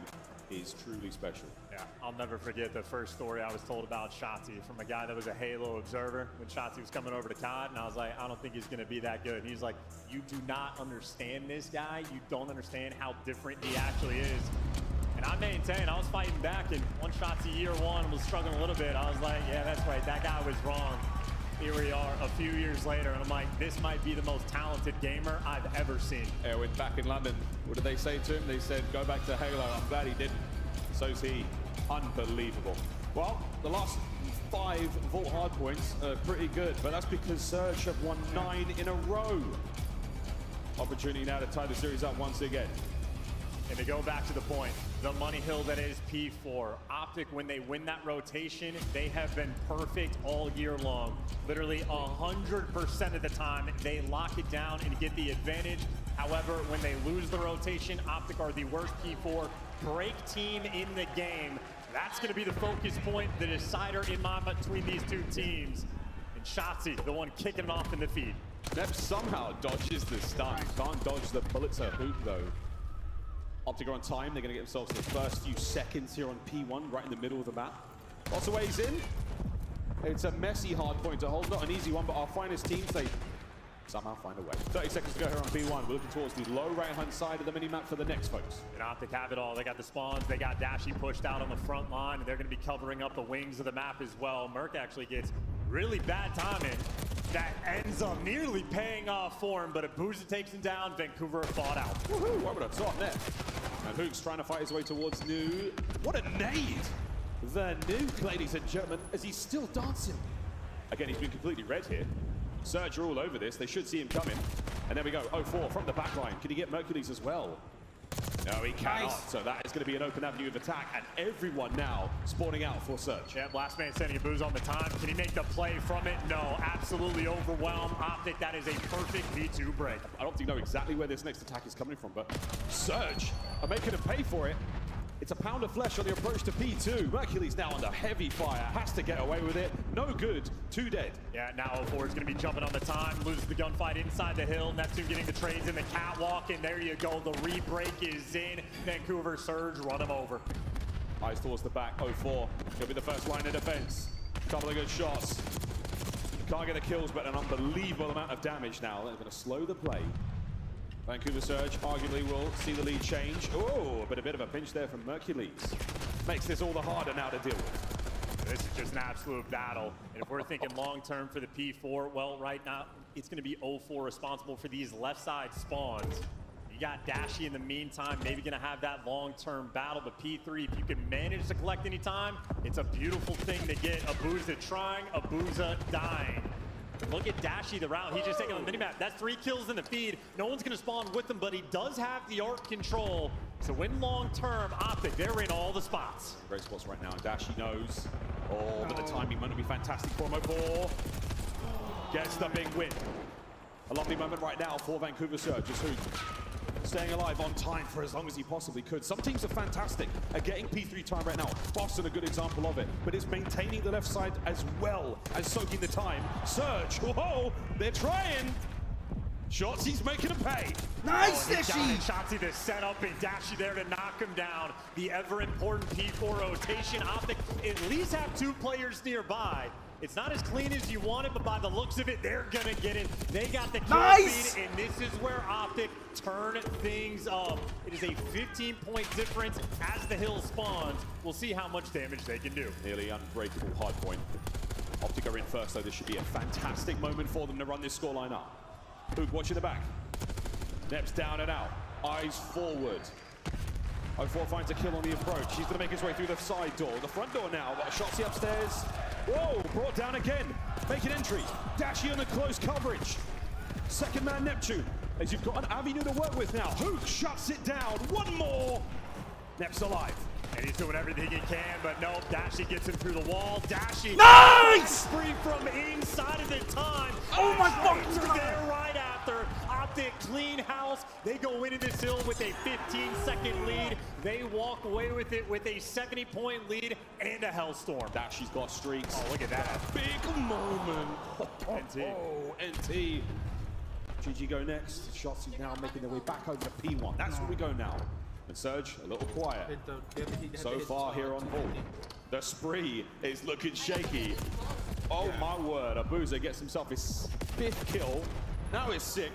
is truly special. Yeah, I'll never forget the first story I was told about Shotzi from a guy that was a Halo observer when Shotzi was coming over to COD, and I was like, I don't think he's going to be that good. And he's like, you do not understand this guy. You don't understand how different he actually is. And I maintain, I was fighting back, and one Shotzi year 1 was struggling a little bit. I was like, yeah, that's right, that guy was wrong. Here we are a few years later, and I'm like, this might be the most talented gamer I've ever seen. Erwin back in London, what did they say to him? They said, go back to Halo. I'm glad he didn't. So's he. Unbelievable. Well, the last 5 Vault hardpoints are pretty good, but that's because Surge have won 9 in a row. Opportunity now to tie the series up once again. And to go back to the point, the money hill that is P4. Optic, when they win that rotation, they have been perfect all year long. Literally 100% of the time, they lock it down and get the advantage. However, when they lose the rotation, Optic are the worst P4 break team in the game. That's going to be the focus point, the decider in my between these two teams. And Shotzi, the one kicking it off in the feed. Nep somehow dodges the stun. Can't dodge the bullets at Hoop though. Optic are on time. They're going to get themselves to the first few seconds here on P1, right in the middle of the map. Lots of ways in. It's a messy hard point to hold. Not an easy one, but our finest teams, they somehow find a way. 30 seconds to go here on P1. We're looking towards the low right-hand side of the minimap for the next folks. And Optic have it all. They got the spawns. They got Dashy pushed out on the front line, and they're going to be covering up the wings of the map as well. Merc actually gets really bad timing. That ends up nearly paying off for him, but Abuza takes him down. Vancouver fought out. Woohoo! Over the top net. And Hook's trying to fight his way towards New. What a nade! The Nuke, ladies and gentlemen, as he's still dancing. Again, he's been completely red here. Surge are all over this. They should see him coming. And there we go. 0-4 from the back line. Can he get Mercules as well? No, he cannot. Nice. So that is going to be an open avenue of attack. And everyone now spawning out for Surge. Yeah, last man sending Abuza on the time. Can he make the play from it? No, absolutely overwhelmed. Optic, that is a perfect V2 break. I don't think know exactly where this next attack is coming from, but Surge are making him pay for it. It's a pound of flesh on the approach to P2. Mercules now under heavy fire. Has to get away with it. No good. 2 dead. Yeah, now 0-4 is going to be jumping on the time. Loses the gunfight inside the hill. Neptune getting the trades in the catwalk. And there you go. The re-break is in. Vancouver Surge run him over. Eyes towards the back. 0-4. He'll be the first line of defense. Couple of good shots. Can't get the kills, but an unbelievable amount of damage now. They're going to slow the play. Vancouver Surge arguably will see the lead change. Oh, but a bit of a pinch there from Mercules. Makes this all the harder now to deal with. This is just an absolute battle. And if we're thinking long-term for the P4, well, right now, it's going to be 0-4 responsible for these left side spawns. You got Dashy in the meantime, maybe going to have that long-term battle, but P3, if you can manage to collect any time, it's a beautiful thing to get. Abuza trying, Abuza dying. Look at Dashy, the route he's just taking on the minimap. That's 3 kills in the feed. No one's going to spawn with him, but he does have the arc control. So win long-term, Optic, they're in all the spots. Great spots right now, and Dashy knows. Oh, but the timing might be fantastic for him. 0-4 gets the big win. A lovely moment right now for Vancouver Surge. Just staying alive on time for as long as he possibly could. Some teams are fantastic at getting P3 time right now. Boston, a good example of it. But it's maintaining the left side as well as soaking the time. Surge, whoa, they're trying. Shotzi's making him pay. Nice, Dashy! Shotzi to set up and Dashy there to knock him down. The ever-important P4 rotation. Optic at least have 2 players nearby. It's not as clean as you want it, but by the looks of it, they're gonna get it. They got the kill feed, and this is where Optic turn things up. It is a 15-point difference as the hill spawns. We'll see how much damage they can do. Nearly unbreakable hard point. Optic are in first, though. This should be a fantastic moment for them to run this scoreline up. Hook watching the back. Nep's down and out. Eyes forward. 0-4 finds a kill on the approach. He's going to make his way through the side door. The front door now. Got a Shotzi upstairs. Whoa, brought down again. Making entry. Dashy on the close coverage. Second man Neptune. As you've got an avenue to work with now. Hook shuts it down. One more. Nep's alive. And he's doing everything he can, but no, Dashy gets him through the wall. Dashy. Nice! Free from inside of the time. Oh my fucking God. There right after. Optic clean house. They go into this hill with a 15-second lead. They walk away with it with a 70-point lead and a hellstorm. Dashy's got streaks. Oh, look at that. Big moment. NT. Oh, NT. GG go next. Shots now making their way back over to P1. That's where we go now. And Surge, a little quiet. So far here on Hall. The spree is looking shaky. Oh my word, Abuza gets himself his 5th kill. Now his 6th.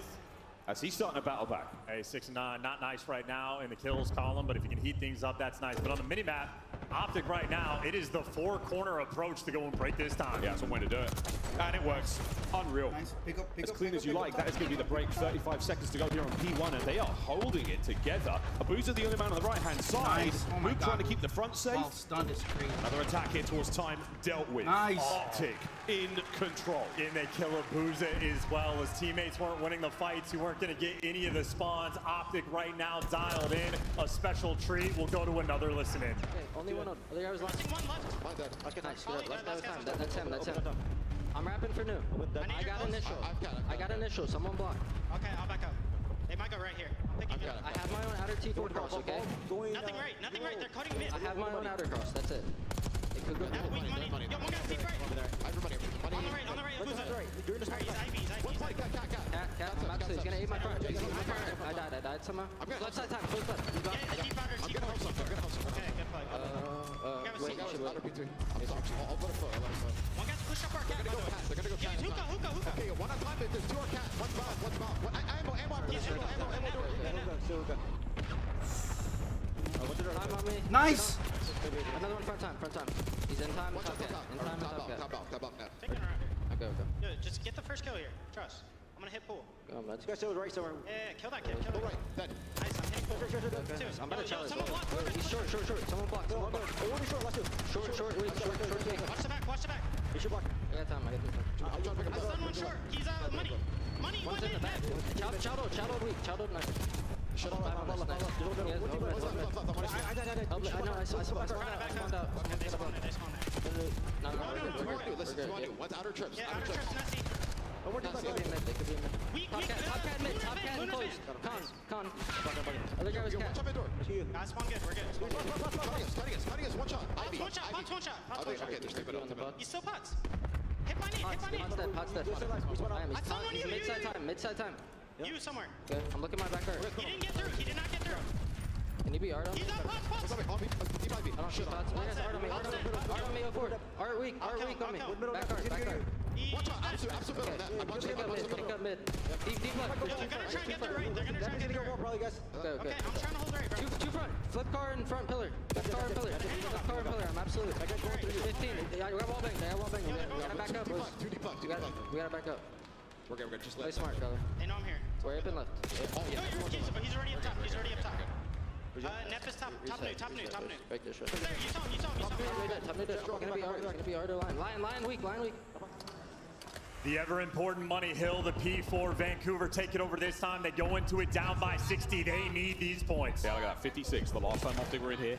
As he's starting to battle back. Hey, 6-9, not nice right now in the kills column, but if you can heat things up, that's nice. But on the minimap, Optic right now, it is the 4-corner approach to go and break this time. Yeah, that's one way to do it. And it works. Unreal. Nice. As clean as you like, that is going to be the break. 35 seconds to go here on P1, and they are holding it together. Abuza the only man on the right-hand side. Nice. Oh Luke trying to keep the front safe. While stunned is crazy. Another attack here towards time dealt with. Nice. Optic in control. And they kill Abuza as well. As teammates weren't winning the fights, you weren't going to get any of the spawns. Optic right now dialed in. A special treat. We'll go to another listen in. Okay, only one on. Other guy was left. Okay, nice. Good. Left guy was time. That's him. That's him. I'm rapping for new. I got initial. I got initial. Someone block. Okay, I'll back up. They might go right here. I have my own outer T4 cross, okay? Nothing right. They're cutting mid. I have my own outer cross. That's it. It could go. Yo, one guy's deep right. On the right, Abuza. Alright, he's IV. so he's gonna eat my front. I died somehow. Left side time, close left. You got it. I'm gonna help some. Okay, good play. Wait, you should wait. I'll put a foot. One guy's push up our cat. They're gonna go cat. Hookah. Okay, one on time. There's 2 on cat. One's bomb. Ammo. Time on me. Nice. Another one front time. He's in time. Top cat. In time. Top out now. Okay. Yo, just get the first kill here. Trust. I'm gonna hit pool. Go on, let's This guy still right somewhere. Yeah, kill that kid. Kill that. Right, dead. Nice. I'm hitting pool. Okay. I'm about to challenge. Someone block. He's short. Someone block. One be short, last two. Short, weak. Watch the back. He should block. I got time. I'm trying to pick I him stun up. one short. He's money. One's in the back. Chowded weak. Chowded nice. Shut up. I died. They spawned it. No, Listen, what's outer trips? Yeah, outer trips, Nessie. They could be in mid. Weak. Top cat and close. Con. Other guy was cat. Guys, spawn good. We're good. Cutting us. One shot. Ivy. One shot. Okay, they're staying on the butt. He's still pots. Hit my knee. Pot's dead. He's mid-side time. You somewhere. Good. I'm looking at my back guard. He didn't get through. He did not get through. Can he be art on me? He's up. Pots. I don't shoot pots. Art on me. Art on me. Go forward. Art weak on me. Back guard. Watch out. I'm still building that. I'm watching Pick up mid. Deep left. They're gonna try and get through right. They're gonna try and get through. Probably, guys. Okay. I'm trying to hold right, bro. Two front. Flip car and front pillar. Left car and pillar. I'm absolute. 15. We got wall bang. We gotta back up. We gotta back up. We're good. Just Play smart, brother. They know I'm here. We're up and left. No, he's already up top. Nep is top new. Break this shit. There, you saw him. Top mid. It's gonna be art. Line weak. The ever-important Money Hill, the P4, Vancouver take it over this time. They go into it down by 60. They need these points. Yeah, I got 56 the last time Optic were in here.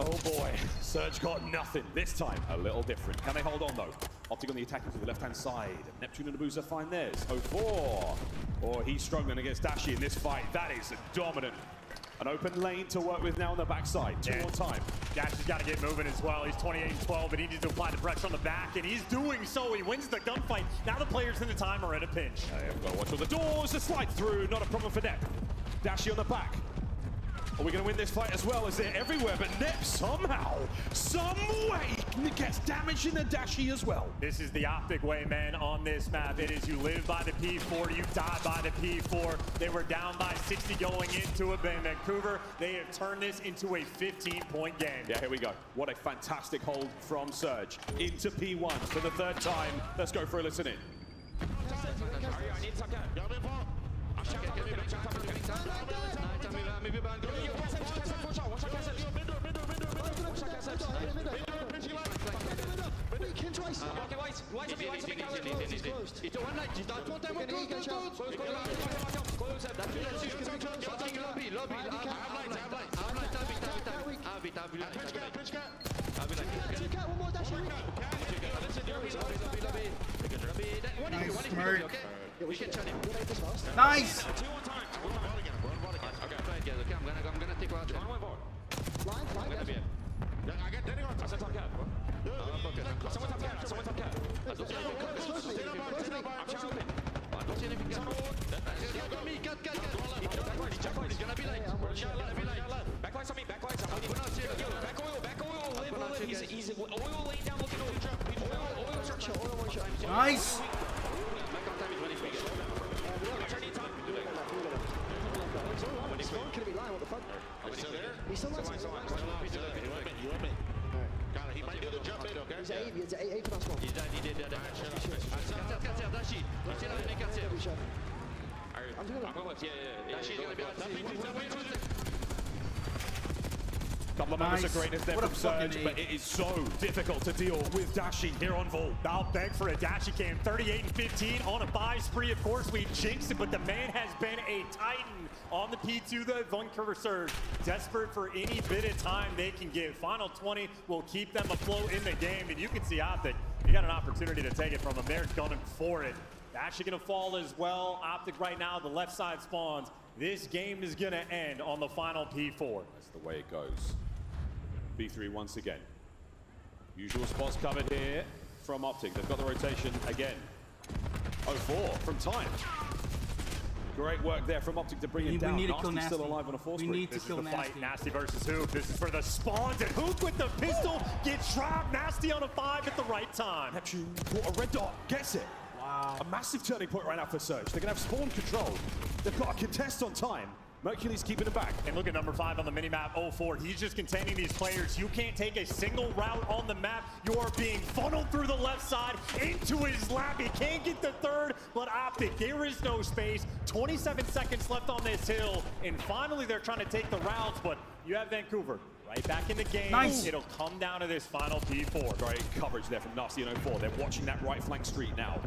Oh boy, Surge got nothing. This time, a little different. Can they hold on though? Optic on the attack to the left-hand side. Neptune and Abusa find theirs. 04. Oh, he's struggling against Dashi in this fight. That is dominant. An open lane to work with now on the backside. Two on time. Dash has got to get moving as well. He's 28-12, and he needs to apply the pressure on the back, and he's doing so. He wins the gunfight. Now the players in the time are in a pinch. We've got to watch all the doors. The slide through, not a problem for Nep. Dashi on the back. Are we going to win this fight as well? As they're everywhere, but Nep somehow, some way, gets damaged in the Dashi as well. This is the Optic way, man, on this map. It is you live by the P4, you die by the P4. They were down by 60 going into it, but in Vancouver, they have turned this into a 15-point game. Yeah, here we go. What a fantastic hold from Surge into P1 for the third time. Let's go for a listen in. Nice, Merc. Nice. Nice. He might do the jump in, okay? He's A for that spot. Couple of moments of greatness there from Surge, but it is so difficult to deal with Dashi here on Vol. I'll beg for a Dashi cam. 38-15 on a buy spree. Of course, we jinxed it, but the man has been a titan on the P2, the Vancouver Surge. Desperate for any bit of time they can give. Final 20 will keep them afloat in the game, and you can see Optic. You got an opportunity to take it from them. They're gunning for it. Actually going to fall as well. Optic right now, the left side spawns. This game is going to end on the final P4. That's the way it goes. B3 once again. Usual spots covered here from Optic. They've got the rotation again. 04 from time. Great work there from Optic to bring it down. Nasty still alive on a force break. This is the fight. Nasty versus Hoop. This is for the spawns, and Hoop with the pistol gets dropped. Nasty on a 5 at the right time. Neptune caught a red dot, gets it. Wow. A massive turning point right now for Surge. They're going to have spawn control. They've got a contest on time. Mercury's keeping it back. And look at number 5 on the minimap, 04. He's just containing these players. You can't take a single route on the map. You are being funneled through the left side into his lap. He can't get the third, but Optic, there is no space. 27 seconds left on this hill. And finally, they're trying to take the rounds, but you have Vancouver right back in the game. Nice. It'll come down to this final P4. Great coverage there from Nasty and 04. They're watching that right flank street now.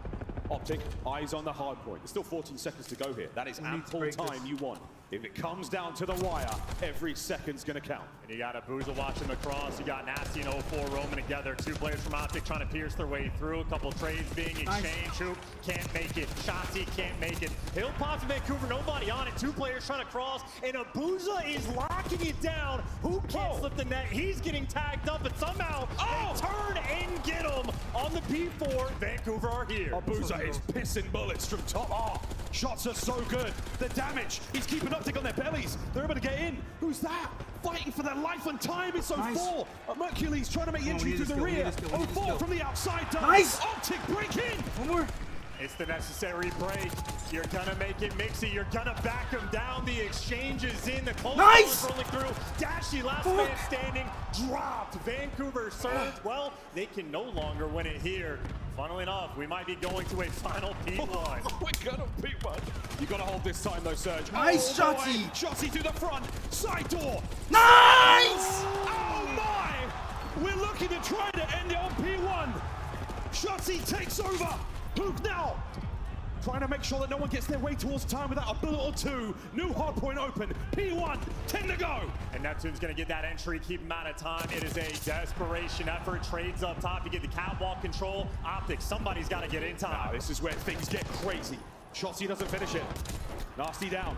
Optic, eyes on the hard point. There's still 14 seconds to go here. That is ample time you want. If it comes down to the wire, every second's gonna count. And you got a Boozle watching across. You got Nasty and 04 roaming together. 2 players from Optic trying to pierce their way through. A couple trades being exchanged. Hoop can't make it. Shotzi can't make it. Hill pops in Vancouver, nobody on it. 2 players trying to cross, and a Booza is locking it down. Hoop can't slip the net. He's getting tagged up, but somehow they turn and get him on the P4. Vancouver are here. Booza is pissing bullets from top. Shots are so good. The damage, he's keeping Optic on their bellies. They're able to get in. Who's that? Fighting for their life and time. It's 04. Mercury's trying to make entry through the rear. 04 from the outside. Nice. Optic break in. One more. It's the necessary break. You're gonna make it mixy. You're gonna back him down. The exchange is in. The close ball is rolling through. Dashy, last man standing, dropped. Vancouver surge. Well, they can no longer win it here. Funnily enough, we might be going to a final P1. We're gonna P1. You gotta hold this time though, Surge. Nice, Shotzi. Shotzi to the front. Side door. Nice! Oh my! We're looking to try to end it on P1. Shotzi takes over. Hoop now. Trying to make sure that no one gets their way towards time without a bullet or 2. New hardpoint open. P1, 10 to go. And Neptune's gonna get that entry, keep him out of time. It is a desperation effort. Trades up top. You get the catwalk control. Optic, somebody's gotta get in time. This is where things get crazy. Shotzi doesn't finish it. Nasty down.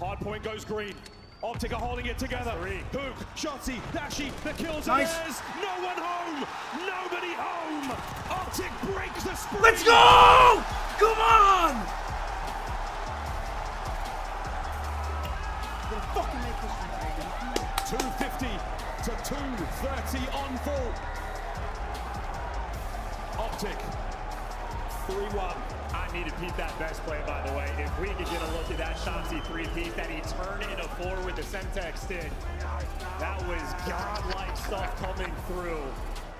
Hardpoint goes green. Optic are holding it together. Hook, Shotzi, Dashy, the kills are theirs. No one home. Nobody home. Optic breaks the spree. Let's go! Come on! Gonna fucking make this 250 to 230 on full. Optic, 3-1. I need to peep that best play, by the way. If we could get a look at that Shotzi 3-peat that he turned into 4 with the Semtex stick, that was godlike stuff coming through.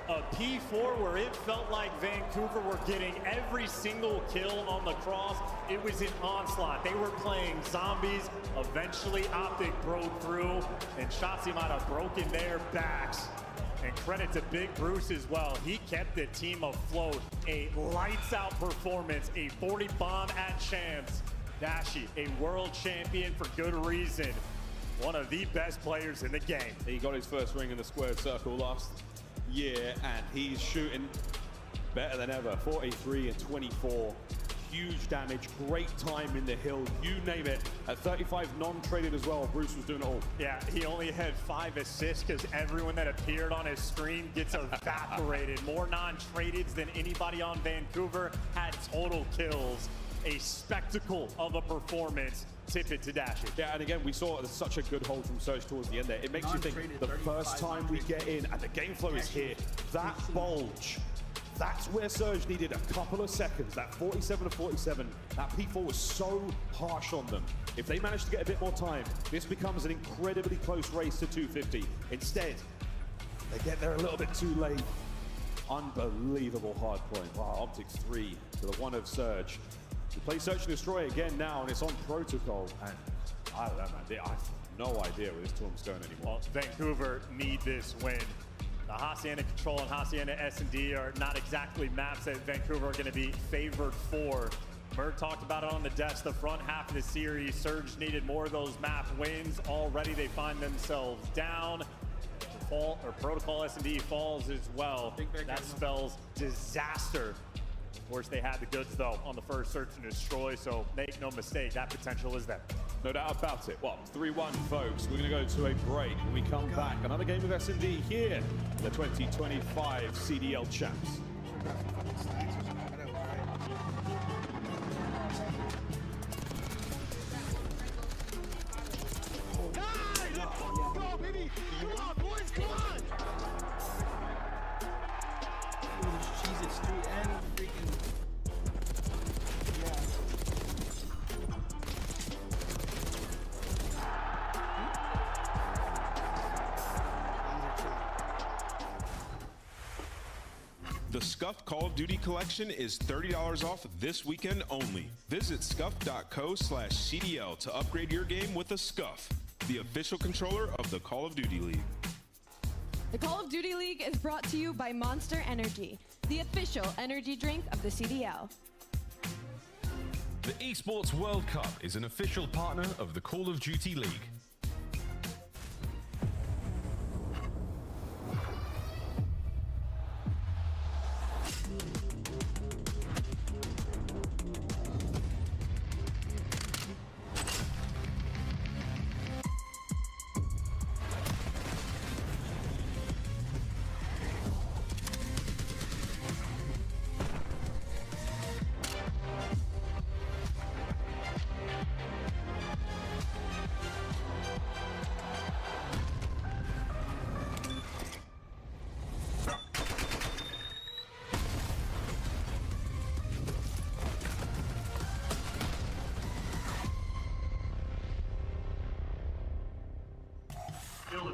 A P4 where it felt like Vancouver were getting every single kill on the cross. It was an onslaught. They were playing zombies. Eventually, Optic broke through, and Shotzi might have broken their backs. And credit to Big Bruce as well. He kept the team afloat. A lights-out performance, a 40 bomb at Champs. Dashy, a world champion for good reason. One of the best players in the game. He got his first ring in the squared circle last year, and he's shooting better than ever. 43 and 24. Huge damage, great time in the hill, you name it. At 35 non-traded as well, Bruce was doing it all. Yeah, he only had 5 assists because everyone that appeared on his screen gets evaporated. More non-tradeds than anybody on Vancouver, had total kills. A spectacle of a performance. Tip it to Dashy. Yeah, and again, we saw such a good hold from Surge towards the end there. It makes you think the first time we get in and the game flow is here, that bulge, that's where Surge needed a couple of seconds. That 47 to 47, that P4 was so harsh on them. If they manage to get a bit more time, this becomes an incredibly close race to 250. Instead, they get there a little bit too late. Unbelievable hard point. Wow, Optics 3 to the 1 of Surge. We play Search and Destroy again now, and it's on protocol. And I don't know, man. I have no idea where this tournament's going anymore. Well, Vancouver need this win. The Hacienda Control and Hacienda S&D are not exactly maps that Vancouver are going to be favored for. Mert talked about it on the desk, the front half of the series. Surge needed more of those map wins. Already they find themselves down. Protocol S&D falls as well. That spells disaster. Of course, they had the goods, though, on the first Search and Destroy, so make no mistake, that potential is there. No doubt about it. Well, 3-1, folks. We're going to go to a break. When we come back, another game of S&D here, the 2025 CDL champs. The Scuffed Call of Duty collection is $30 off this weekend only. Visit scuffed.co/CDL to upgrade your game with a Scuff, the official controller of the Call of Duty League. The Call of Duty League is brought to you by Monster Energy, the official energy drink of the CDL. The Esports World Cup is an official partner of the Call of Duty League.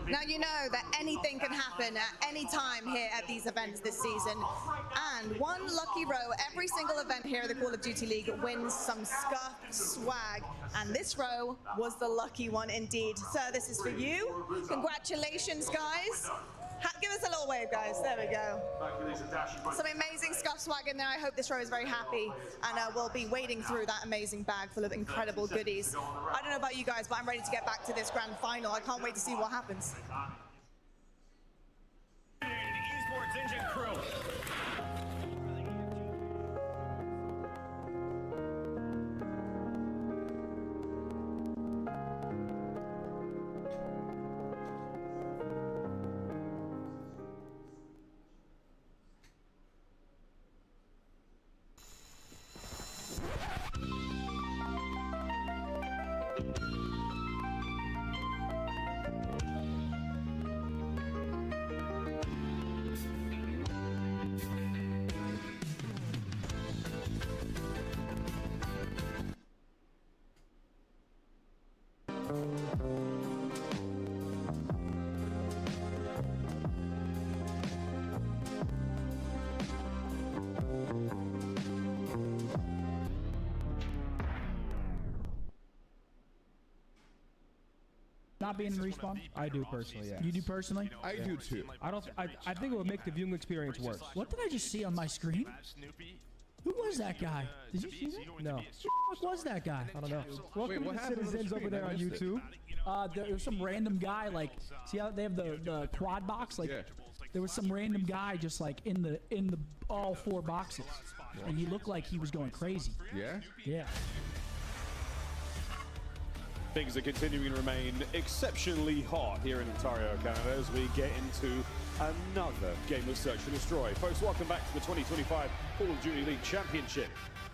Now you know that anything can happen at any time here at these events this season, and one lucky row every single event here at the Call of Duty League wins some Scuff swag, and this row was the lucky one indeed. So this is for you. Congratulations, guys. Give us a little wave, guys. There we go. Some amazing Scuff swag in there. I hope this row is very happy, and we'll be wading through that amazing bag full of incredible goodies. I don't know about you guys, but I'm ready to get back to this grand final. I can't wait to see what happens. Esports Engine Crew. Not being in respawn? I do personally, yeah. You do personally? I do too. I think it would make the viewing experience worse. What did I just see on my screen? Who was that guy? Did you see that? No. What was that guy? I don't know. Welcome what to happened on the Citizens over screen? there I on missed it. YouTube. There was some random guy, like, see how they have the quad box? Like, there was some random guy just like in the all four boxes, and he looked like he was going crazy. Yeah? Yeah. Things are continuing to remain exceptionally hot here in Ontario, Canada, as we get into another game of Search and Destroy. Folks, welcome back to the 2025 Call of Duty League Championship.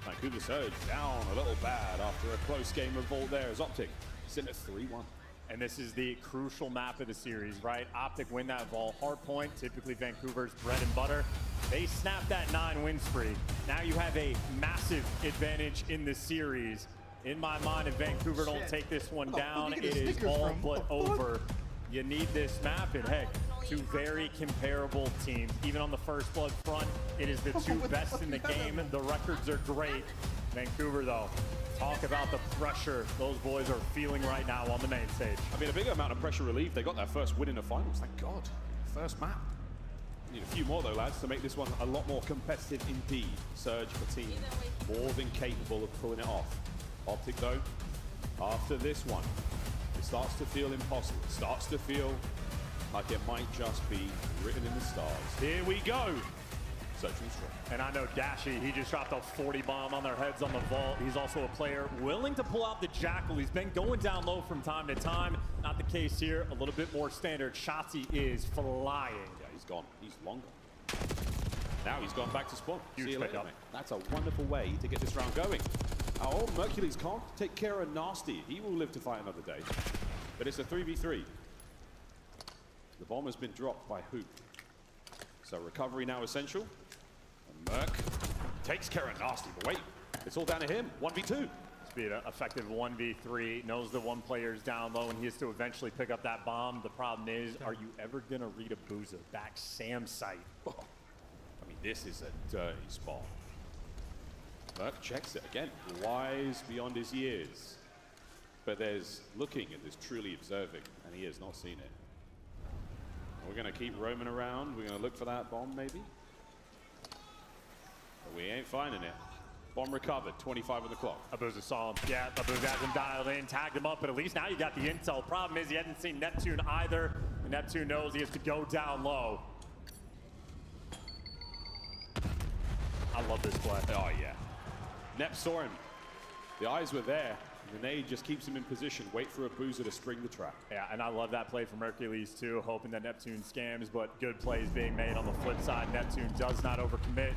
Vancouver Surge down a little bad after a close game of Vault there as Optic sent at 3-1. And this is the crucial map of the series, right? Optic win that Vault hard point, typically Vancouver's bread and butter. They snap that 9-win spree. Now you have a massive advantage in the series. In my mind, if Vancouver don't take this one down, it is all but over. You need this map, and heck, two very comparable teams. Even on the first blood front, it is the two best in the game. The records are great. Vancouver, though, talk about the pressure those boys are feeling right now on the main stage. I mean, a big amount of pressure relieved. They got their first win in the finals, thank God. First map. Need a few more, though, lads, to make this one a lot more competitive indeed. Surge for team, more than capable of pulling it off. Optic, though, after this one, it starts to feel impossible. It starts to feel like it might just be written in the stars. Here we go. Search and Destroy. And I know Dashy, he just dropped a 40 bomb on their heads on the Vault. He's also a player willing to pull out the Jackal. He's been going down low from time to time. Not the case here. A little bit more standard. Shotzzy is flying. Yeah, he's gone. He's long gone. Now he's gone back to spawn. Huge See you later, pickup. mate. That's a wonderful way to get this round going. Oh, Mercules can't take care of Nasty. He will live to fight another day. But it's a 3v3. The bomb has been dropped by Hoop. So recovery now essential. And Merc takes care of Nasty. But wait, it's all down to him. 1v2. Speed effective 1v3. Knows the one player's down low and he has to eventually pick up that bomb. The problem is, are you ever going to read a Booza back Sam site? I mean, this is a dirty spot. Merc checks it again, wise beyond his years. But there's looking and there's truly observing, and he has not seen it. We're gonna keep roaming around. We're gonna look for that bomb maybe. But we ain't finding it. Bomb recovered, 25 on the clock. Abuza saw him. Yeah, Abuza has him dialed in, tagged him up, but at least now you got the intel. Problem is he hadn't seen Neptune either. And Neptune knows he has to go down low. I love this play. Oh yeah. Nep saw him. The eyes were there. The nade just keeps him in position. Wait for Abuza to spring the trap. Yeah, and I love that play from Hercules too, hoping that Neptune scams, but good plays being made on the flip side. Neptune does not overcommit.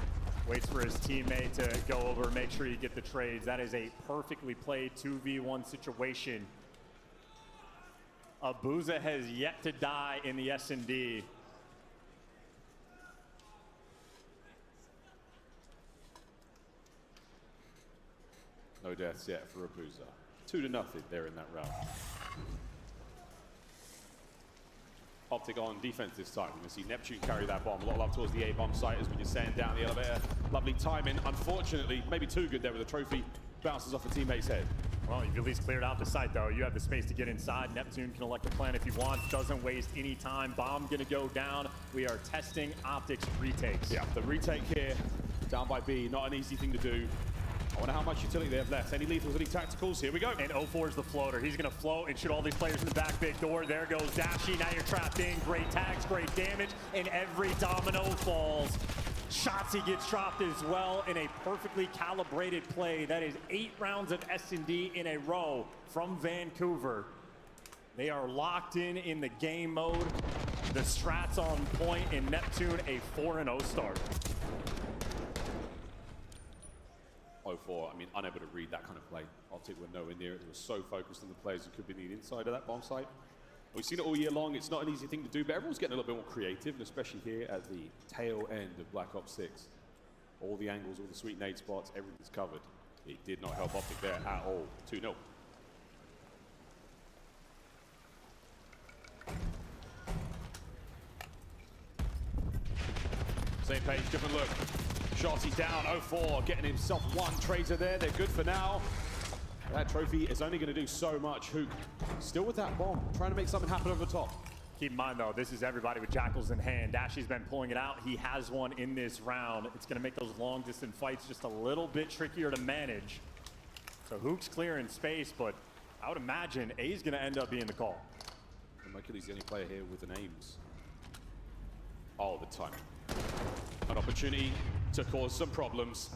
Waits for his teammate to go over, make sure you get the trades. That is a perfectly played 2v1 situation. Abuza has yet to die in the S&D. No deaths yet for Abuza. 2-0 there in that round. Optic on defense this time. We're going to see Neptune carry that bomb. A lot of love towards the A-bomb site as we descend down the elevator. Lovely timing. Unfortunately, maybe too good there with the trophy. Bounces off a teammate's head. Well, you've at least cleared out the site, though. You have the space to get inside. Neptune can elect a plan if he wants. Doesn't waste any time. Bomb going to go down. We are testing Optic's retakes. Yeah, the retake here, down by B. Not an easy thing to do. I wonder how much utility they have left. Any lethals, any tacticals? Here we go. And 04 is the floater. He's going to float and shoot all these players in the back big door. There goes Dashi. Now you're trapped in. Great tags, great damage, and every domino falls. Shotzi gets dropped as well in a perfectly calibrated play. That is 8 rounds of S&D in a row from Vancouver. They are locked in the game mode. The strats on point, and Neptune a 4-0 start. 04, I mean, unable to read that kind of play. Optic were nowhere near it. They were so focused on the players who could be the inside of that bomb site. We've seen it all year long. It's not an easy thing to do, but everyone's getting a little bit more creative, and especially here at the tail end of Black Ops 6. All the angles, all the sweet nade spots, everything's covered. It did not help Optic there at all. 2-0. Same page, different look. Shotzi down, 04, getting himself one traitor there. They're good for now. That trophy is only going to do so much. Hook still with that bomb, trying to make something happen over the top. Keep in mind, though, this is everybody with Jackals in hand. Dashi's been pulling it out. He has one in this round. It's going to make those long-distance fights just a little bit trickier to manage. So Hook's clearing space, but I would imagine A's going to end up being the call. Mercury's the only player here with the names. All the time. An opportunity to cause some problems.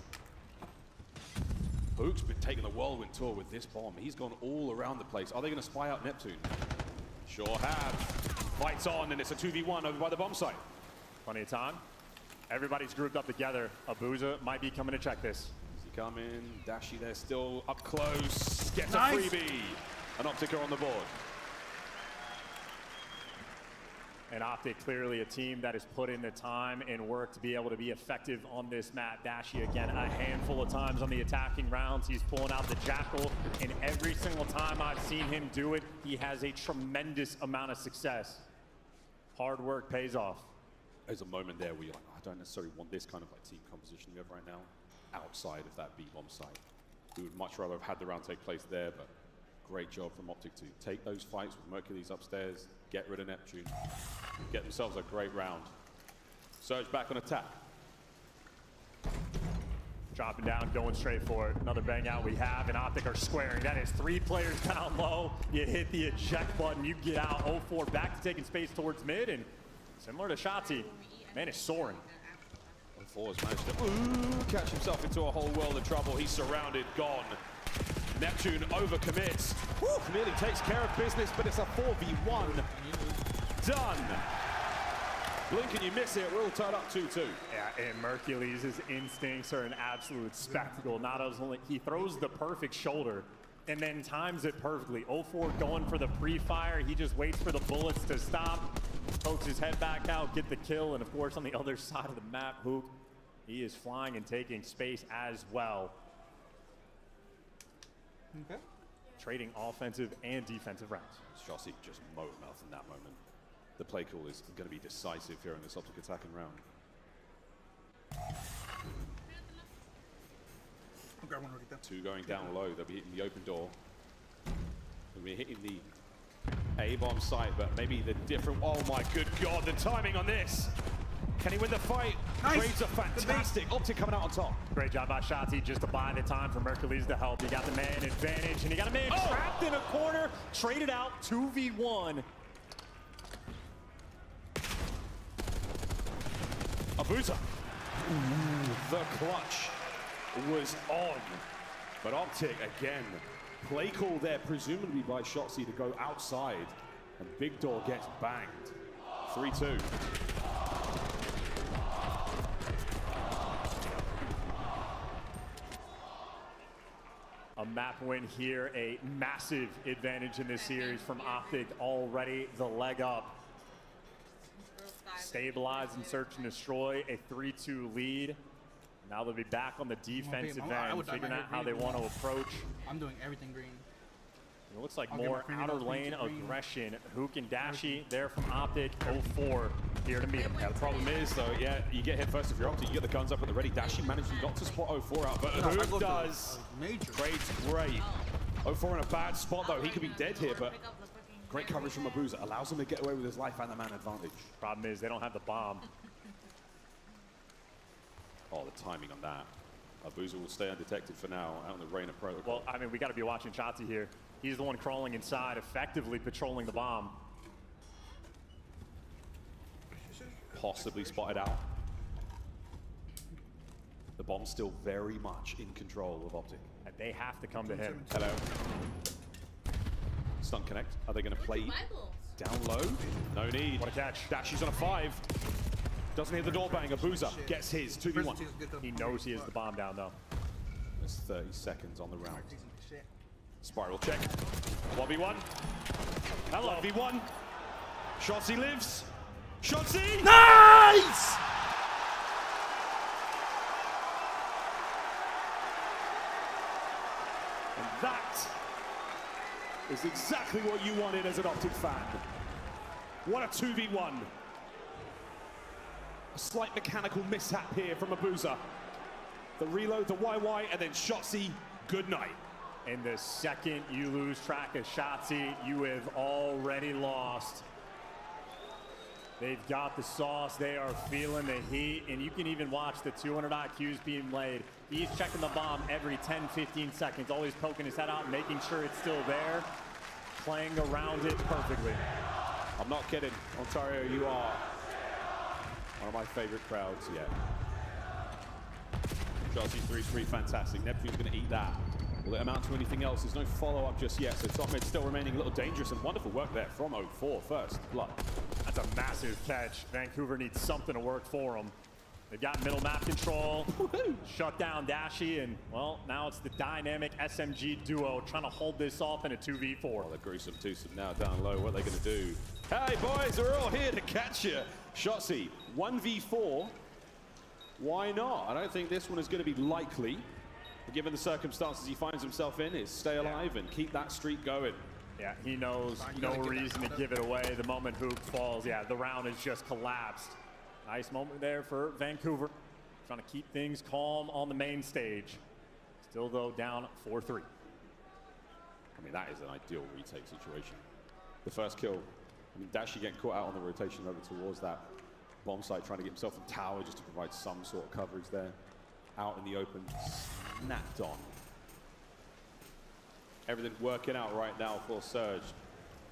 Hook's been taking the whirlwind tour with this bomb. He's gone all around the place. Are they going to spy out Neptune? Sure have. Fights on, and it's a 2v1 over by the bomb site. Plenty of time. Everybody's grouped up together. Abuza might be coming to check this. Is he coming? Dashi there still up close. Gets a Nice. freebie. An Optica on the board. And Optic, clearly a team that has put in the time and work to be able to be effective on this map. Dashi, again, a handful of times on the attacking rounds. He's pulling out the Jackal, and every single time I've seen him do it, he has a tremendous amount of success. Hard work pays off. There's a moment there where you're like, I don't necessarily want this kind of like team composition we have right now outside of that B-bomb site. We would much rather have had the round take place there, but great job from Optic to take those fights with Mercury's upstairs, get rid of Neptune, get themselves a great round. Surge back on attack. Dropping down, going straight for it. Another bang out we have, and Optic are squaring. That is 3 players down low. You hit the eject button, you get out. 04 back to taking space towards mid, and similar to Shotzi, man is soaring. 04 has managed to catch himself into a whole world of trouble. He's surrounded, gone. Neptune overcommits. Nearly takes care of business, but it's a 4v1. Done. Blink and you miss it. We're all tied up 2-2. Yeah, and Mercules' instincts are an absolute spectacle. Not only he throws the perfect shoulder and then times it perfectly. 04 going for the pre-fire. He just waits for the bullets to stop, pokes his head back out, get the kill, and of course on the other side of the map, Hook, he is flying and taking space as well. Okay. Trading offensive and defensive rounds. Shotzi just mowed mouth in that moment. The play call is going to be decisive here in this Optic attacking round. Two going down low. They'll be hitting the open door. They'll be hitting the A-bomb site, but maybe the different. Oh my good God, the timing on this. Can he win the fight? Nice. Trades are fantastic. Optic coming out on top. Great job by Shotzi just to buy the time for Mercules to help. You got the man advantage, and you got a man trapped in a corner, traded out 2v1. Abuza. The clutch was on. But Optic, again, play call there, presumably by Shotzi to go outside. And Big Door gets banged. 3-2. A map win here, a massive advantage in this series from Optic already, the leg up. Stabilize and search and destroy, a 3-2 lead. Now they'll be back on the defensive end, figuring out how they want to approach. I'm doing everything green. It looks like more outer lane aggression. Hook and Dashi there from Optic, 0-4 here to meet him. Yeah, the problem is, though, yeah, you get hit first if you're Optic, you get the guns up at the ready. Dashi managed not to spot 0-4 out, but Hook does. Trade's great. 0-4 in a bad spot, though. He could be dead here, but great coverage from Abuza. Allows him to get away with his life and the man advantage. Problem is, they don't have the bomb. Oh, the timing on that. Abuza will stay undetected for now, out in the rain of protocol. Well, I mean, we got to be watching Shotzi here. He's the one crawling inside, effectively patrolling the bomb. Possibly spotted out. The bomb's still very much in control of Optic. And they have to come to him. Hello. Stun connect. Are they going to play down low? No need. What a catch. Dashi's on a 5. Doesn't hear the door bang. Abuza gets his 2v1. He knows he has the bomb down, though. There's 30 seconds on the round. Spiral check. 1v1. Hello. 1v1. Shotzi lives. Shotzi! Nice! And that is exactly what you wanted as an Optic fan. What a 2v1. A slight mechanical mishap here from Abuza. The reload, the YY, and then Shotzi, good night. And the second you lose track of Shotzi, you have already lost. They've got the sauce, they are feeling the heat, and you can even watch the 200 IQs being laid. He's checking the bomb every 10-15 seconds, always poking his head out, making sure it's still there, playing around it perfectly. I'm not kidding. Ontario, you are one of my favorite crowds yet. Chelsea 3-3, fantastic. Neptune's going to eat that. Will it amount to anything else? There's no follow-up just yet, so top mid still remaining a little dangerous, and wonderful work there from 0-4 first blood. That's a massive catch. Vancouver needs something to work for them. They've got middle map control, shut down Dashi, and, well, now it's the dynamic SMG duo trying to hold this off in a 2v4. Well, the gruesome twosome now down low. What are they going to do? Hey, boys, we're all here to catch you. Shotzi, 1v4. Why not? I don't think this one is going to be likely. Given the circumstances he finds himself in, is stay alive and keep that streak going. Yeah, he knows no reason to give it away. The moment Hoop falls, yeah, the round has just collapsed. Nice moment there for Vancouver. Trying to keep things calm on the main stage. Still, though, down 4-3. I mean, that is an ideal retake situation. The first kill, I mean, Dashi getting caught out on the rotation over towards that bomb site, trying to get himself in tower just to provide some sort of coverage there. Out in the open, snapped on. Everything working out right now for Surge.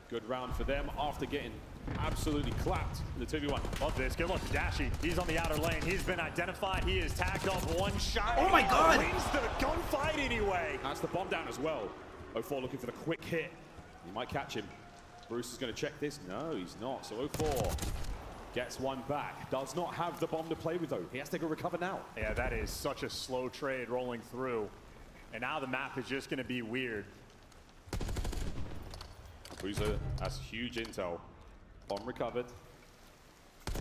Good round for them after getting absolutely clapped in the 2v1. Love this. Good luck to Dashi. He's on the outer lane. He's been identified. He is tagged up one shot. Oh my God! Wins the gunfight anyway. That's the bomb down as well. 0-4 looking for the quick hit. He might catch him. Bruce is going to check this. No, he's not. So 0-4 gets one back. Does not have the bomb to play with, though. He has to go recover now. Yeah, that is such a slow trade rolling through. And now the map is just going to be weird. Abuza has huge intel. Bomb recovered.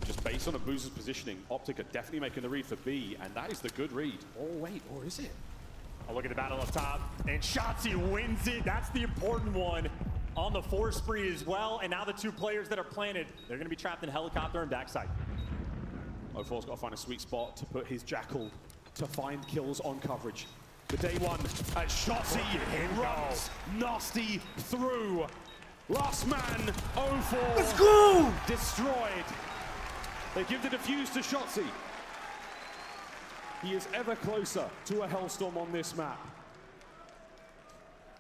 Just based on Abuza's positioning, Optic are definitely making the read for B, and that is the good read. Oh, wait, or is it? I'll look at the battle up top, and Shotzi wins it. That's the important one. On the 4 spree as well, and now the 2 players that are planted, they're going to be trapped in helicopter and backside. O4's got to find a sweet spot to put his Jackal to find kills on coverage. The day one at Shotzi runs nasty through. Last man, 0-4. Let's go! Destroyed. They give the defuse to Shotzi. He is ever closer to a Hellstorm on this map.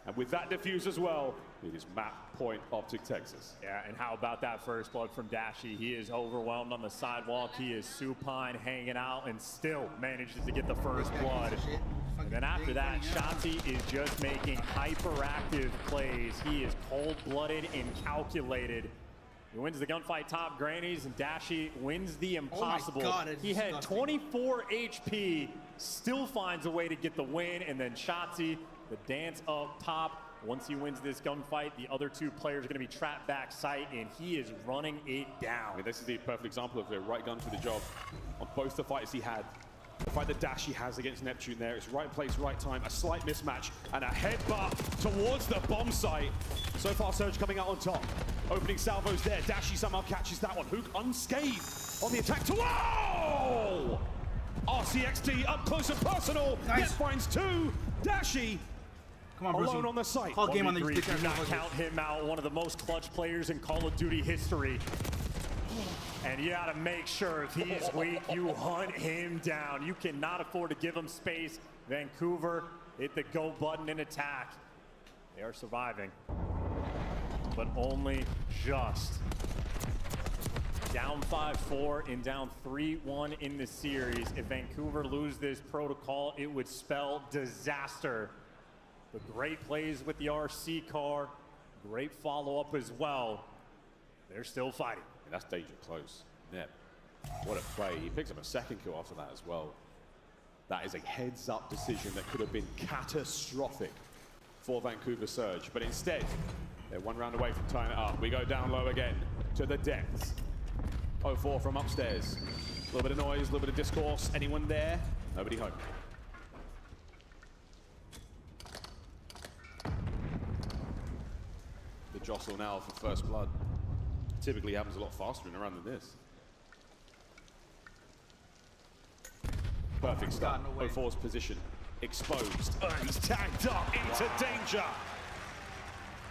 And with that defuse as well, it is map point Optic Texas. Yeah, and how about that first blood from Dashy? He is overwhelmed on the sidewalk. He is supine, hanging out, and still manages to get the first blood. And then after that, Shotzi is just making hyperactive plays. He is cold-blooded and calculated. He wins the gunfight top grannies, and Dashy wins the impossible. Oh my God, he had 24 HP, still finds a way to get the win, and then Shotzi, the dance up top. Once he wins this gunfight, the other two players are going to be trapped back sight, and he is running it down. I mean, this is the perfect example of the right gun for the job on both the fights he had. The fight that Dashy has against Neptune there, it's right place, right time, a slight mismatch, and a headbutt towards the bomb site. So far, Surge coming out on top. Opening salvos there, Dashy somehow catches that one. Hook unscathed on the attack to, whoa! RCXD up close and personal, yet finds two. Dashy Come on, alone on the site. Call game on these Do not count him out, one of the most clutch players in Call of Duty history. And you gotta make sure if he's weak, you hunt him down. You cannot afford to give him space. Vancouver hit the go button and attack. They are surviving, but only just. Down 5-4 and down 3-1 in the series. If Vancouver lose this protocol, it would spell disaster. But great plays with the RC car, great follow-up as well. They're still fighting. And that's danger close. Nep, what a play. He picks up a second kill after that as well. That is a heads-up decision that could have been catastrophic for Vancouver Surge. But instead, they're one round away from tying it up. We go down low again to the depths. 0-4 from upstairs. A little bit of noise, a little bit of discourse. Anyone there? Nobody home. The jostle now for first blood. Typically happens a lot faster in a run than this. Perfect start. 0-4's position exposed. He's tagged up into danger.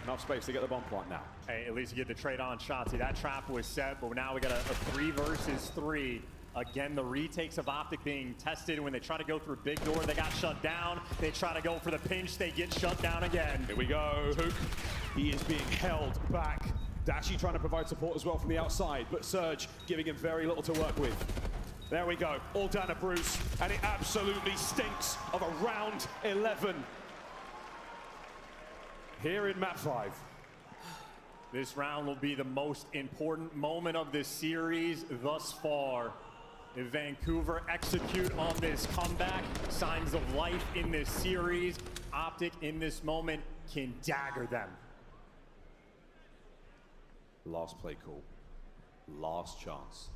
Enough space to get the bomb plant now. Hey, at least you get the trade on Shotzi. That trap was set, but now we got a 3 versus 3. Again, the retakes of Optic being tested. When they try to go through big door, they got shut down. They try to go for the pinch, they get shut down again. Here we go, Hook. He is being held back. Dashy trying to provide support as well from the outside, but Surge giving him very little to work with. There we go, all down to Bruce, and it absolutely stinks of a round 11 here in map 5. This round will be the most important moment of this series thus far. If Vancouver execute on this comeback, signs of life in this series, Optic in this moment can dagger them. Last play call, last chance.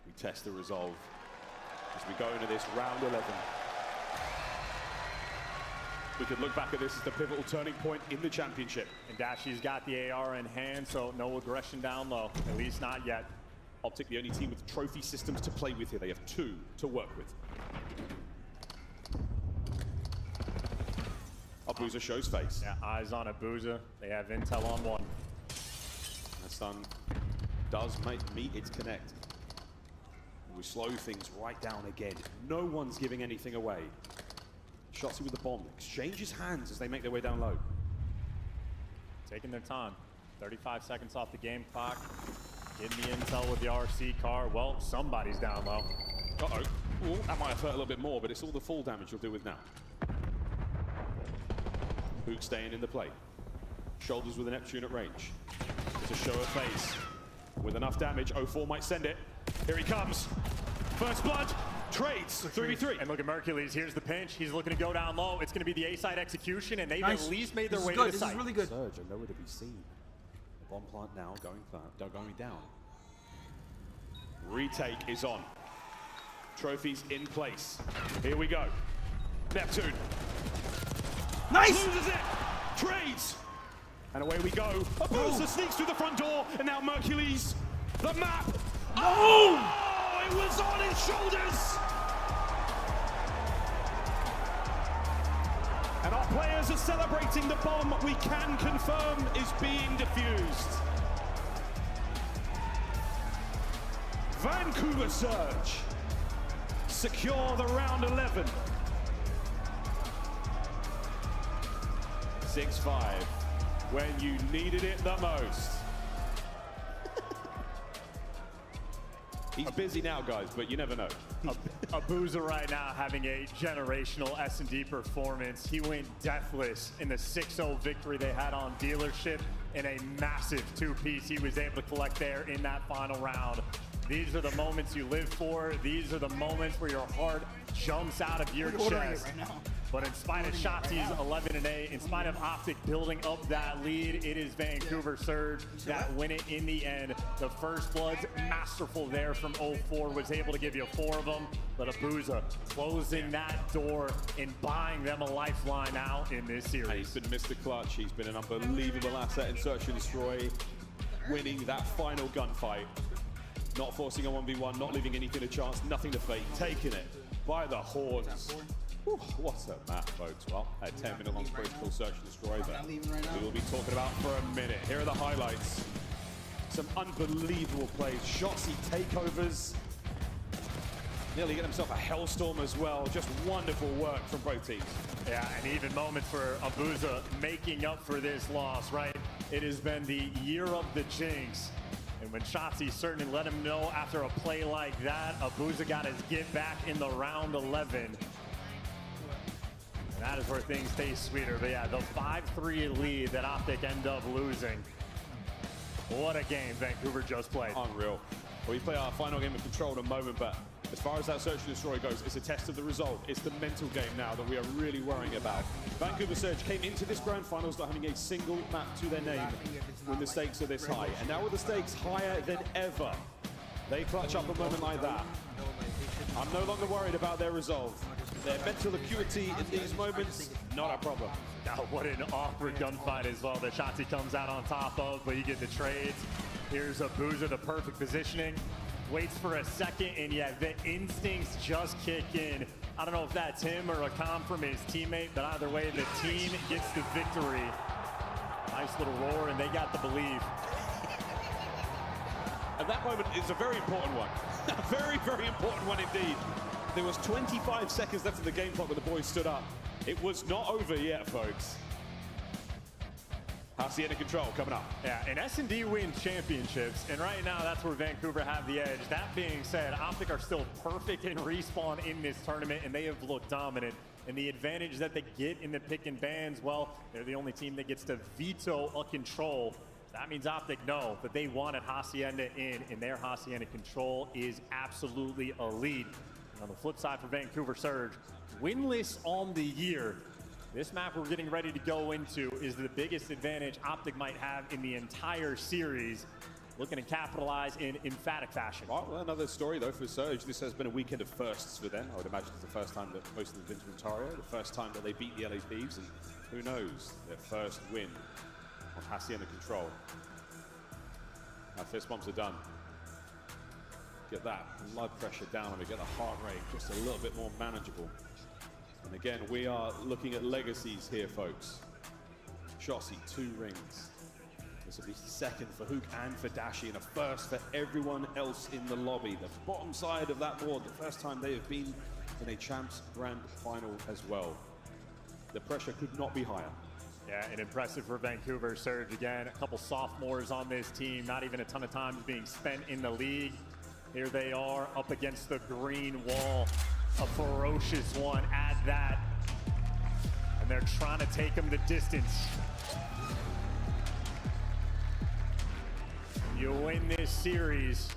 We test the resolve as we go into this round 11. We could look back at this as the pivotal turning point in the championship. And Dashy's got the AR in hand, so no aggression down low, at least not yet. Optic, the only team with trophy systems to play with here. They have 2 to work with. Abuza shows face. Yeah, eyes on Abuza. They have intel on 1. That stun does meet its connect. We slow things right down again. No one's giving anything away. Shotzi with the bomb. Exchanges hands as they make their way down low. Taking their time. 35 seconds off the game clock. Getting the intel with the RC car. Well, somebody's down low. Uh-oh. Ooh, that might have hurt a little bit more, but it's all the full damage you'll do with now. Hook staying in the play. Shoulders with a Neptune at range. It's a show of face. With enough damage, 0-4 might send it. Here he comes. First blood. Trades. 3v3. And look at Mercules. Here's the pinch. He's looking to go down low. It's going to be the A-side execution, and they've at least made their way to the site. This is really good. Surge are nowhere to be seen. The bomb plant now going down. Retake is on. Trophies in place. Here we go. Neptune. Nice! Loses it. Trades. And away we go. Abuza sneaks through the front door, and now Mercules. The map Oh! It was on his shoulders! And our players are celebrating the bomb we can confirm is being defused. Vancouver Surge secure the round 11. 6-5 when you needed it the most. He's busy now, guys, but you never know. Abuza right now having a generational S&D performance. He went deathless in the 6-0 victory they had on Dealership in a massive two-piece he was able to collect there in that final round. These are the moments you live for. These are the moments where your heart jumps out of your chest. But in spite of Shotzi's 11-8, in spite of Optic building up that lead, it is Vancouver Surge that win it in the end. The First Bloods, masterful there from 04, was able to give you 4 of them. But Abuza closing that door and buying them a lifeline out in this series. And he's been Mr. Clutch. He's been an unbelievable asset in Search and Destroy, winning that final gunfight. Not forcing a 1v1, not leaving anything a chance, nothing to fake, taking it by the horns. Whew, what a map, folks. Well, a 10-minute long protocol Search and Destroy that we will be talking about for a minute. Here are the highlights. Some unbelievable plays. Shotsy takeovers. Nearly get himself a Hellstorm as well. Just wonderful work from both teams. Yeah, and even moments for Abuza making up for this loss, right? It has been the year of the jinx. And when Shotzi certainly let him know after a play like that, Abuza got his get back in the round 11. And that is where things taste sweeter. But yeah, the 5-3 lead that Optic end up losing. What a game Vancouver just played. Unreal. Well, we play our final game of Control in a moment, but as far as that Search and Destroy goes, it's a test of the result. It's the mental game now that we are really worrying about. Vancouver Surge came into this grand finals not having a single map to their name when the stakes are this high. And now with the stakes higher than ever, they clutch up a moment like that. I'm no longer worried about their resolve. Their mental acuity in these moments, not a problem. Now, what an awkward gunfight as well that Shotzi comes out on top of, but you get the trades. Here's Abuza, the perfect positioning. Waits for a second, and yeah, the instincts just kick in. I don't know if that's him or a comm from his teammate, but either way, the team gets the victory. Nice little roar, and they got the believe. And that moment is a very important one. A very, very important one indeed. There was 25 seconds left of the game clock when the boys stood up. It was not over yet, folks. Hacienda Control coming up. Yeah, and S&D wins championships, and right now that's where Vancouver have the edge. That being said, Optic are still perfect in respawn in this tournament, and they have looked dominant. And the advantage that they get in the pick and bans, well, they're the only team that gets to veto a control. That means Optic know that they wanted Hacienda in, and their Hacienda Control is absolutely elite. And on the flip side for Vancouver Surge, winless on the year. This map we're getting ready to go into is the biggest advantage Optic might have in the entire series. Looking to capitalize in emphatic fashion. Well, another story though for Surge. This has been a weekend of firsts for them. I would imagine it's the first time that most of them have been to Ontario, the first time that they beat the LA Thieves, and who knows, their first win of Hacienda Control. Now fist bumps are done. Get that blood pressure down and we get the heart rate just a little bit more manageable. And again, we are looking at legacies here, folks. Shotzi, 2 rings. This will be second for Hook and for Dashi, and a first for everyone else in the lobby. The bottom side of that board, the first time they have been in a Champs Grand Final as well. The pressure could not be higher. Yeah, and impressive for Vancouver Surge again. A couple sophomores on this team, not even a ton of time being spent in the league. Here they are up against the green wall. A ferocious one at that. And they're trying to take him the distance. You win this series,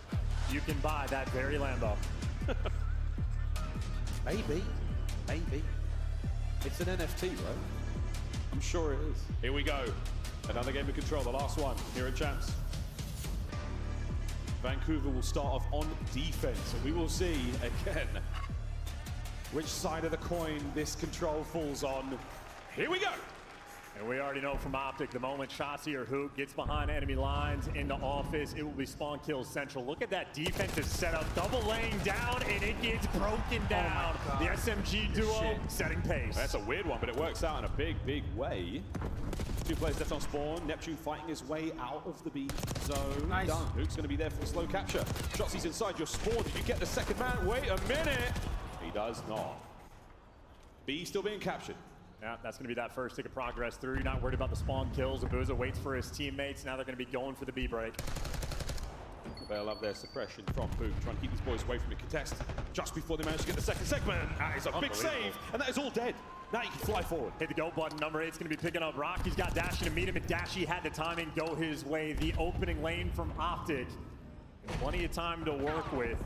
you can buy that very Lambo. Maybe. It's an NFT, right? I'm sure it is. Here we go. Another game of Control, the last one here at Champs. Vancouver will start off on defense, and we will see again which side of the coin this Control falls on. Here we go. And we already know from Optic, the moment Shotzi or Hook gets behind enemy lines in the office, it will be spawn kill central. Look at that defensive setup, double laying down, and it gets broken down. The SMG duo setting pace. That's a weird one, but it works out in a big, big way. 2 players left on spawn. Neptune fighting his way out of the B zone. Nice. Done. Hook's going to be there for the slow capture. Shotzi's inside your spawn. Did you get the second man? Wait a minute. He does not. B still being captured. Yeah, that's going to be that first tick of progress through. You're not worried about the spawn kills. Abuza waits for his teammates. Now they're going to be going for the B break. They'll love their suppression from Boog, trying to keep these boys away from the contest. Just before they manage to get the second segment, that is a big save, and that is all dead. Now you can fly forward. Hit the go button. Number 8's going to be picking up Rock. He's got Dashy to meet him, and Dashy had the timing go his way. The opening lane from Optic. Plenty of time to work with.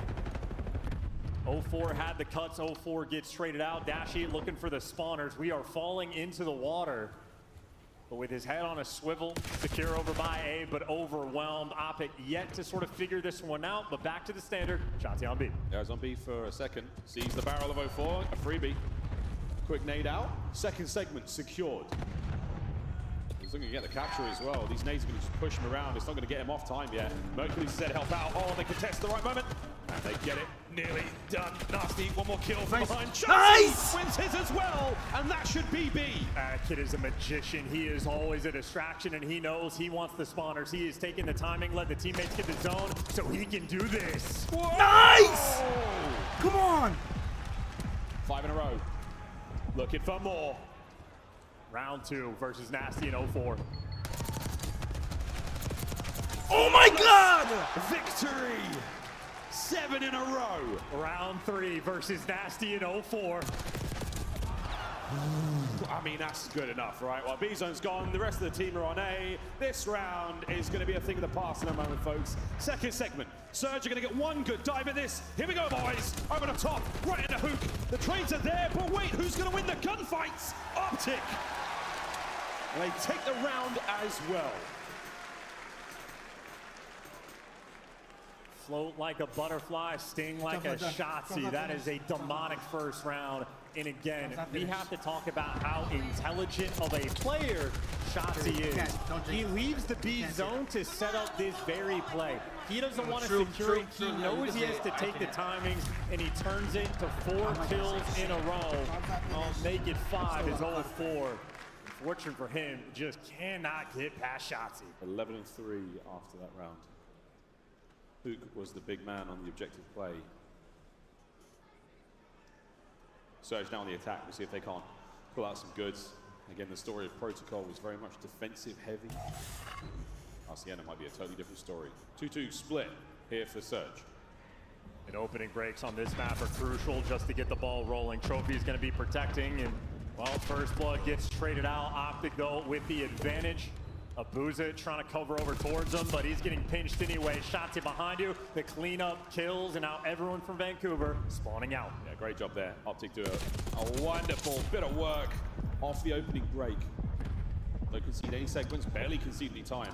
04 had the cuts. 04 gets traded out. Dashy looking for the spawners. We are falling into the water. But with his head on a swivel, secure over by A, but overwhelmed. Optic yet to sort of figure this one out, but back to the standard. Shotzi on B. There's on B for a second. Sees the barrel of 04, a freebie. Quick nade out. Second segment secured. He's looking to get the capture as well. These nades are going to just push him around. It's not going to get him off time yet. Mercury said help out. Oh, they contest the right moment. And they get it. Nearly done. Nasty. One more kill from behind. Nice! Wins his as well. And that should be B. Kid is a magician. He is always a distraction, and he knows he wants the spawners. He is taking the timing, let the teammates get the zone so he can do this. Whoa! Nice! Come on! 5 in a row. Looking for more. Round 2 versus Nasty and 04. Oh my God! Victory! 7 in a row. Round 3 versus Nasty and 04. I mean, that's good enough, right? Well, B-Zone's gone. The rest of the team are on A. This round is going to be a thing of the past in a moment, folks. Second segment. Surge are going to get one good dive at this. Here we go, boys. Over the top, right in the hook. The trades are there, but wait, who's going to win the gunfights? Optic. And they take the round as well. Float like a butterfly, sting like a Shotzi. That is a demonic first round. And again, we have to talk about how intelligent of a player Shotzi is. He leaves the B zone to set up this very play. He doesn't want to secure it. He knows he has to take the timings, and he turns it to 4 kills in a row. Make it 5 is 0-4. Unfortunate for him, just cannot get past Shotzi. 11-3 after that round. Hook was the big man on the objective play. Surge now on the attack. We'll see if they can't pull out some goods. Again, the story of Protocol was very much defensive heavy. RCN might be a totally different story. 2-2 split here for Surge. And opening breaks on this map are crucial just to get the ball rolling. Trophy is going to be protecting, and well, first blood gets traded out. Optic though with the advantage. Abuza trying to cover over towards him, but he's getting pinched anyway. Shotzi behind you. The cleanup kills, and now everyone from Vancouver spawning out. Yeah, great job there. Optic do a wonderful bit of work off the opening break. Don't concede any segments, barely concede any time.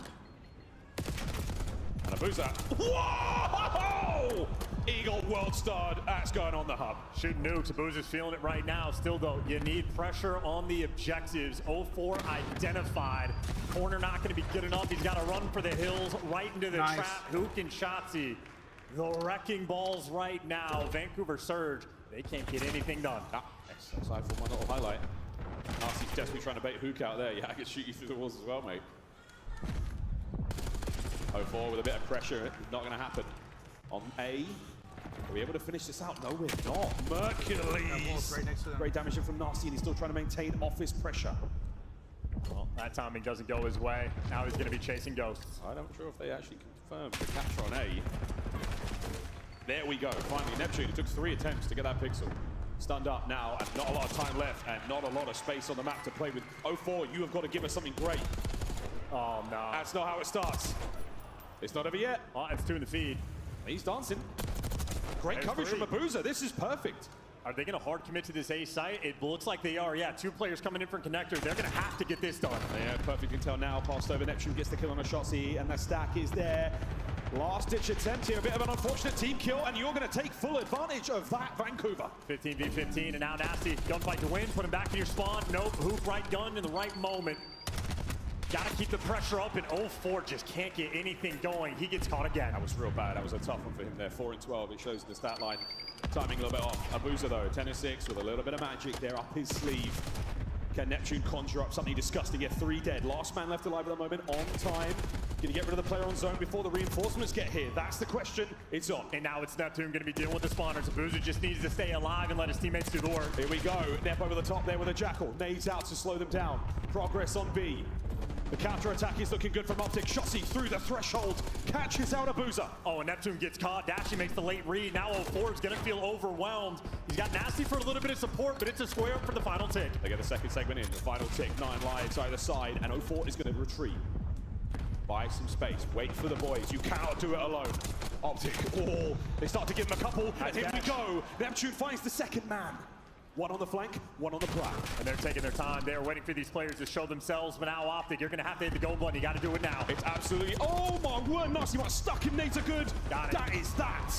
And Abuza. Whoa! Eagle World Starred. That's going on the hub. Shooting nukes. Abuza's feeling it right now. Still though, you need pressure on the objectives. 04 identified. Corner not going to be good enough. He's got to run for the hills, right into the trap. Hook and Shotzi. The wrecking balls right now. Vancouver Surge. They can't get anything done. Aside from one little highlight. Nasty's desperately trying to bait Hook out there. Yeah, I can shoot you through the walls as well, mate. 04 with a bit of pressure. Not going to happen. On A. Are we able to finish this out? No, we're not. Mercules. Great damage from Nasty, and he's still trying to maintain office pressure. Well, that timing doesn't go his way. Now he's going to be chasing ghosts. I'm not sure if they actually confirmed the capture on A. There we go. Finally, Neptune. It took 3 attempts to get that pixel. Stunned up now, and not a lot of time left, and not a lot of space on the map to play with. 04, you have got to give us something great. Oh, no. That's not how it starts. It's not over yet. Oh, it's 2 in the feed. He's dancing. Great coverage from Abuza. This is perfect. Are they going to hard commit to this A site? It looks like they are. Yeah, 2 players coming in from connector. They're going to have to get this done. Yeah, perfect intel now. Passed over. Neptune gets the kill on a Shotzi, and the stack is there. Last-ditch attempt here. A bit of an unfortunate team kill, and you're going to take full advantage of that, Vancouver. 15v15, and now Nasty. Gunfight to win. Put him back in your spawn. Nope. Hoop right gun in the right moment. Gotta keep the pressure up, and 0-4 just can't get anything going. He gets caught again. That was real bad. That was a tough one for him there. 4 and 12. It shows in the stat line. Timing a little bit off. Abuza though, 10 and 6 with a little bit of magic there up his sleeve. Can Neptune conjure up something disgusting? Get 3 dead. Last man left alive at the moment, on time. Gonna get rid of the player on zone before the reinforcements get here. That's the question. It's on. And now it's Neptune gonna be dealing with the spawners. Abuza just needs to stay alive and let his teammates do the work. Here we go. Nep over the top there with a Jackal. Nades out to slow them down. Progress on B. The counter-attack is looking good from Optic. Shotzi through the threshold. Catches out Abuza. Oh, and Neptune gets caught. Dashy makes the late read. Now 0-4 is gonna feel overwhelmed. He's got Nasty for a little bit of support, but it's a square up for the final tick. They get the second segment in. The final tick. 9 lives either side. And 0-4 is going to retreat. Buy some space. Wait for the boys. You cannot do it alone. Optic. Oh, they start to give him a couple. And here we go. Neptune finds the second man. 1 on the flank, 1 on the plat. And they're taking their time. They're waiting for these players to show themselves. But now Optic, you're going to have to hit the gold button. You got to do it now. It's absolutely, oh my word, Nasty one stuck in Nades are good. Got it. That is that.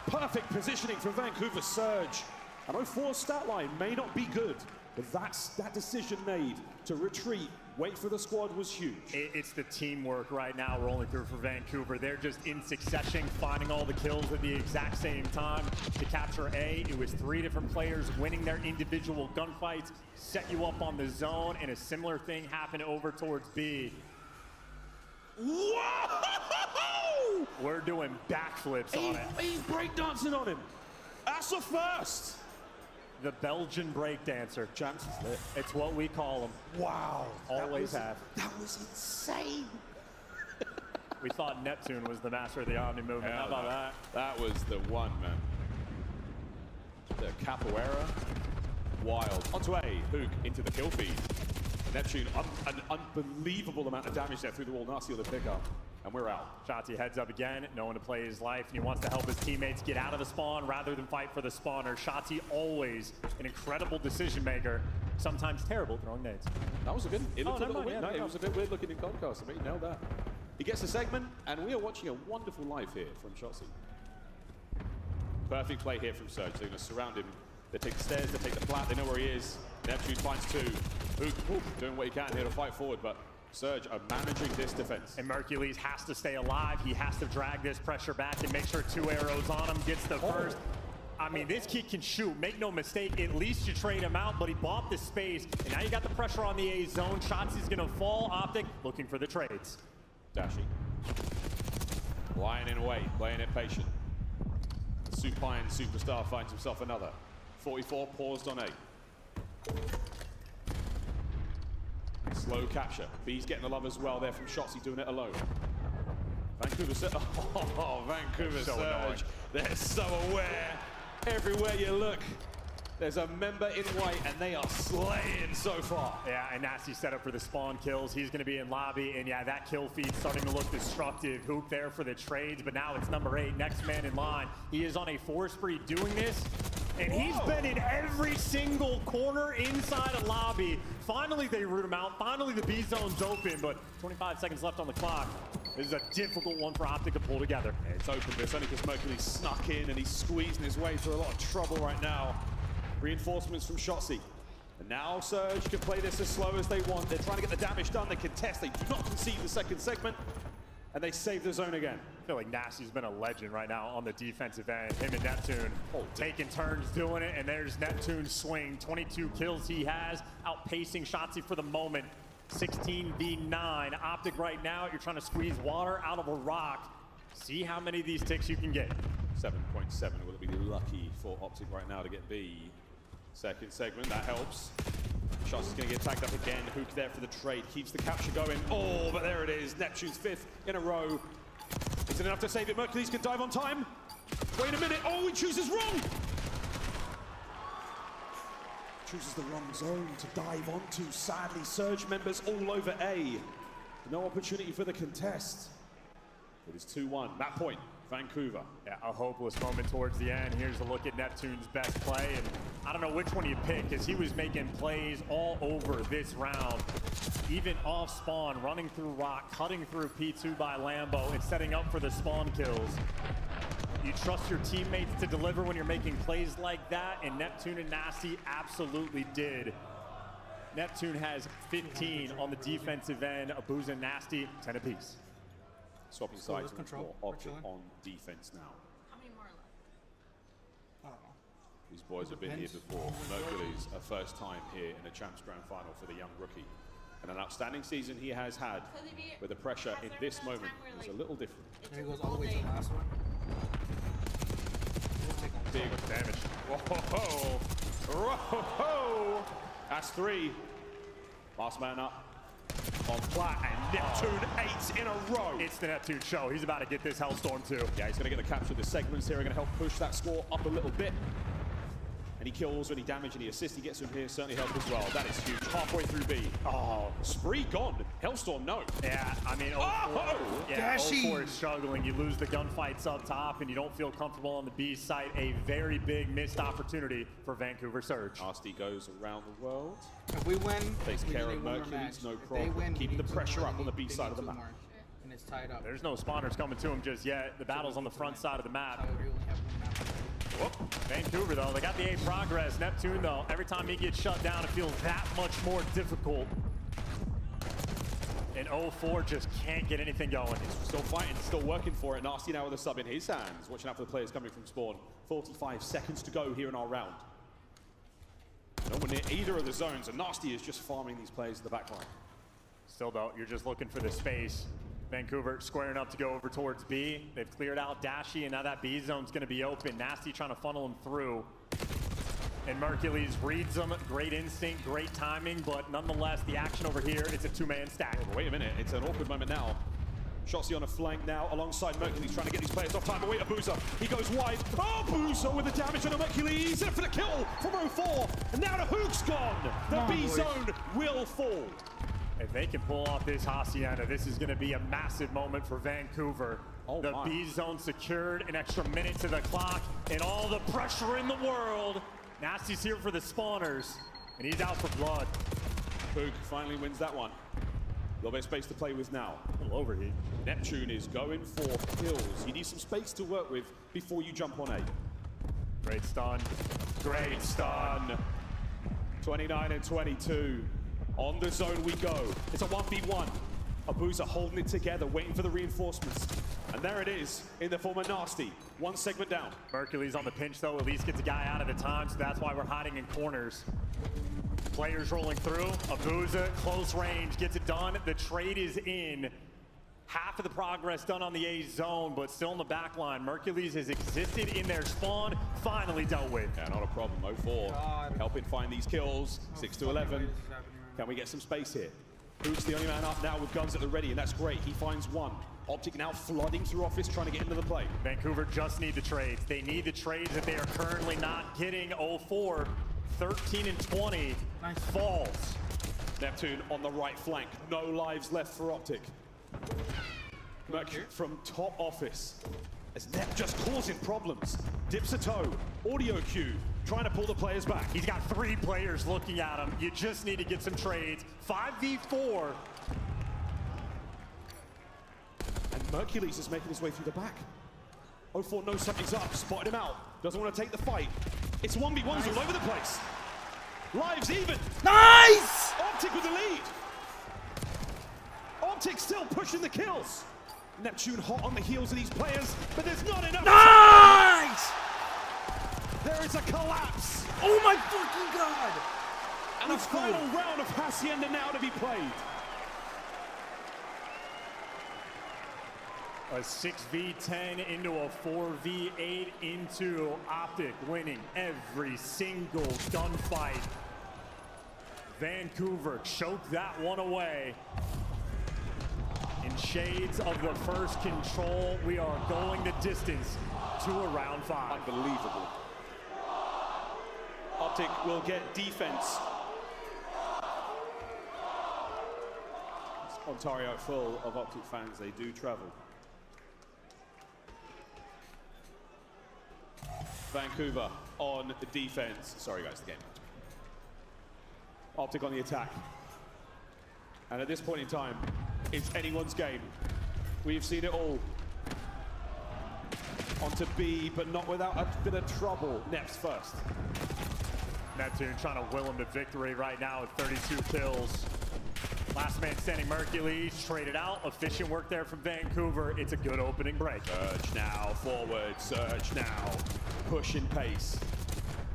Perfect positioning for Vancouver Surge. And 0-4's stat line may not be good, but that decision made to retreat, wait for the squad was huge. It's the teamwork right now rolling through for Vancouver. They're just in succession, finding all the kills at the exact same time to capture A. It was 3 different players winning their individual gunfights, set you up on the zone, and a similar thing happened over towards B. Whoa! We're doing backflips on it. He's breakdancing on him. That's a first. The Belgian breakdancer. Champs is lit. It's what we call them. Wow. Always have. That was insane. We thought Neptune was the master of the Omni movement. How about that? That was the one, man. The capoeira. Wild. Onto A. Hook into the kill feed. Neptune, an unbelievable amount of damage there through the wall. Nasty with the pickup. And we're out. Shotzi heads up again, knowing to play his life, and he wants to help his teammates get out of the spawn rather than fight for the spawner. Shotzi always an incredible decision maker, sometimes terrible throwing nades. That was a good. It looked a little weird. Yeah, it was a bit weird looking in Comcast, but he nailed that. He gets a segment, and we are watching a wonderful life here from Shotzi. Perfect play here from Surge. They're going to surround him. They take the stairs, they take the flat, they know where he is. Neptune finds 2. Hook doing what he can here to fight forward, but Surge are managing this defense. And Mercules has to stay alive. He has to drag this pressure back and make sure 2 arrows on him, gets the first. I mean, this kid can shoot, make no mistake. At least you trade him out, but he bought the space. And now you got the pressure on the A zone. Shotzi's gonna fall. Optic looking for the trades. Dashy. Lying in wait, playing it patient. Supine superstar finds himself another. 44 paused on A. Slow capture. B's getting the love as well there from Shotzi, doing it alone. Vancouver Surge. Oh, Vancouver Surge. They're so aware. Everywhere you look, there's a member in white, and they are slaying so far. Yeah, and Nasty set up for the spawn kills. He's going to be in lobby, and yeah, that kill feed starting to look destructive. Hook there for the trades, but now it's number 8, next man in line. He is on a 4 spree doing this, and he's been in every single corner inside a lobby. Finally, they root him out. Finally, the B zone's open, but 25 seconds left on the clock. This is a difficult one for Optic to pull together. Yeah, it's open, but it's only because Mercury snuck in, and he's squeezing his way through a lot of trouble right now. Reinforcements from Shotzi. And now Surge can play this as slow as they want. They're trying to get the damage done. They contest. They do not concede the second segment. And they save the zone again. I feel like Nasty's been a legend right now on the defensive end. Him and Neptune taking turns doing it. And there's Neptune's swing. 22 kills he has, outpacing Shotzi for the moment. 16v9. Optic right now, you're trying to squeeze water out of a rock. See how many of these ticks you can get. 7.7 will be lucky for Optic right now to get B. Second segment, that helps. Shots is going to get tagged up again. Hook there for the trade, keeps the capture going. Oh, but there it is. Neptune's 5th in a row. Is it enough to save it? Mercules can dive on time. Wait a minute. Oh, he chooses wrong. Chooses the wrong zone to dive onto. Sadly, Surge members all over A. No opportunity for the contest. It is 2-1. That point, Vancouver. Yeah, a hopeless moment towards the end. Here's a look at Neptune's best play. And I don't know which one you pick, as he was making plays all over this round. Even off spawn, running through rock, cutting through P2 by Lambo, and setting up for the spawn kills. You trust your teammates to deliver when you're making plays like that, and Neptune and Nasty absolutely did. Neptune has 15 on the defensive end. Abuza, Nasty, 10 apiece. Swapping sides more Optic on defense now. How many more left? I don't know. These boys have been here before. Mercury's a first time here in a Champs Grand Final for the young rookie. And an outstanding season he has had, but the pressure in this moment is a little different. There he goes all the way to the last one. Big damage. Whoa, whoa, that's 3. Last man up on plat, and Neptune 8 in a row. It's the Neptune show. He's about to get this Hellstorm too. Yeah, he's going to get the capture of the segments here. Are going to help push that score up a little bit. Any kills, any damage, any assist he gets from here certainly help as well. That is huge. Halfway through B. Oh, Spree gone. Hellstorm, no. Yeah, I mean, 04 is struggling. You lose the gunfights up top, and you don't feel comfortable on the B site. A very big missed opportunity for Vancouver Surge. Nasty goes around the world. If we win, takes care of Mercury's, no problem. Keeping the pressure up on the B side of the map. And it's tied up. There's no spawners coming to him just yet. The battle's on the front side of the map. Whoop. Vancouver, though, they got the A progress. Neptune, though, every time he gets shut down, it feels that much more difficult. And 04 just can't get anything going. He's still fighting, still working for it. Nasty now with a sub in his hands. Watching out for the players coming from spawn. 45 seconds to go here in our round. No one near either of the zones, and Nasty is just farming these players in the back line. Still, though, you're just looking for the space. Vancouver squaring up to go over towards B. They've cleared out Dashy, and now that B zone's going to be open. Nasty trying to funnel him through. And Mercules reads him. Great instinct, great timing, but nonetheless, the action over here, it's a two-man stack. Oh, wait a minute, it's an awkward moment now. Shotzzy on a flank now, alongside Mercules, trying to get these players off time. But wait, Abuza, he goes wide. Oh, Abuza with the damage on a Mercules, in for the kill from 04. And now the Hook's gone. The B zone will fall. If they can pull off this Hacienda, this is going to be a massive moment for Vancouver. The B zone secured, an extra minute to the clock, and all the pressure in the world. Nasty's here for the spawners, and he's out for blood. Hook finally wins that one. A little bit of space to play with now. A little overheat. Neptune is going for kills. You need some space to work with before you jump on A. Great stun. Great stun. 29 and 22. On the zone we go. It's a 1v1. Abuza holding it together, waiting for the reinforcements. And there it is, in the form of Nasty. One segment down. Mercules on the pinch, though. At least gets a guy out at a time, so that's why we're hiding in corners. Players rolling through. Abuza, close range, gets it done. The trade is in. Half of the progress done on the A zone, but still in the back line. Mercules has existed in their spawn, finally dealt with. Yeah, not a problem. 04 helping find these kills. 6 to 11. Can we get some space here? Hook's the only man up now with guns at the ready, and that's great. He finds one. Optic now flooding through office, trying to get into the play. Vancouver just need the trades. They need the trades that they are currently not getting. 04, 13 and 20, falls. Neptune on the right flank. No lives left for Optic. Mercury from top office. As Nep just causing problems. Dips a toe. Audio cue. Trying to pull the players back. He's got 3 players looking at him. You just need to get some trades. 5v4. And Mercules is making his way through the back. 04 knows something's up. Spotted him out. Doesn't want to take the fight. It's 1v1s all over the place. Lives even. Nice! Optic with the lead. Optic still pushing the kills. Neptune hot on the heels of these players, but there's not enough. Nice! There is a collapse. Oh my fucking god! And a final round of Hacienda now to be played. A 6v10 into a 4v8 into Optic, winning every single gunfight. Vancouver choked that one away. In shades of the first control, we are going the distance to a round 5. Unbelievable. Optic will get defense. Ontario full of Optic fans, they do travel. Vancouver on the defense. Sorry guys, the game. Optic on the attack. And at this point in time, it's anyone's game. We've seen it all. Onto B, but not without a bit of trouble. Neps first. Neptune trying to will him to victory right now with 32 kills. Last man standing, Mercules traded out. Efficient work there from Vancouver. It's a good opening break. Surge now, forward, surge now. Push in pace.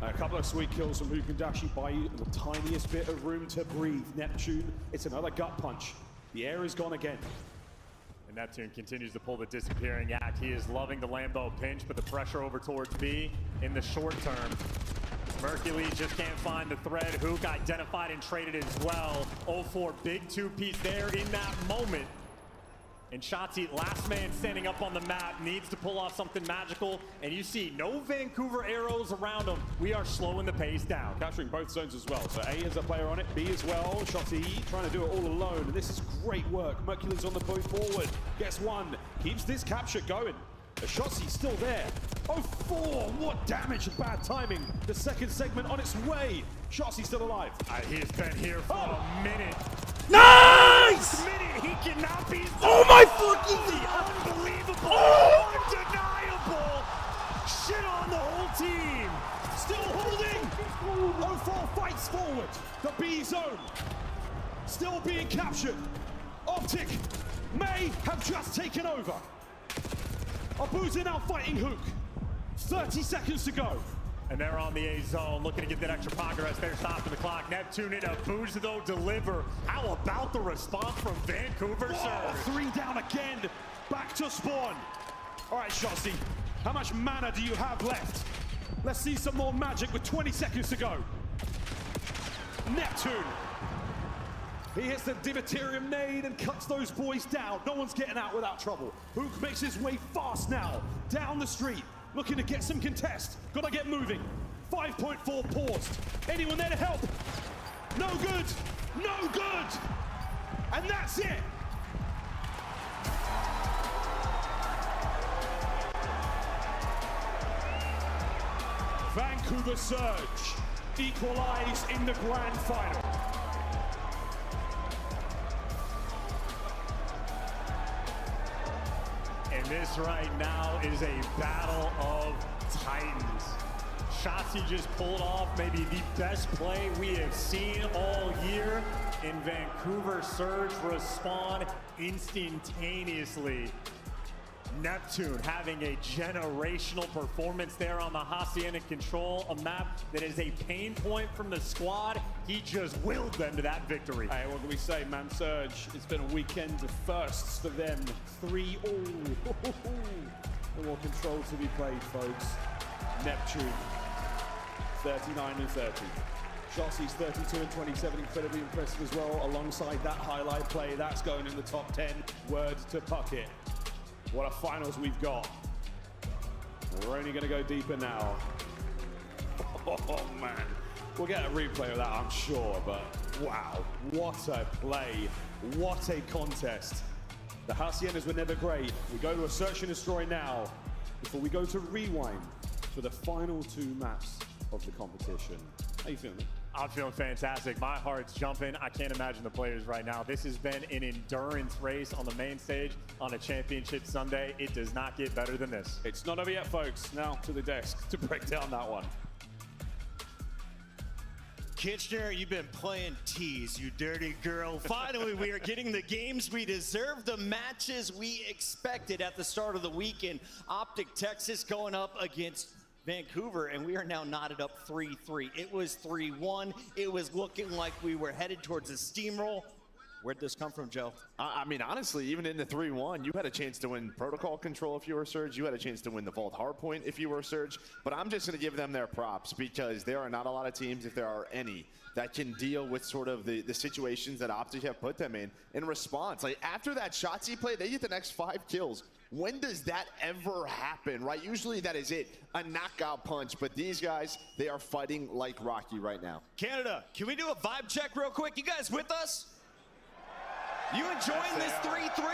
A couple of sweet kills from who can actually buy you the tiniest bit of room to breathe. Neptune, it's another gut punch. The air is gone again. And Neptune continues to pull the disappearing act. He is loving the Lambo pinch, but the pressure over towards B in the short term. Mercules just can't find the thread. Hook identified and traded as well. 0-4, big two-piece there in that moment. And Shotzi, last man standing up on the map, needs to pull off something magical. And you see no Vancouver arrows around him. We are slowing the pace down. Capturing both zones as well. So A is a player on it, B as well. Shotzi trying to do it all alone. And this is great work. Mercules on the point forward. Gets one. Keeps this capture going. Shotzi's still there. 0-4, what damage and bad timing. The second segment on its way. Shotzi's still alive. He has been here for a minute. Nice! Minute, he cannot be. Oh my fucking! Unbelievable! Undeniable! Shit on the whole team! Still holding! 0-4 fights forward. The B zone. Still being captured. Optic may have just taken over. Abuza now fighting Hook. 30 seconds to go. And they're on the A zone, looking to get that extra progress. They're stopping the clock. Neptune in Abuza, though, deliver. How about the response from Vancouver, sir? 3 down again. Back to spawn. All right, Shotzi, how much mana do you have left? Let's see some more magic with 20 seconds to go. Neptune. He hits the Divaterium nade and cuts those boys down. No one's getting out without trouble. Hook makes his way fast now, down the street, looking to get some contest. Gotta get moving. 5.4 paused. Anyone there to help? No good, no good. And that's it. Vancouver Surge equalize in the grand final. And this right now is a battle of titans. Shotzi just pulled off maybe the best play we have seen all year. And Vancouver Surge respond instantaneously. Neptune having a generational performance there on the Hacienda Control, a map that is a pain point from the squad. He just willed them to that victory. Hey, what can we say, man? Surge, it's been a weekend of firsts for them. 3-all. No more control to be played, folks. Neptune, 39-30. Shotzi's 32-27, incredibly impressive as well. Alongside that highlight play, that's going in the top 10. Word to Puckett. What a finals we've got. We're only going to go deeper now. Oh, man. We'll get a replay of that, I'm sure, but wow. What a play. What a contest. The Haciendas were never great. We go to a search and destroy now before we go to rewind for the final 2 maps of the competition. How you feeling? I'm feeling fantastic. My heart's jumping. I can't imagine the players right now. This has been an endurance race on the main stage on a championship Sunday. It does not get better than this. It's not over yet, folks. Now to the desk to break down that one. Kitchener, you've been playing tease, you dirty girl. Finally, we are getting the games we deserve, the matches we expected at the start of the weekend. Optic Texas going up against Vancouver, and we are now knotted up 3-3. It was 3-1. It was looking like we were headed towards a steamroll. Where'd this come from, Joe? I mean, honestly, even in the 3-1, you had a chance to win protocol control if you were Surge. You had a chance to win the Vault Hardpoint if you were Surge. But I'm just going to give them their props because there are not a lot of teams, if there are any, that can deal with sort of the situations that Optic have put them in response. Like, after that Shotzi play, they get the next 5 kills. When does that ever happen, right? Usually that is it, a knockout punch. But these guys, they are fighting like Rocky right now. Canada, can we do a vibe check real quick? You guys with us? You enjoying this 3-3?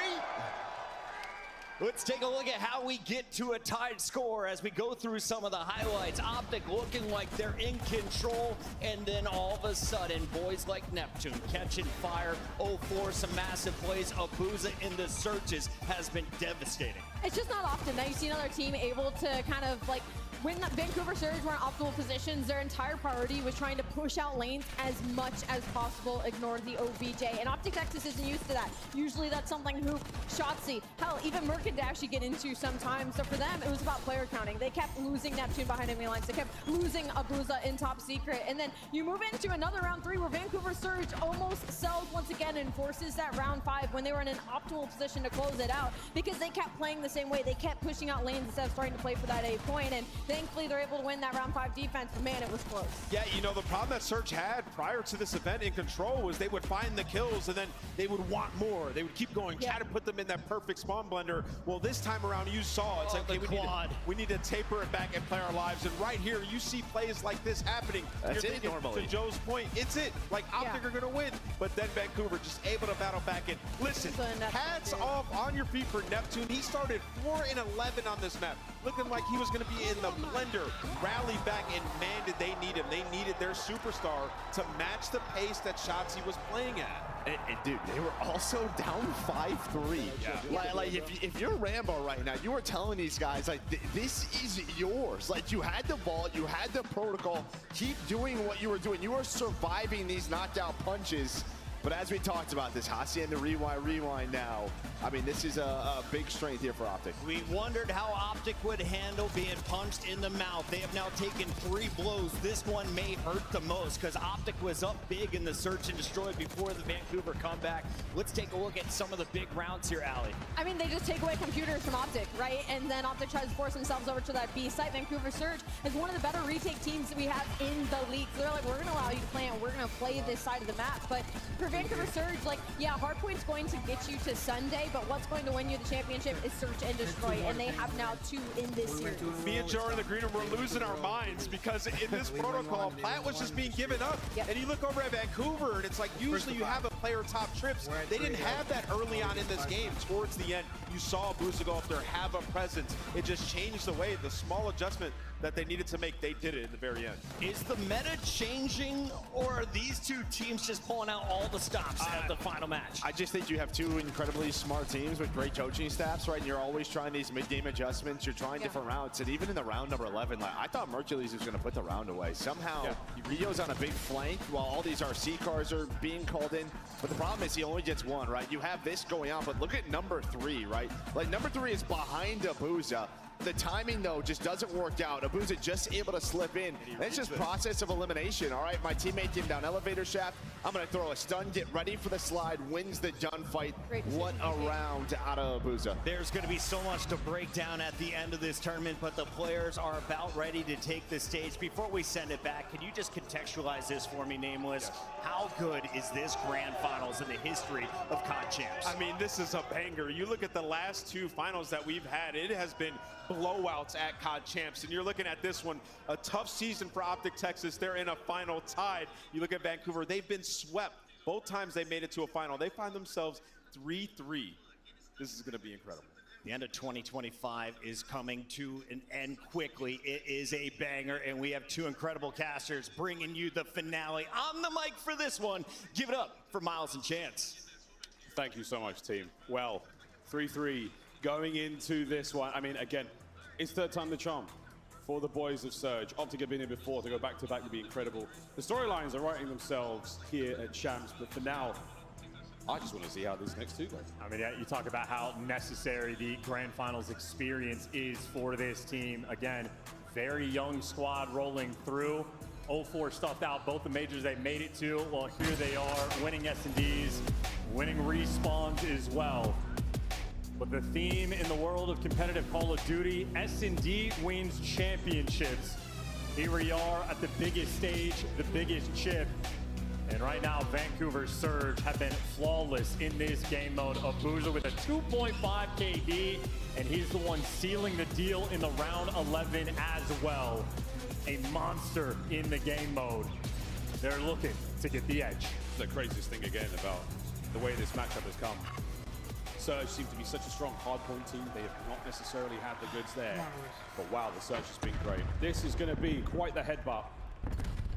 Let's take a look at how we get to a tied score as we go through some of the highlights. Optic looking like they're in control, and then all of a sudden, boys like Neptune catching fire. 0-4, some massive plays. Abuza in the searches has been devastating. It's just not often that you see another team able to kind of like when Vancouver Surge were in optimal positions, their entire priority was trying to push out lanes as much as possible, ignore the OBJ. And Optic Texas isn't used to that. Usually that's something who Shotzi, hell, even Merc can actually get into sometimes. So for them, it was about player counting. They kept losing Neptune behind enemy lines. They kept losing Abuza in top secret. And then you move into another round 3 where Vancouver Surge almost sells once again and forces that round 5 when they were in an optimal position to close it out because they kept playing the same way. They kept pushing out lanes instead of starting to play for that A point. And thankfully, they're able to win that round 5 defense, but man, it was close. Yeah, you know, the problem that Surge had prior to this event in Control was they would find the kills and then they would want more. They would keep going, try to put them in that perfect spawn blender. Well, this time around, you saw, it's like, okay, we need to taper it back and play our lives. And right here, you see plays like this happening. That's You're it thinking, normally. to Joe's point, it's it. Like, Optic are going to win. But then Vancouver just able to battle back in. Listen, hats off on your feet for Neptune. He started 4 and 11 on this map, looking like he was going to be in the blender. Rallied back, and man, did they need him. They needed their superstar to match the pace that Shotzi was playing at. And dude, they were also down 5-3. Yeah. Like if you're Rambo right now, you were telling these guys, like, this is yours. Like, you had the ball, you had the protocol. Keep doing what you were doing. You are surviving these knockdown punches. But as we talked about this, Hasi and the rewind now. I mean, this is a big strength here for Optic. We wondered how Optic would handle being punched in the mouth. They have now taken 3 blows. This one may hurt the most because Optic was up big in the search and destroy before the Vancouver comeback. Let's take a look at some of the big rounds here, Allie. I mean, they just take away computers from Optic, right? And then Optic tries to force themselves over to that B site. Vancouver Surge is one of the better retake teams that we have in the league. So they're like, we're going to allow you to play and we're going to play this side of the map. But for Vancouver Surge, like, yeah, Hardpoint's going to get you to Sunday, but what's going to win you the championship is Search and Destroy, and they have now 2 in this series. Me and Joe in the green room, we're losing our minds because in this protocol, Plat was just being given up. And you look over at Vancouver, and it's like usually you have a player top trips. They didn't have that early on in this game. Towards the end, you saw Abuza go up there, have a presence. It just changed the way, the small adjustment that they needed to make, they did it in the very end. Is the meta changing, or are these 2 teams just pulling out all the stops at the final match? I just think you have 2 incredibly smart teams with great coaching staffs, right? And you're always trying these mid-game adjustments. You're trying different routes. And even in the round number 11, like, I thought Mercules was going to put the round away. Somehow, Rio's on a big flank while all these RC cars are being called in. But the problem is he only gets 1, right? You have this going on, but look at number 3, right? Like, number 3 is behind Abuza. The timing, though, just doesn't work out. Abuza just able to slip in. And it's just process of elimination. All right, my teammate came down elevator shaft. I'm going to throw a stun, get ready for the slide, wins the gunfight. What a round out of Abuza. There's going to be so much to break down at the end of this tournament, but the players are about ready to take the stage. Before we send it back, can you just contextualize this for me, Nameless? How good is this Grand Finals in the history of COD Champs? I mean, this is a banger. You look at the last 2 finals that we've had, it has been blowouts at COD Champs. And you're looking at this one, a tough season for Optic Texas. They're in a final tied. You look at Vancouver, they've been swept. Both times they made it to a final. They find themselves 3-3. This is going to be incredible. The end of 2025 is coming to an end quickly. It is a banger, and we have 2 incredible casters bringing you the finale. On the mic for this one, give it up for Miles and Chance. Thank you so much, team. Well, 3-3 going into this one. I mean, again, it's 3rd time the charm for the boys of Surge. Optic have been here before. To go back-to-back would be incredible. The storylines are writing themselves here at Champs, but for now, I just want to see how these next 2 go. I mean, you talk about how necessary the Grand Finals experience is for this team. Again, very young squad rolling through. 0-4 stuffed out both the majors they made it to. Well, here they are, winning S&Ds, winning respawns as well. But the theme in the world of competitive Call of Duty, S&D wins championships. Here we are at the biggest stage, the biggest chip. And right now, Vancouver Surge have been flawless in this game mode. Abuza with a 2.5 KD, and he's the one sealing the deal in the round 11 as well. A monster in the game mode. They're looking to get the edge. The craziest thing again about the way this matchup has come. Surge seems to be such a strong hardpoint team. They have not necessarily had the goods there. But wow, the Surge has been great. This is going to be quite the headbutt.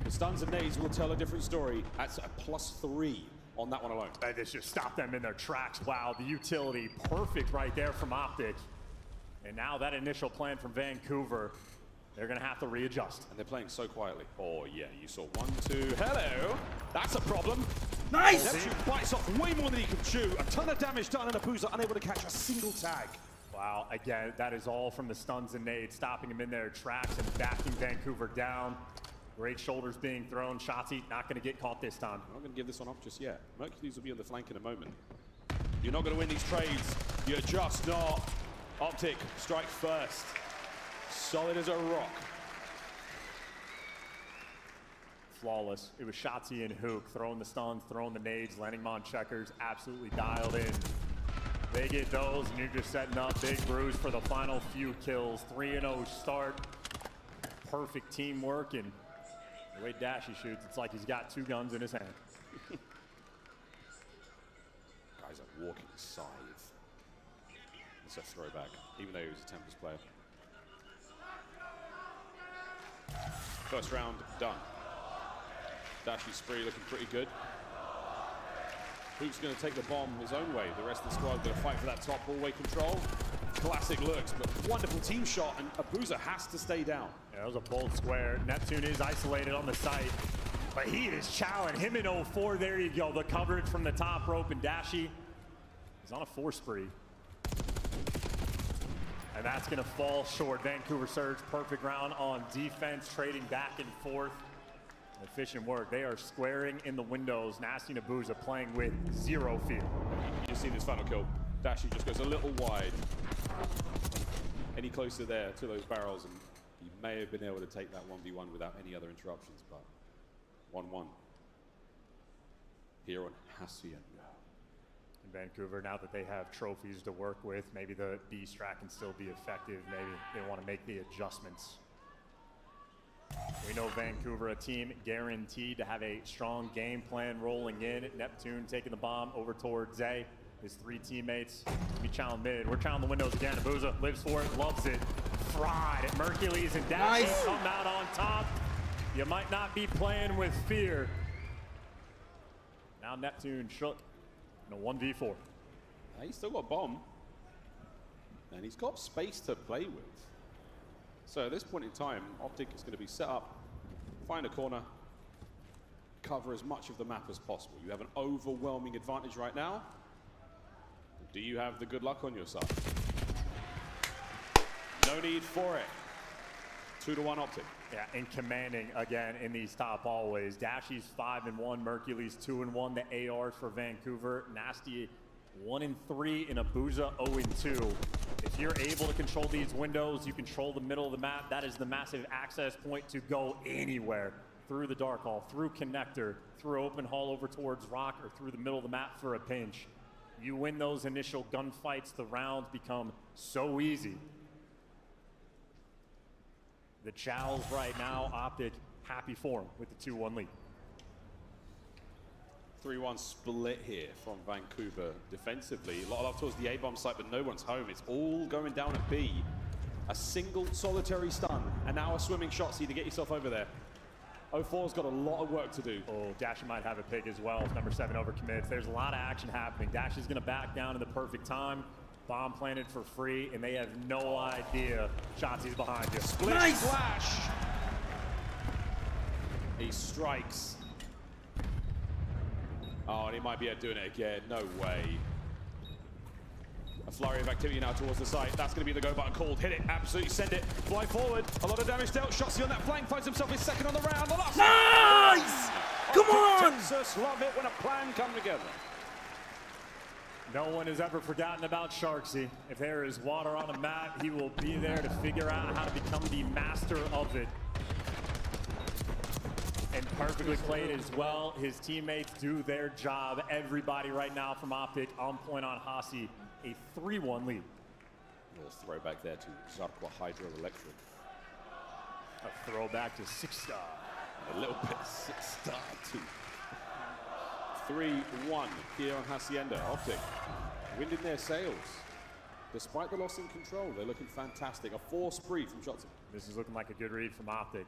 The stuns and nades will tell a different story. That's a +3 on that one alone. This just stopped them in their tracks. Wow, the utility perfect right there from Optic. And now that initial plan from Vancouver. They're going to have to readjust. And they're playing so quietly. Oh, yeah, you saw 1, 2. Hello. That's a problem. Nice! Neptune bites off way more than he can chew. A ton of damage done, and Abuza unable to catch a single tag. Wow, again, that is all from the stuns and nades, stopping him in their tracks and backing Vancouver down. Great shoulders being thrown. Shotzzy not going to get caught this time. I'm not going to give this one up just yet. Mercules will be on the flank in a moment. You're not going to win these trades. You're just not. Optic, strike first. Solid as a rock. Flawless. It was Shotzzy and Hook throwing the stuns, throwing the nades, landing them on checkers, absolutely dialed in. They get those, and you're just setting up Big Bruce for the final few kills. 3-0 start. Perfect teamwork, and the way Dashy shoots, it's like he's got 2 guns in his hand. Guy's a walking scythe. It's a throwback, even though he was a Tempest player. First round done. Dashy spree looking pretty good. Hook's going to take the bomb his own way. The rest of the squad going to fight for that top hallway control. Classic looks, but wonderful team shot, and Abuza has to stay down. Yeah, that was a bold square. Neptune is isolated on the site, but he is challenged. Him in 04, there you go. The coverage from the top rope, and Dashy is on a 4 spree. And that's going to fall short. Vancouver Surge, perfect round on defense, trading back and forth. Efficient work. They are squaring in the windows. Nasty and Abuza playing with 0 fear. You see this final kill. Dashy just goes a little wide. Any closer there to those barrels, and he may have been able to take that 1v1 without any other interruptions, but 1-1 here on Hacienda. In Vancouver, now that they have trophies to work with, maybe the B strat can still be effective. Maybe they want to make the adjustments. We know Vancouver, a team guaranteed to have a strong game plan rolling in. Neptune taking the bomb over towards Zay. His 3 teammates be challenged mid. We're challenging the windows again. Abuza lives for it, loves it. Fried. Mercules and Dashy come out on top. You might not be playing with fear. Now Neptune shook in a 1v4. He's still got bomb. And he's got space to play with. So at this point in time, Optic is going to be set up, find a corner, cover as much of the map as possible. You have an overwhelming advantage right now. Do you have the good luck on your side? No need for it. 2-1 Optic. Yeah, and commanding again in these top hallways. Dashy's 5-1, Mercules 2-1. The ARs for Vancouver. Nasty 1-3, and Abuza 0-2. If you're able to control these windows, you control the middle of the map. That is the massive access point to go anywhere. Through the dark hall, through connector, through open hall over towards rock, or through the middle of the map for a pinch. You win those initial gunfights, the rounds become so easy. The Chows right now, Optic happy for him with the 2-1 lead. 3-1 split here from Vancouver defensively. A lot of love towards the A-bomb site, but no one's home. It's all going down at B. A single solitary stun, and now a swimming Shotzzy to get yourself over there. 04's got a lot of work to do. Oh, Dashy might have a pick as well if number 7 overcommits. There's a lot of action happening. Dashy's going to back down in the perfect time. Bomb planted for free, and they have no idea Shotzi's behind you. Split splash! He strikes. Oh, and he might be doing it again. No way. A flurry of activity now towards the site. That's going to be the go button called. Hit it. Absolutely send it. Fly forward. A lot of damage dealt. Shotzzy on that flank finds himself his second on the round. Nice! Come on! Texas love it when a plan comes together. No one has ever forgotten about Sharksy. If there is water on a map, he will be there to figure out how to become the master of it. And perfectly played as well. His teammates do their job. Everybody right now from Optic on point on Hasi. A 3-1 lead. A little throwback there to Zarqwa Hydroelectric. A throwback to 6 Star. A little bit 6 Star too. 3-1 here on Hacienda. Optic winding their sails. Despite the loss in control, they're looking fantastic. A 4 spree from Shotzzy. This is looking like a good read from Optic.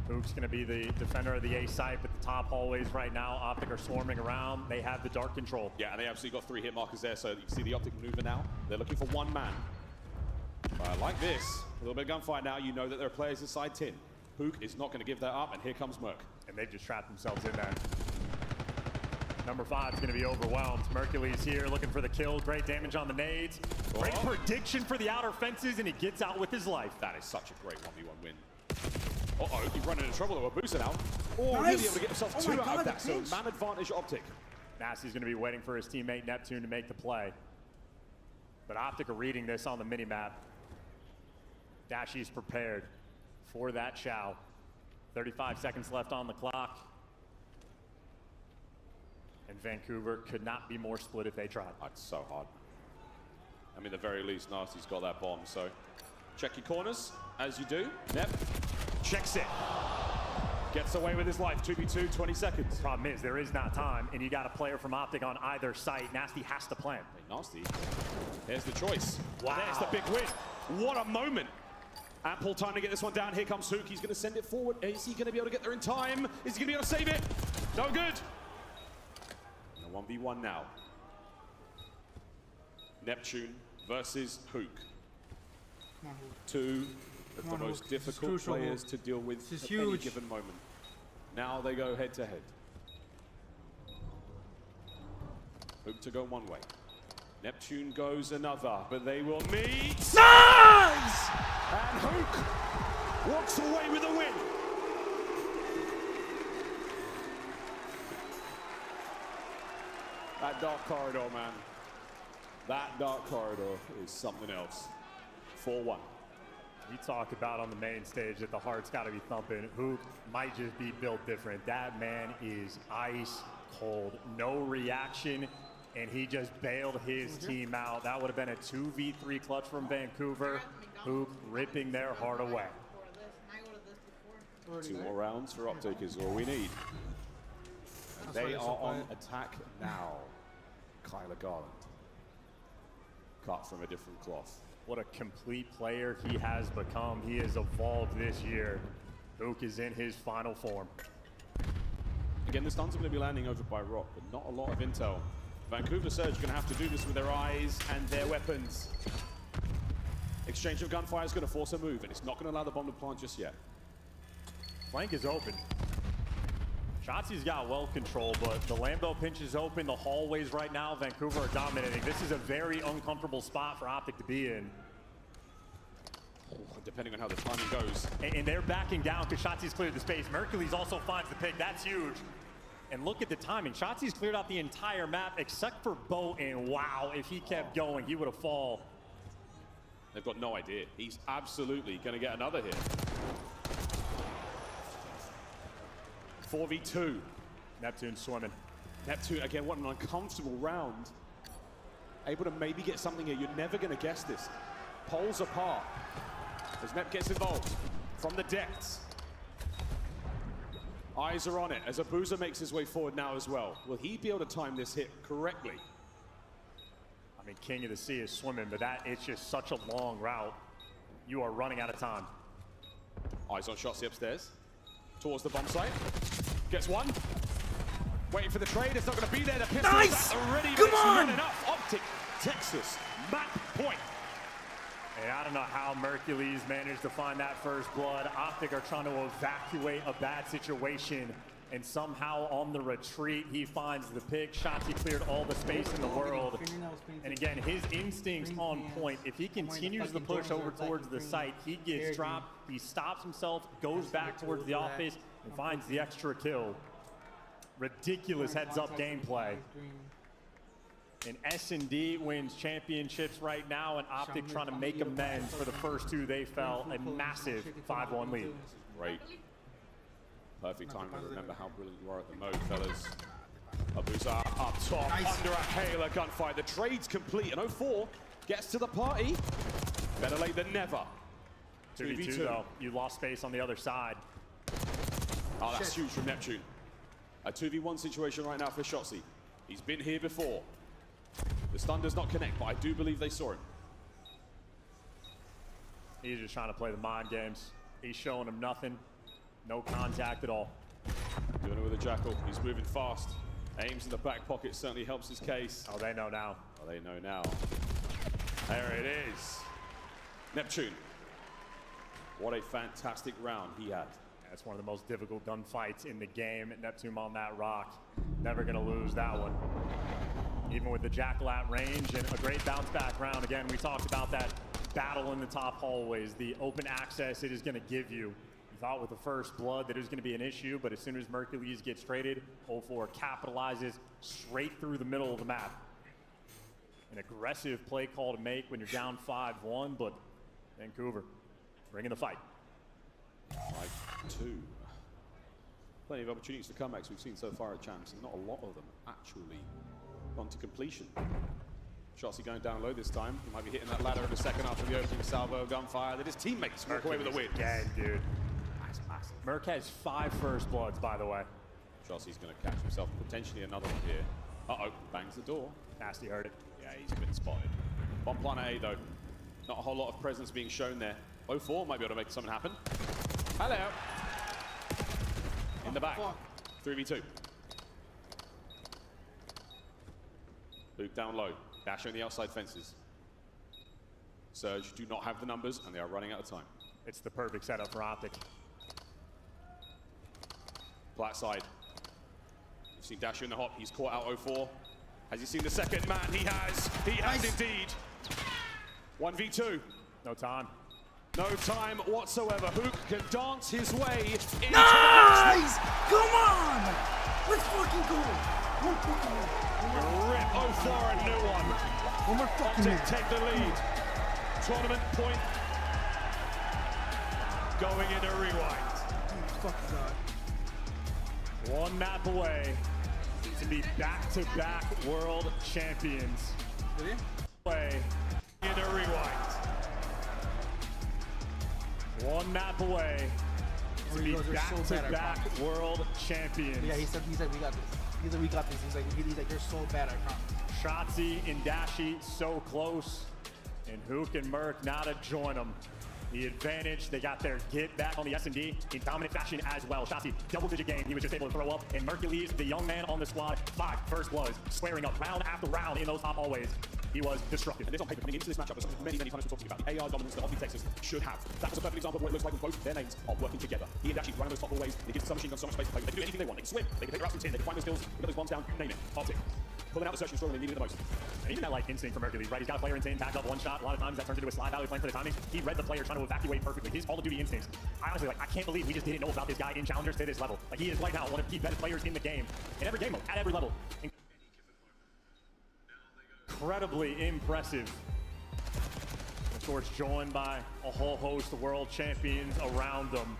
Hook's going to be the defender of the A site, but the top hallways right now, Optic are swarming around. They have the dark control. Yeah, and they absolutely got 3 hit markers there, so you can see the Optic maneuver now. They're looking for 1 man. Like this, little bit of gunfight now. You know that there are players inside tin. Hook is not going to give that up, and here comes Merc. And they've just trapped themselves in there. Number 5 is going to be overwhelmed. Mercury's here looking for the kill. Great damage on the nades. Great prediction for the outer fences, and he gets out with his life. That is such a great 1v1 win. Uh-oh, he's running into trouble though. Abusa now. Oh, Nice. he'll be able to get himself 2 out of that. So man advantage Optic. Nasty's going to be waiting for his teammate Neptune to make the play. But Optic are reading this on the minimap. Dashy's prepared for that chow. 35 seconds left on the clock. And Vancouver could not be more split if they tried. That's so hard. I mean, at the very least, Nasty's got that bomb, so check your corners, as you do. Nep checks it. Gets away with his life. 2v2, 20 seconds. Problem is, there is not time, and you got a player from Optic on either site. Nasty has to plant. Hey, Nasty, there's the choice. Wow. There's the big win. What a moment. Ample time to get this one down. Here comes Hook. He's going to send it forward. Is he going to be able to get there in time? Is he going to be able to save it? No good. And a 1v1 now. Neptune versus Hook. Two of the most difficult players to deal with at any given moment. Now they go head to head. Hook to go one way. Neptune goes another, but they will meet. Nice! And Hook walks away with a win. That dark corridor, man. That dark corridor is something else. 4-1. We talked about on the main stage that the heart's got to be thumping. Hook might just be built different. That man is ice cold. No reaction, and he just bailed his team out. That would have been a 2v3 clutch from Vancouver. Hook ripping their heart away. 2 more rounds for Optic is all we need. And they are on attack now. Kyler Garland. Cut from a different cloth. What a complete player he has become. He has evolved this year. Hook is in his final form. Again, the stuns are going to be landing over by Rock, but not a lot of intel. Vancouver Surge are going to have to do this with their eyes and their weapons. Exchange of gunfire is going to force a move, and it's not going to allow the bomb to plant just yet. Flank is open. Shotzi's got well control, but the Lambo pinch is open. The hallways right now, Vancouver are dominating. This is a very uncomfortable spot for Optic to be in. Depending on how the timing goes. And they're backing down because Shotzi's cleared the space. Mercules also finds the pick. That's huge. And look at the timing. Shotzi's cleared out the entire map except for Bo, and wow, if he kept going, he would have fallen. They've got no idea. He's absolutely going to get another hit. 4v2. Neptune swimming. Neptune, again, what an uncomfortable round. Able to maybe get something here. You're never going to guess this. Poles apart. As Nep gets involved from the depths. Eyes are on it as Abusa makes his way forward now as well. Will he be able to time this hit correctly? I mean, King of the Sea is swimming, but it's just such a long route. You are running out of time. Eyes on Shotzi upstairs. Towards the bomb site. Gets one. Waiting for the trade. It's not going to be there. The pistol Nice! already Come makes on! enough. Optic, Texas, map point. And I don't know how Mercules managed to find that first blood. Optic are trying to evacuate a bad situation, and somehow on the retreat, he finds the pick. Shotzi cleared all the space in the world. And again, his instincts on point. If he continues the push over towards the site, he gets dropped. He stops himself, goes back towards the office, and finds the extra kill. Ridiculous heads-up gameplay. And S&D wins championships right now, and Optic trying to make amends for the first 2 they fell. A massive 5-1 lead. Great. Perfect time to remember how brilliant you are at the mode, fellas. Abusa up top, under a hail of gunfight. The trade's complete, and 04 gets to the party. Better late than never. 2v2 though. You lost space on the other side. Oh, that's huge from Neptune. A 2v1 situation right now for Shotzi. He's been here before. The stun does not connect, but I do believe they saw him. He's just trying to play the mind games. He's showing him nothing. No contact at all. Doing it with a Jackal. He's moving fast. Aims in the back pocket certainly helps his case. Oh, they know now. Oh, they know now. There it is. Neptune What a fantastic round he had. That's one of the most difficult gunfights in the game. Neptune on that rock. Never going to lose that one. Even with the Jackal at range and a great bounce back round. Again, we talked about that battle in the top hallways, the open access it is going to give you. You thought with the first blood that it was going to be an issue, but as soon as Mercules gets traded, 0-4 capitalizes straight through the middle of the map. An aggressive play call to make when you're down 5-1, but Vancouver bringing the fight. 5-2. Plenty of opportunities for comebacks we've seen so far at Champs, and not a lot of them actually gone to completion. Shotzi going down low this time. He might be hitting that ladder in a second after the opening salvo gunfire that his teammates walk away with a win. Yeah, dude. That's massive. Merc has 5 first bloods, by the way. Shotzi's going to catch himself potentially another one here. Uh-oh, bangs the door. Nasty heard it. Yeah, he's been spotted. Bomb planet A, though. Not a whole lot of presence being shown there. 0-4 might be able to make something happen. Hello. In the back. 3v2. Luke down low. Dash on the outside fences. Surge do not have the numbers, and they are running out of time. It's the perfect setup for Optic. Flat side. You've seen Dasher in the hop. He's caught out 0-4. Has he seen the second man? He has. He has indeed. 1v2. No time. No time whatsoever. Hook can dance his way into Nice! Come on! Let's fucking go! Rip 0-4 a new one. One more fucking Optic take the lead. Tournament point going in a rewind. Fuck God. One map away to be back-to-back world champions. Play in a rewind. One map away to be back-to-back world champions. Yeah, he said we got this. He said we got this. He's like they're so bad, I promise. Shotzi and Dashi so close, and Hook and Merc now to join them. The advantage, they got their get back on the S&D in dominant fashion as well. Shotzi, double-digit game, he was just able to throw up. And Mercules, the young man on the squad, 5 first bloods, squaring up round after round in those top hallways. He was destructive. And this on paper coming into this matchup, there's something many times we're talking about. The AR dominance that Optic Texas should have. That was a perfect example of what it looks like when both their names are working together. He and Dashi running those top hallways. They give the submachine gun so much space to play with. They can do anything they want. They can swim, they can take routes from 10, they can find those kills, get those bombs down, name it. Optic. Pulling out the search and destroy when they needed it the most. And even that like instinct for Mercules, right? He's got a player in 10, tagged up one shot. A lot of times that turns into a slide value playing for the timing. He read the player trying to evacuate perfectly. His Call of Duty instincts. I honestly I can't believe we just didn't know about this guy in challengers to this level. Like he is right now one of the best players in the game, in every game mode, at every level. Incredibly impressive. Of course, joined by a whole host of world champions around them.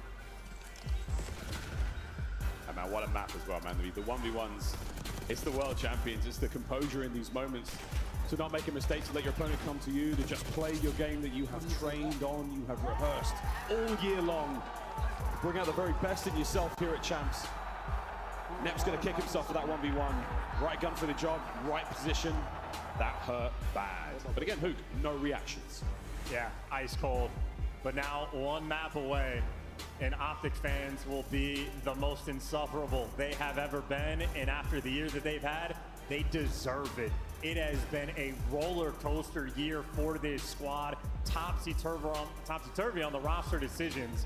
And man, what a map as well, man. The 1v1s, it's the world champions. It's the composure in these moments to not make a mistake, to let your opponent come to you, to just play your game that you have trained on, you have rehearsed all year long. Bring out the very best in yourself here at Champs. Nep's going to kick himself for that 1v1. Right gun for the job, right position. That hurt bad. But again, Hook, no reactions. Yeah, ice cold. But now one map away, and Optic fans will be the most insufferable they have ever been. And after the year that they've had, they deserve it. It has been a roller coaster year for this squad. Topsy-turvy on the roster decisions.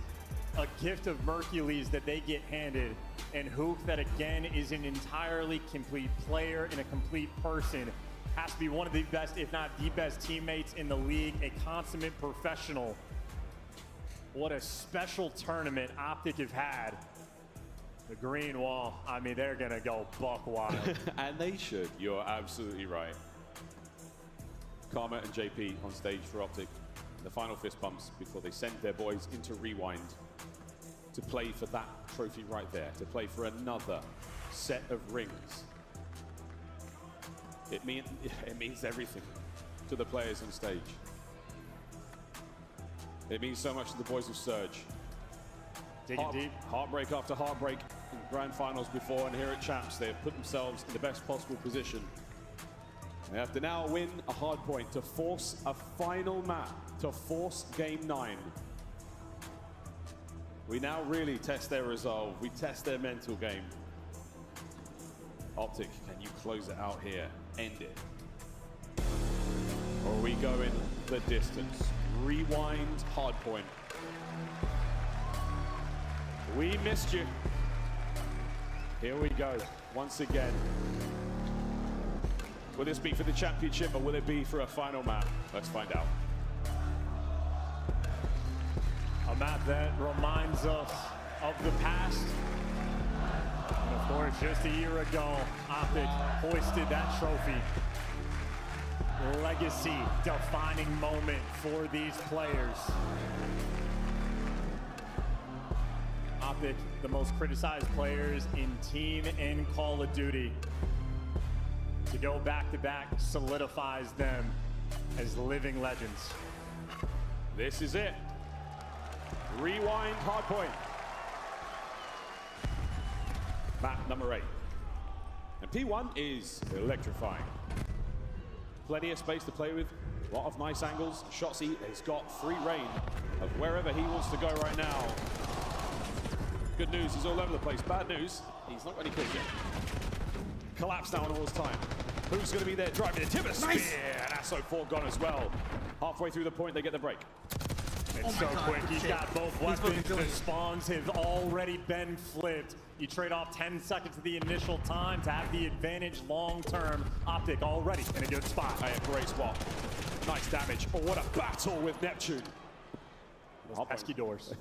A gift of Mercules that they get handed. And Hook, that again is an entirely complete player and a complete person. Has to be one of the best, if not the best teammates in the league, a consummate professional. What a special tournament Optic have had. The green wall, I mean, they're gonna go buck wild. And they should, you're absolutely right. Karma and JP on stage for Optic. The final fist bumps before they sent their boys into Rewind to play for that trophy right there, to play for another set of rings. It means everything to the players on stage. It means so much to the boys of Surge. Digging deep. Heartbreak after heartbreak in grand finals before, and here at Champs, they have put themselves in the best possible position. They have to now win a hard point to force a final map, to force Game 9. We now really test their resolve. We test their mental game. Optic, can you close it out here? End it. Or are we going the distance? Rewind, hard point. We missed you. Here we go, once again. Will this be for the championship or will it be for a final map? Let's find out. A map that reminds us of the past. And of course, just a year ago, Optic hoisted that trophy. Legacy defining moment for these players. Optic, the most criticized players in Team and Call of Duty. To go back-to-back solidifies them as living legends. This is it. Rewind hardpoint. Map number 8. And P1 is electrifying. Plenty of space to play with, a lot of nice angles. Shotzzy has got free reign of wherever he wants to go right now. Good news, he's all over the place. Bad news, he's not got any kills yet. Collapse now on all his time. Who's going to be there driving the timber? Nice. Yeah, and SO4 gone as well. Halfway through the point, they get the break. It's so quick, he's got both weapons. The spawns have already been flipped. You trade off 10 seconds of the initial time to have the advantage long term. Optic already in a good spot. Hey, a great spot. Nice damage. Oh, what a battle with Neptune. Those pesky doors.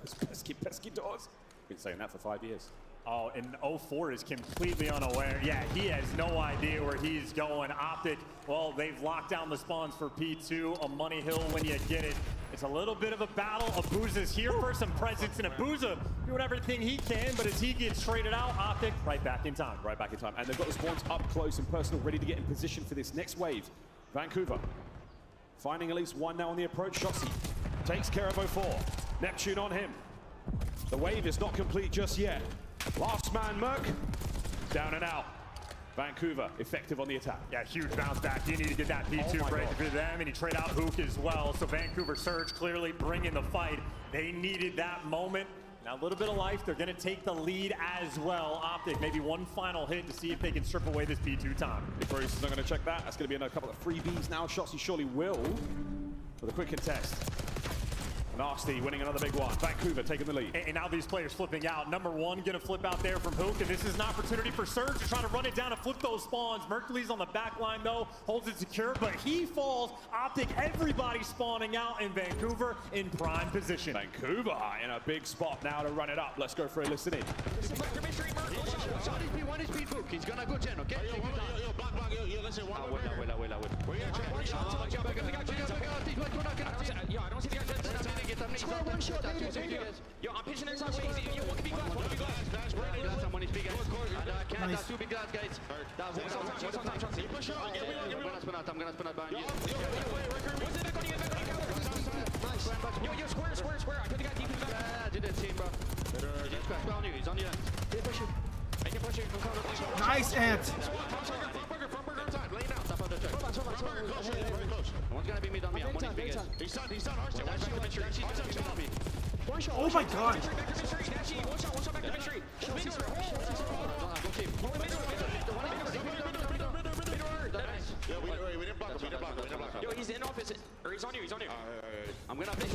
pesky doors. Been saying that for 5 years. Oh, and 04 is completely unaware. Yeah, he has no idea where he's going. Optic, well, they've locked down the spawns for P2, a money hill when you get it. It's a little bit of a battle. Abuza's here for some presence, and Abuza doing everything he can, but as he gets traded out, Optic right back in time. Right back in time. And they've got the spawns up close and personal, ready to get in position for this next wave. Vancouver finding at least one now on the approach. Shotzzy takes care of 04. Neptune on him. The wave is not complete just yet. Last man, Merc, down and out. Vancouver, effective on the attack. Yeah, huge bounce back. You need to get that P2 break for them, and you trade out Hook as well. So Vancouver Surge clearly bringing the fight. They needed that moment. Now a little bit of life. They're going to take the lead as well. Optic, maybe one final hit to see if they can strip away this P2 time. If Bruce is not going to check that, that's going to be a couple of freebies now. Shotzzy surely will for the quick contest. Nasty winning another big one. Vancouver taking the lead. And now these players flipping out. Number 1 going to flip out there from Hook, and this is an opportunity for Surge to try to run it down and flip those spawns. Mercury's on the back line though, holds it secure, but he falls. Optic, everybody spawning out in Vancouver in prime position. Vancouver in a big spot now to run it up. Let's go for a listen in. He's gonna go 10, okay? Listen, one over here. I don't see the guys. Square one shot, yo, I'm pitching inside. Yo, one big glass, one big glass. Someone is big guys. And that's 2 big glass, guys. What's on time? I'm gonna spin out behind you. Nice. Yo, square. I put the guy deep in the back. Yeah, do that team, bro. He's crash on you. He's on you. Yeah, push you. I can push you. Nice, Ant. Front burger time. Lay down. Top of the check. Front burger close. Very close. One's gonna be mid on me. I'm one of big guys. He's done. Archie. One's back to mid tree. One shot. Oh my god. One shot back to mid tree. Yeah, we didn't block him. Yo, he's in office. Or he's on you. I'm gonna finish.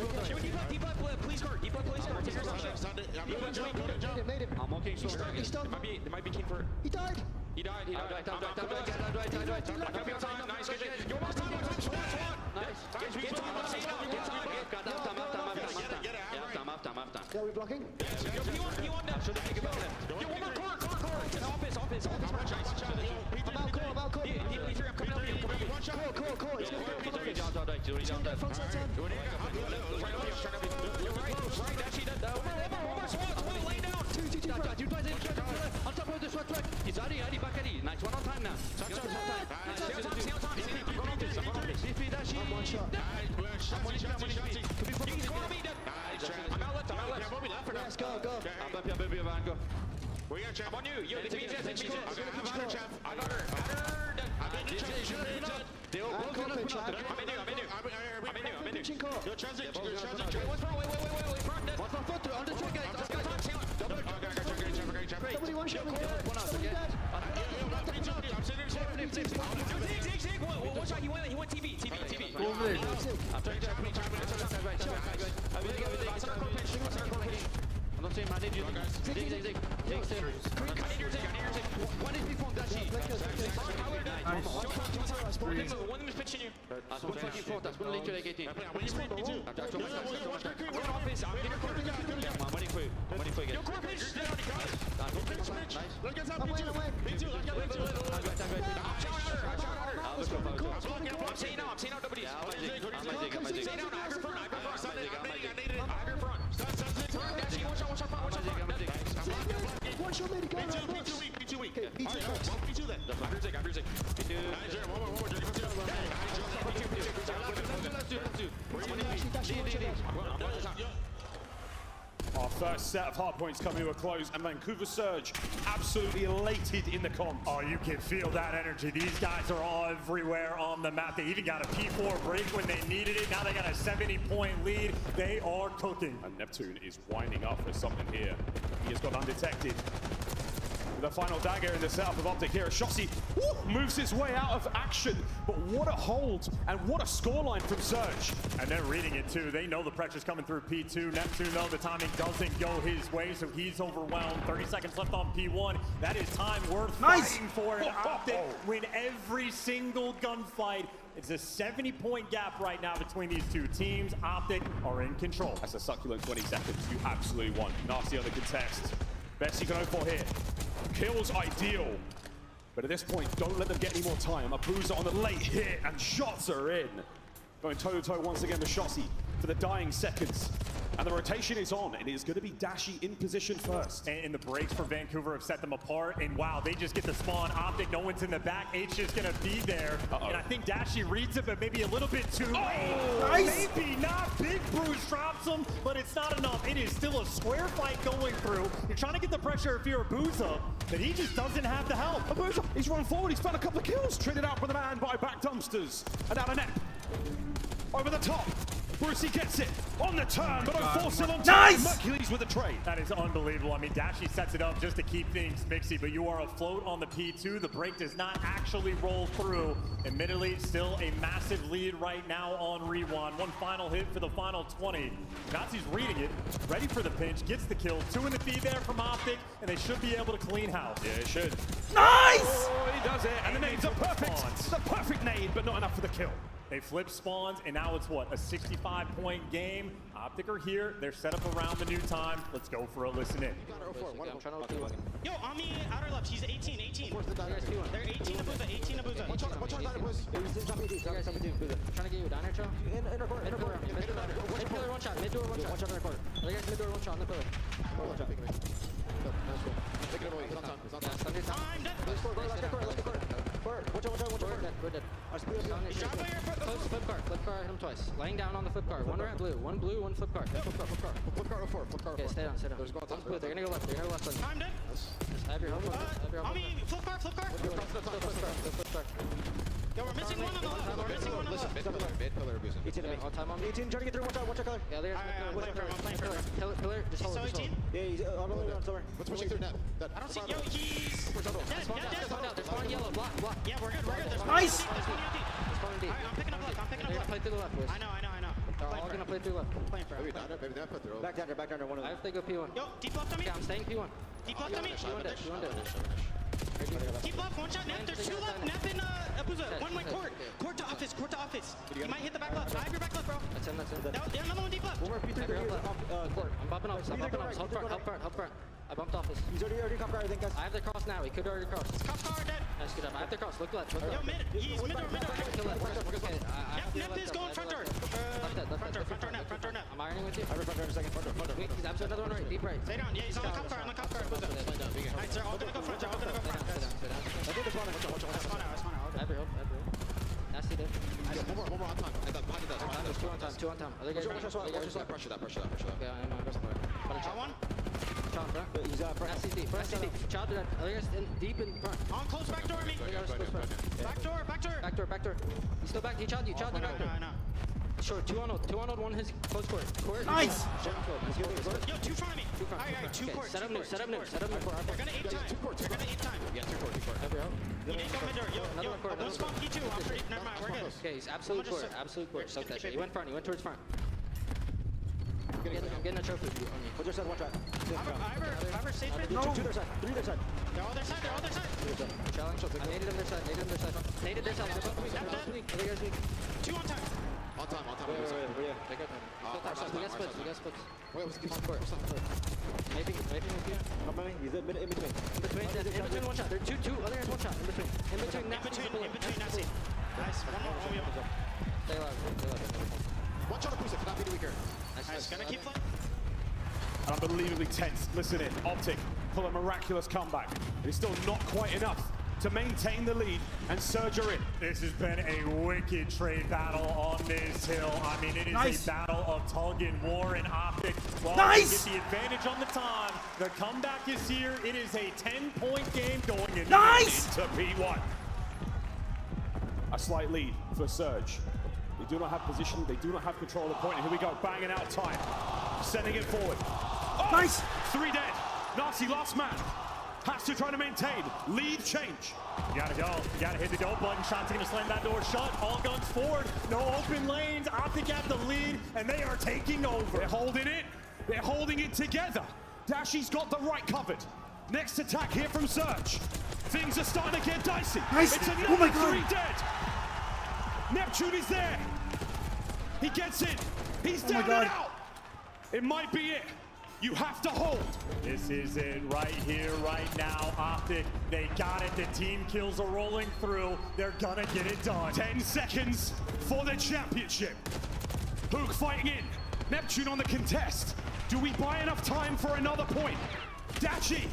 Deep left, please guard. Take your shot. I'm okay. They might be keen for. He died. He died. Nice. Good shit. Yo, last time. Nice. Get time. Yeah, we blocking? Yo, P1 down. Should have taken about left. Yo, one more core. Office. I'm out core. I'm coming up here. One shot. Core. He's down. Front side turn. Right, actually, one more SWAT, lay down. Two guys on top of the SWAT track. He's Adi, back Adi. Nice, one on time now. Stay on time. I'm one shot. Could be for me. I'm out left. Yes, go. Go. We got champ on you. Yo, it's me, Jeff. I got her. They all both gonna put out. I'm in you. Yo, transit. What's wrong? Wait. What's my foot? On the track, guys. Double. Somebody one shot me. I'm sitting here. Zig. One shot. He went TV. Over there. I'm trying to three. One of them is pitching you. One fucking fourth. That's one literally AKT. Me too. One office. I'm getting core. I'm waiting for you. I'm waiting for you. Yo, core pitch. Nice. Look at that. Me too. I'm saying out. Nobody's. I'm saying out. I need it. Watch your lady go. P2 weak. P2 then. I'm music. One more. Our first set of hard points coming to a close, and Vancouver Surge absolutely elated in the comms. Oh, you can feel that energy. These guys are all everywhere on the map. They even got a P4 break when they needed it. Now they got a 70-point lead. They are cooking. And Neptune is winding up for something here. He has gone undetected. The final dagger in the setup of Optic here. Shossi moves his way out of action, but what a hold and what a scoreline from Surge. And they're reading it too. They know the pressure's coming through P2. Neptune, though, the timing doesn't go his way, so he's overwhelmed. 30 seconds left on P1. That is time worth fighting for. And Optic win every single gunfight. It's a 70-point gap right now between these two teams. Optic are in control. That's a succulent 20 seconds. You absolutely want. Nasty on the contest. Best you can hope for here. Kills ideal. But at this point, don't let them get any more time. Abuza on the late hit, and shots are in. Going toe-to-toe once again with Shossi for the dying seconds. And the rotation is on, and it is going to be Dashi in position first. And the breaks for Vancouver have set them apart. And wow, they just get the spawn. Optic, no one's in the back. H is going to be there. And I think Dashi reads it, but maybe a little bit too late. Nice. Maybe not. Big Bruce drops him, but it's not enough. It is still a square fight going through. You're trying to get the pressure if you're Abuza, but he just doesn't have the help. Abuza, he's run forward. He's found a couple of kills. Traded out for the man by back dumpsters. And out of net. Over the top. Brucey gets it on the turn, but on full still on time. Nice! Mercury's with the trade. That is unbelievable. I mean, Dashi sets it up just to keep things mixy, but you are afloat on the P2. The break does not actually roll through. Admittedly, still a massive lead right now on Rewan. One final hit for the final 20. Nazi's reading it, ready for the pinch, gets the kill. 2 in the feed there from Optic, and they should be able to clean house. Yeah, it should. Nice! Oh, he does it, and the nades are perfect. It's a perfect nade, but not enough for the kill. They flip spawns, and now it's what, a 65-point game. Optic are here. They're set up around the new time. Let's go for a listen in. Yo, on the outer left, he's 18. They're 18 Abuza. Watch out, trying to get you down here, Joe. Inner court. Mid pillar, one shot. Mid door, one shot. Watch out in the corner. Mid door, one shot on the pillar. Watch out. Take it away. He's on time. We're dead. Flip car, hit him twice. Laying down on the flip car. One red, blue. One blue, one flip car. Flip car 04. Okay, stay down. They're gonna go left. I'm dead. Just have your help. I mean, flip car. Flip car. Yo, we're missing one on the left. Listen, mid pillar, Abuza. 18 on time on me. 18, trying to get through. Watch out color. Yeah, there's pillar. Just hold. Yeah, he's on the way down. What's pushing through net? I don't see. Yo, he's dead. There's one yellow. Block. Yeah, we're good. Nice! I'm picking up left. They're gonna play through the left, boys. I know. They're all gonna play through left. Playing for Maybe not put through. Back down, one of them. I have to go P1. Yo, deep left on me. Yeah, I'm staying P1. Deep left on me. P1 dead. Deep left, one shot. Nep, there's 2 left. Nep and Abuza. One went court. Court to office. He might hit the back left. I have your back left, bro. That's him. There's another one deep left. One more P3 court. I'm bumping off. Help front. I bumped office. He's already cop car, I think, guys. I have the cross now. He could already cross. Cop car dead. Nice, good job. I have the cross. Look left. Yo, mid. He's mid door. Kill left. Nep is going front door. Front door, Nep. I'm ironing with you. I have front door in a second. Front door. Wait, he's absolutely another one right. Deep right. Stay down. Yeah, he's on the cop car. Alright, they're all gonna go front. I have your help. Nasty dead. One more on time. There's 2 on time. 2 on time. Other guys. Watch that. Pressure that. Yeah, I know. Shot one. Child front. He's front. Nasty's deep. Child dead. Other guys deep in front. On close back door me. Back door. He's still back. He child back door. I know. Sure, 2 on 1, his close court. Nice! Yo, 2 front of me. Alright, 2 court. Set up new. They're gonna 8 time. Yeah, 2 court. He didn't go mid door. Yo, I'm spawn P2. I'm pretty. Never mind, we're good. Okay, he's absolute court. Soak that shit. He went towards front. I'm getting a trophy on you. Put your side, one try. Fiber, safe mid. No. Two their side. Three their side. They're all their side, they're all their side. Challenge. I naded him their side. Naded him their side. Naded their side. They're both weak. Other guys weak. 2 on time. On time. Wait. Take our time. We got splits. Wait, what's the court? Maybe with you. He's in between. In between one shot. There are two. Other guys one shot. In between. In between. Nasty. Nice. One more. Stay alive. One shot of boost. Cannot be the weaker. Nice. Gonna keep playing. Unbelievably tense. Listen in. Optic pull a miraculous comeback. It's still not quite enough to maintain the lead, and Surge are in. This has been a wicked trade battle on this hill. I mean, it is a battle of tug and war and Optic. Well, they get the advantage on the time. The comeback is here. It is a 10-point game going into P1. A slight lead for Surge. They do not have position. They do not have control of the point. And here we go, banging out time. Sending it forward. Oh, nice! 3 dead. Nasty last man. Has to try to maintain. Lead change. You gotta go. You gotta hit the go button. Shots gonna slam that door shut. All guns forward. No open lanes. Optic have the lead, and they are taking over. They're holding it. They're holding it together. Dashy's got the right covered. Next attack here from Surge. Things are starting to get dicey. Nice. It's another 3 dead. Neptune is there. He gets in. He's down and out. It might be it. You have to hold. This is it right here, right now. Optic, they got it. The team kills are rolling through. They're gonna get it done. 10 seconds for the championship. Hook fighting in. Neptune on the contest. Do we buy enough time for another point? Dashy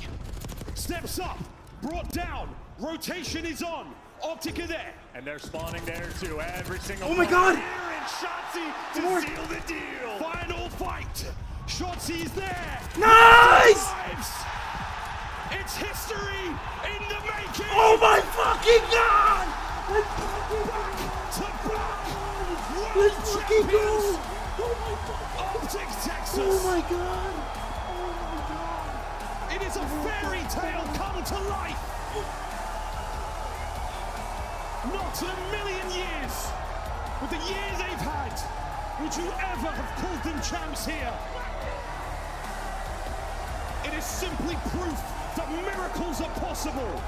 steps up, brought down. Rotation is on. Optic are there. And they're spawning there too. Every single Oh my God! here, and Shotzi to seal the deal. Final fight. Shotzi's there. Nice! It's history in the making. Oh my fucking God! To back. Let's fucking go! Optic Texas. Oh my God! It is a fairy tale come to life. Not in a million years, with the years they've had, would you ever have called them champs here? It is simply proof that miracles are possible.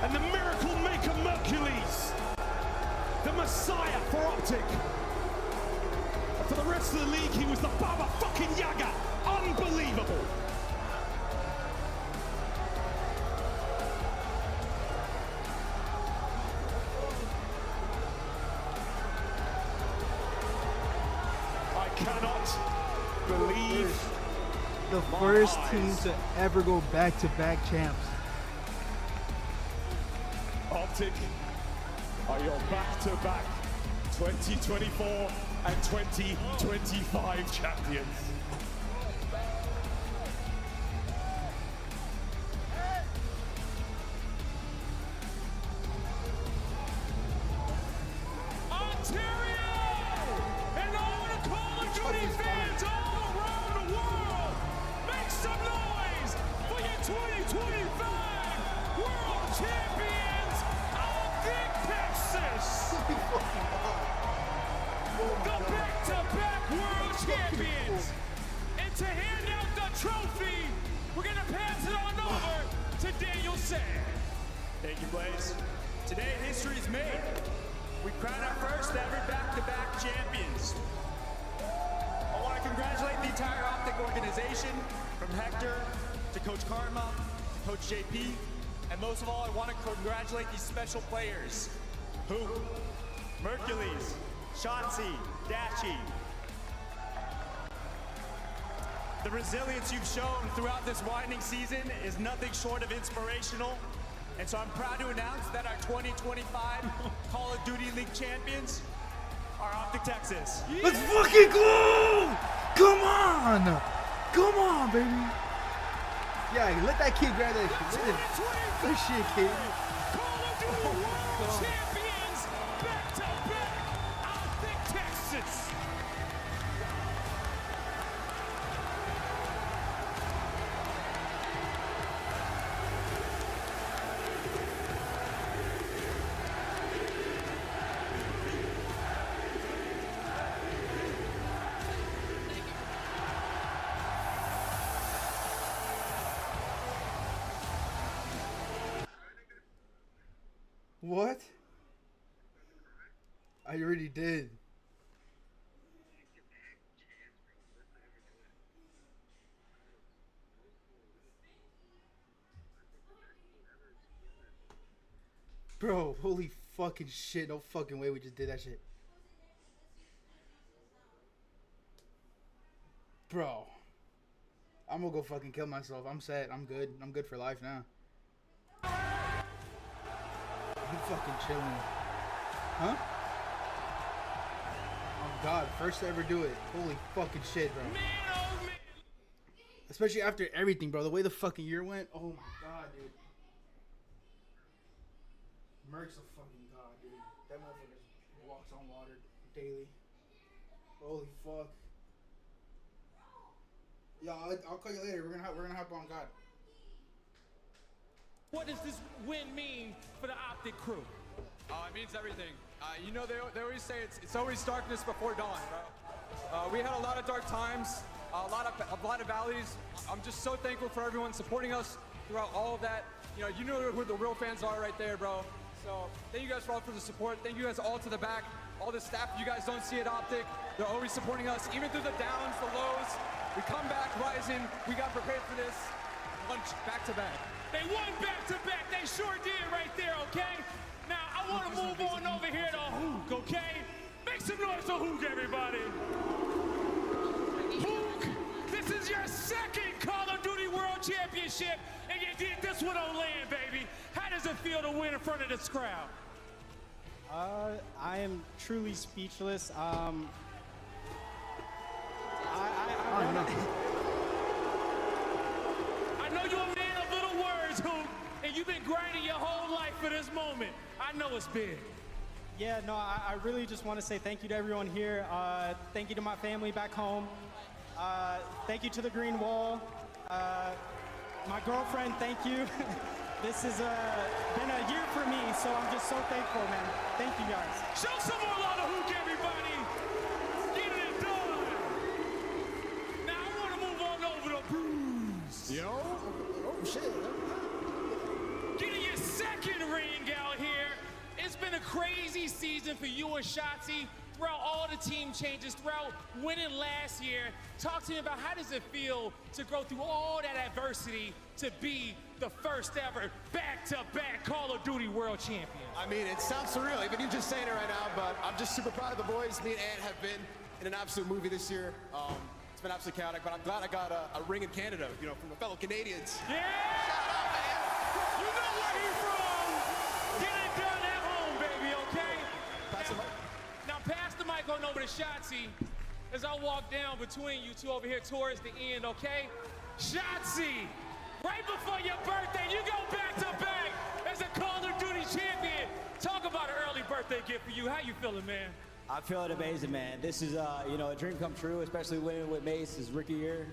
And the miracle maker Mercules, the messiah for Optic. And for the rest of the league, he was the Baba fucking Yaga. Unbelievable. I cannot believe the first team to ever go back-to-back champs. Optic are your back-to-back 2024 and 2025 champions. Thank you, Blaze. Today, history is made. We crown our first ever back-to-back champions. I want to congratulate the entire Optic organization, from Hector to Coach Karma, to Coach JP, and most of all, I want to congratulate these special players. Hoop, Mercules, Shotzi, Dashy. The resilience you've shown throughout this winding season is nothing short of inspirational. And so I'm proud to announce that our 2025 Call of Duty League champions are Optic Texas. Let's fucking go! Come on! Come on, baby! Yeah, let that kid grab that shit. Let that shit, kid. Call of Duty World Champions, back-to-back Optic Texas. What? I already did. Bro, holy fucking shit. No fucking way we just did that shit. Bro. I'm gonna go fucking kill myself. I'm set. I'm good. I'm good for life now. You fucking chilling. Huh? Oh god, first to ever do it. Holy fucking shit, bro. Especially after everything, bro. The way the fucking year went. Oh my god, dude. Merc's a fucking god, dude. That motherfucker walks on water daily. Holy fuck. Yeah, I'll call you later. We're gonna hop on God. What does this win mean for the Optic crew? It means everything. You know, they always say it's always darkness before dawn, bro. We had a lot of dark times, a lot of valleys. I'm just so thankful for everyone supporting us throughout all of that. You know who the real fans are right there, bro. So thank you guys for all for the support. Thank you guys all to the back, all the staff you guys don't see at Optic. They're always supporting us, even through the downs, the lows. We come back rising. We got prepared for this. Lunch back to back. They won back to back. They sure did right there, okay? Now, I want to move on over here to Hook, okay? Make some noise for Hook, everybody. Hook, this is your second Call of Duty World Championship, and you did this one on land, baby. How does it feel to win in front of this crowd? I am truly speechless. I know you're a man of little words, Hook, and you've been grinding your whole life for this moment. I know it's big. Yeah, no, I really just want to say thank you to everyone here. Thank you to my family back home. Thank you to the Green Wall. My girlfriend, thank you. This has been a year for me, so I'm just so thankful, man. Thank you, guys. Show some more love to Hook, everybody. Get it done. Now I want to move on over to Bruce. Yo. Oh, shit. Getting your second ring out here. It's been a crazy season for you and Shotzi throughout all the team changes, throughout winning last year. Talk to me about how does it feel to go through all that adversity to be the first ever back-to-back Call of Duty World Champion? I mean, it sounds surreal, even you just saying it right now, but I'm just super proud of the boys. Me and Ant have been in an absolute movie this year. It's been absolutely chaotic, but I'm glad I got a ring in Canada, you know, from the fellow Canadians. Yeah! Shout out, man! You know where he's from! Get it done at home, baby, okay? Now pass the mic on over to Shotzi as I walk down between you two over here towards the end, okay? Shotzi, right before your birthday, you go back to back as a Call of Duty champion. Talk about an early birthday gift for you. How you feeling, man? I'm feeling amazing, man. This is, you know, a dream come true, especially winning with Mace is rookie year.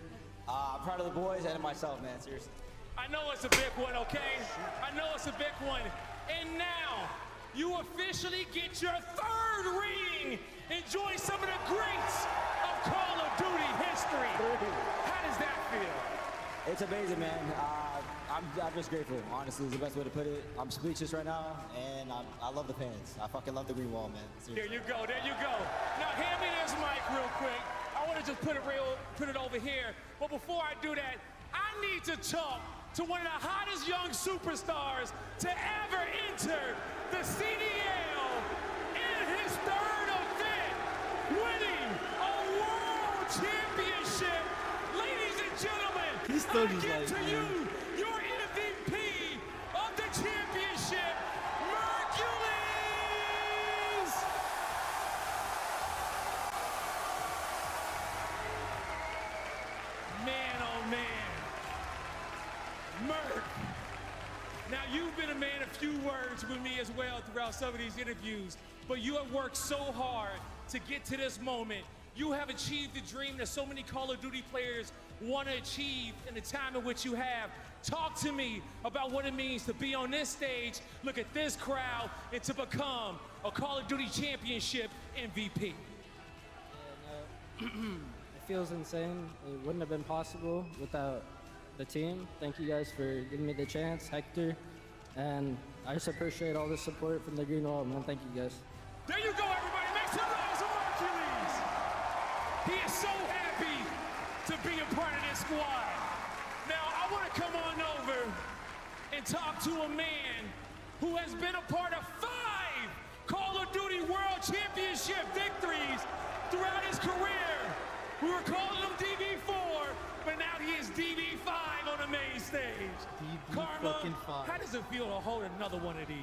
I'm proud of the boys and myself, man, seriously. I know it's a big one, okay? I know it's a big one. And now, you officially get your third ring. Enjoy some of the greats of Call of Duty history. How does that feel? It's amazing, man. I'm just grateful, honestly, is the best way to put it. I'm speechless right now, and I love the fans. I fucking love the Green Wall, man. Seriously. There you go, there you go. Now hand me this mic real quick. I want to just put it over here. But before I do that, I need to talk to one of the hottest young superstars to ever enter the CDL in his third event, winning a world championship. Ladies and gentlemen, I give to you your MVP of the championship, Mercules! Man, oh man. Merc. Now you've been a man of few words with me as well throughout some of these interviews, but you have worked so hard to get to this moment. You have achieved the dream that so many Call of Duty players want to achieve in the time in which you have. Talk to me about what it means to be on this stage, look at this crowd, and to become a Call of Duty Championship MVP. It feels insane. It wouldn't have been possible without the team. Thank you guys for giving me the chance, Hector. And I just appreciate all the support from the Green Wall, man. Thank you, guys. There you go, everybody. Make some noise for Hercules. He is so happy to be a part of this squad. Now, I want to come on over and talk to a man who has been a part of 5 Call of Duty World Championship victories throughout his career. We were calling him DB4, but now he is DB5 on the main stage. Karma, how does it feel to hold another one of these?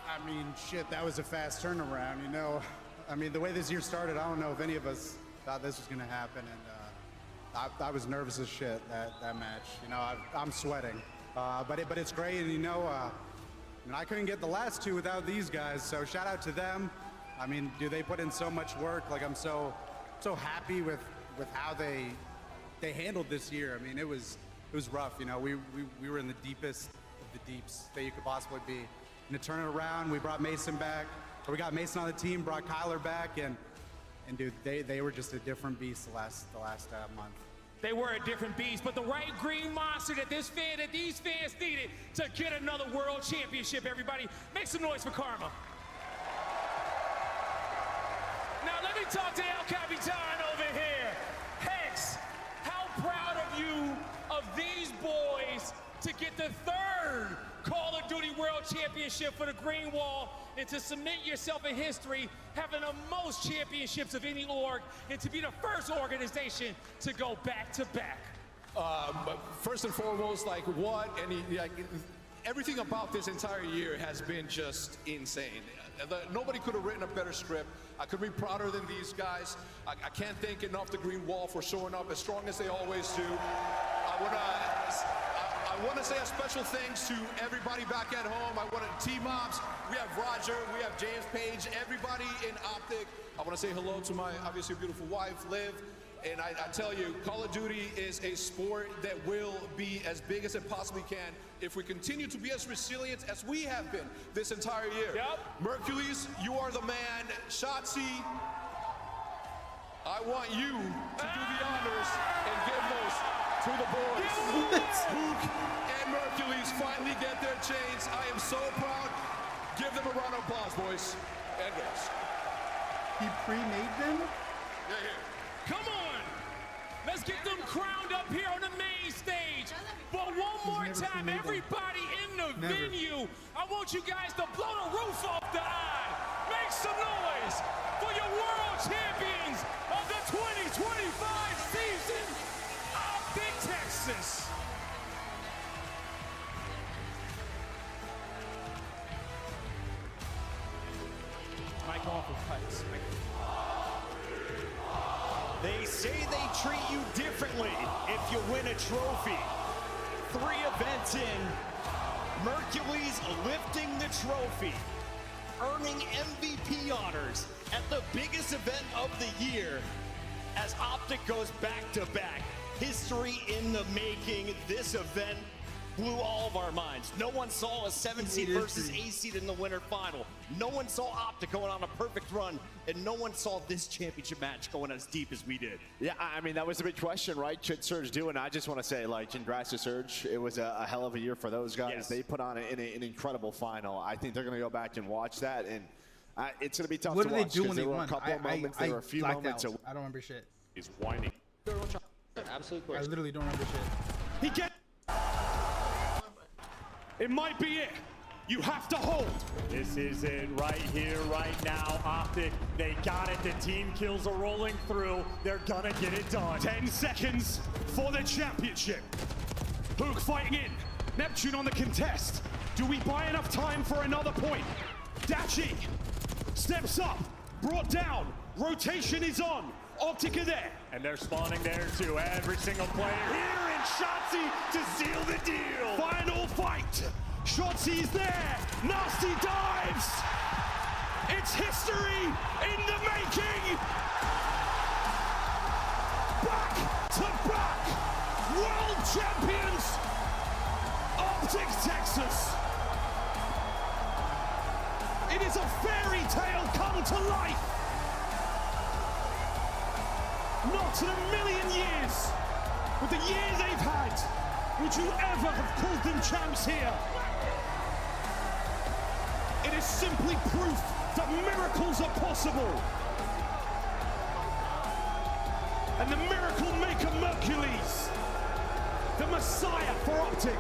I mean, shit, that was a fast turnaround, you know. I mean, the way this year started, I don't know if any of us thought this was going to happen, and I was nervous as shit that match. You know, I'm sweating, but it's great, and you know, I couldn't get the last 2 without these guys, so shout out to them. I mean, they put in so much work. Like, I'm so happy with how they handled this year. I mean, it was rough. You know, we were in the deepest of the deeps that you could possibly be. And to turn it around, we brought Mason back. Or we got Mason on the team, brought Kyler back, and dude, they were just a different beast the last month. They were a different beast, but the right green monster that these fans needed to get another world championship. Everybody, make some noise for Karma. Now let me talk to El Capitan over here. Hex, how proud of you of these boys to get the 3rd Call of Duty World Championship for the Green Wall, and to cement yourself in history, having the most championships of any org, and to be the first organization to go back-to-back. First and foremost, everything about this entire year has been just insane. Nobody could have written a better script. I could be prouder than these guys. I can't thank enough the Green Wall for showing up as strong as they always do. I want to say a special thanks to everybody back at home. I want to T-Mobs. We have Roger. We have James Page. Everybody in Optic. I want to say hello to my obviously beautiful wife, Liv. And I tell you, Call of Duty is a sport that will be as big as it possibly can if we continue to be as resilient as we have been this entire year. Yep. Hercules, you are the man. Shotzi, I want you to do the honors and give those to the boys. Luke and Hercules finally get their chains. I am so proud. Give them a round of applause, boys and girls. He pre-made them? Yeah. Come on! Let's get them crowned up here on the main stage. But one more time, everybody in the venue, I want you guys to blow the roof off the eye. Make some noise for your world champions of the 2025 season, Optic Texas. Mike off with pipes. They say they treat you differently if you win a trophy. 3 events in, Hercules lifting the trophy, earning MVP honors at the biggest event of the year as Optic goes back-to-back. History in the making. This event blew all of our minds. No one saw a 7-seed versus 8-seed in the winter final. No one saw Optic going on a perfect run, and no one saw this championship match going as deep as we did. Yeah, I mean, that was a big question, right? Should Surge do it? And I just want to say, like, congrats to Surge. It was a hell of a year for those guys. Yes. They put on an incredible final. I think they're going to go back and watch that, and it's going to be tough to watch. What did they do when they won? There were a few moments. I don't remember shit. He's whining. Absolutely. I literally don't remember shit. He gets. It might be it. You have to hold. This is it right here, right now. Optic, they got it. The team kills are rolling through. They're gonna get it done. 10 seconds for the championship. Hook fighting in. Neptune on the contest. Do we buy enough time for another point? Dachi steps up, brought down. Rotation is on. Optic are there. And they're spawning there too. Every single player here in Shotzi to seal the deal. Final fight. Shotzi's there. Nasty dives. It's history in the making. Back to back. World champions. Optic Texas. It is a fairy tale come to life. Not in a million years, with the year they've had, would you ever have called them champs here? is simply proof that miracles are possible. And the miracle maker Mercules, the messiah for Optic.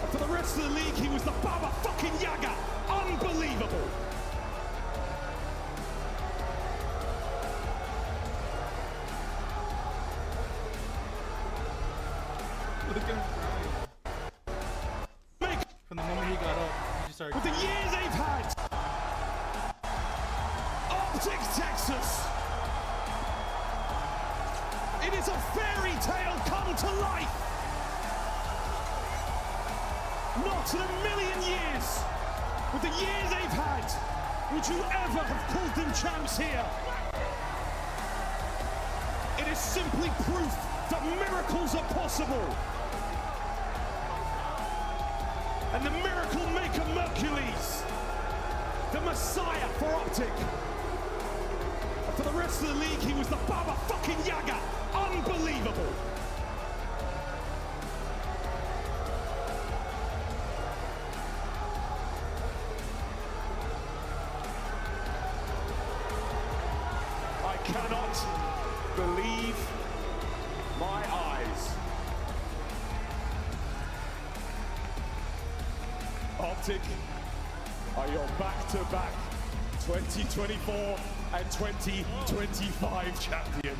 And for the rest of the league, he was the Baba fucking Yaga. Unbelievable. Look at him crying. From the moment he got up, he just started. With the years they've had, Optic Texas. It is a fairy tale come to life. Not in a million years, with the years they've had, would you ever have called them champs here? It is simply proof that miracles are possible. And the miracle maker Mercules, the messiah for Optic. And for the rest of the league, he was the Baba fucking Yaga. Unbelievable. I cannot believe my eyes. Optic are your back-to-back 2024 and 2025 champions.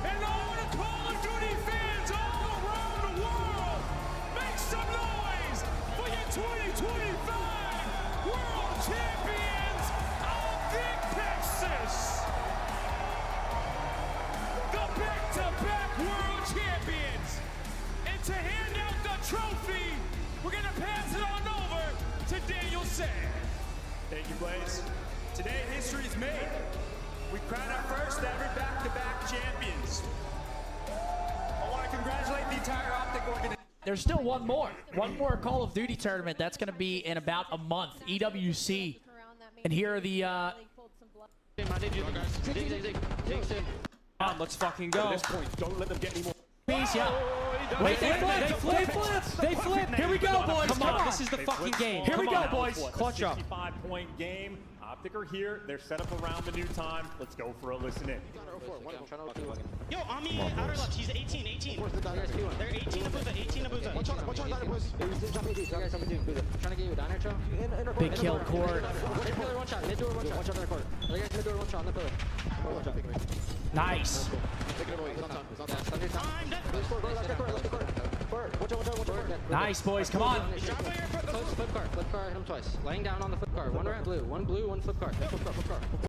And all the Call of Duty fans all around the world, make some noise for your 2025 World Champions, Optic Texas! The back-to-back World Champions! And to hand out the trophy, we're gonna pass it on over to Daniel San. Thank you, Blaze. Today, history is made. We crown our first ever back-to-back champions. I want to congratulate the entire Optic organization. There's still one more Call of Duty tournament. That's going to be in about a month, EWC. And here are the... Come on, let's fucking go. At this point, don't let them get any more. Yeah. Wait, they flip. Here we go, boys. Come on, this is the fucking game. Here we go, boys. Clutch up. 65-point game. Optic are here. They're set up around the new time. Let's go for a listen in. Yo, Ami, outer left. He's 18. They're 18 Abuza. Watch on boys. Trying to get you a diner, Cho. Big kill court. One shot. Mid door, one shot. Watch out on the court. Other guys mid door, one shot on the pillar. Nice. Nice, boys. Come on. Close flip card. Hit him twice. Laying down on the flip card. One red, blue. One blue, one flip card. Flip card.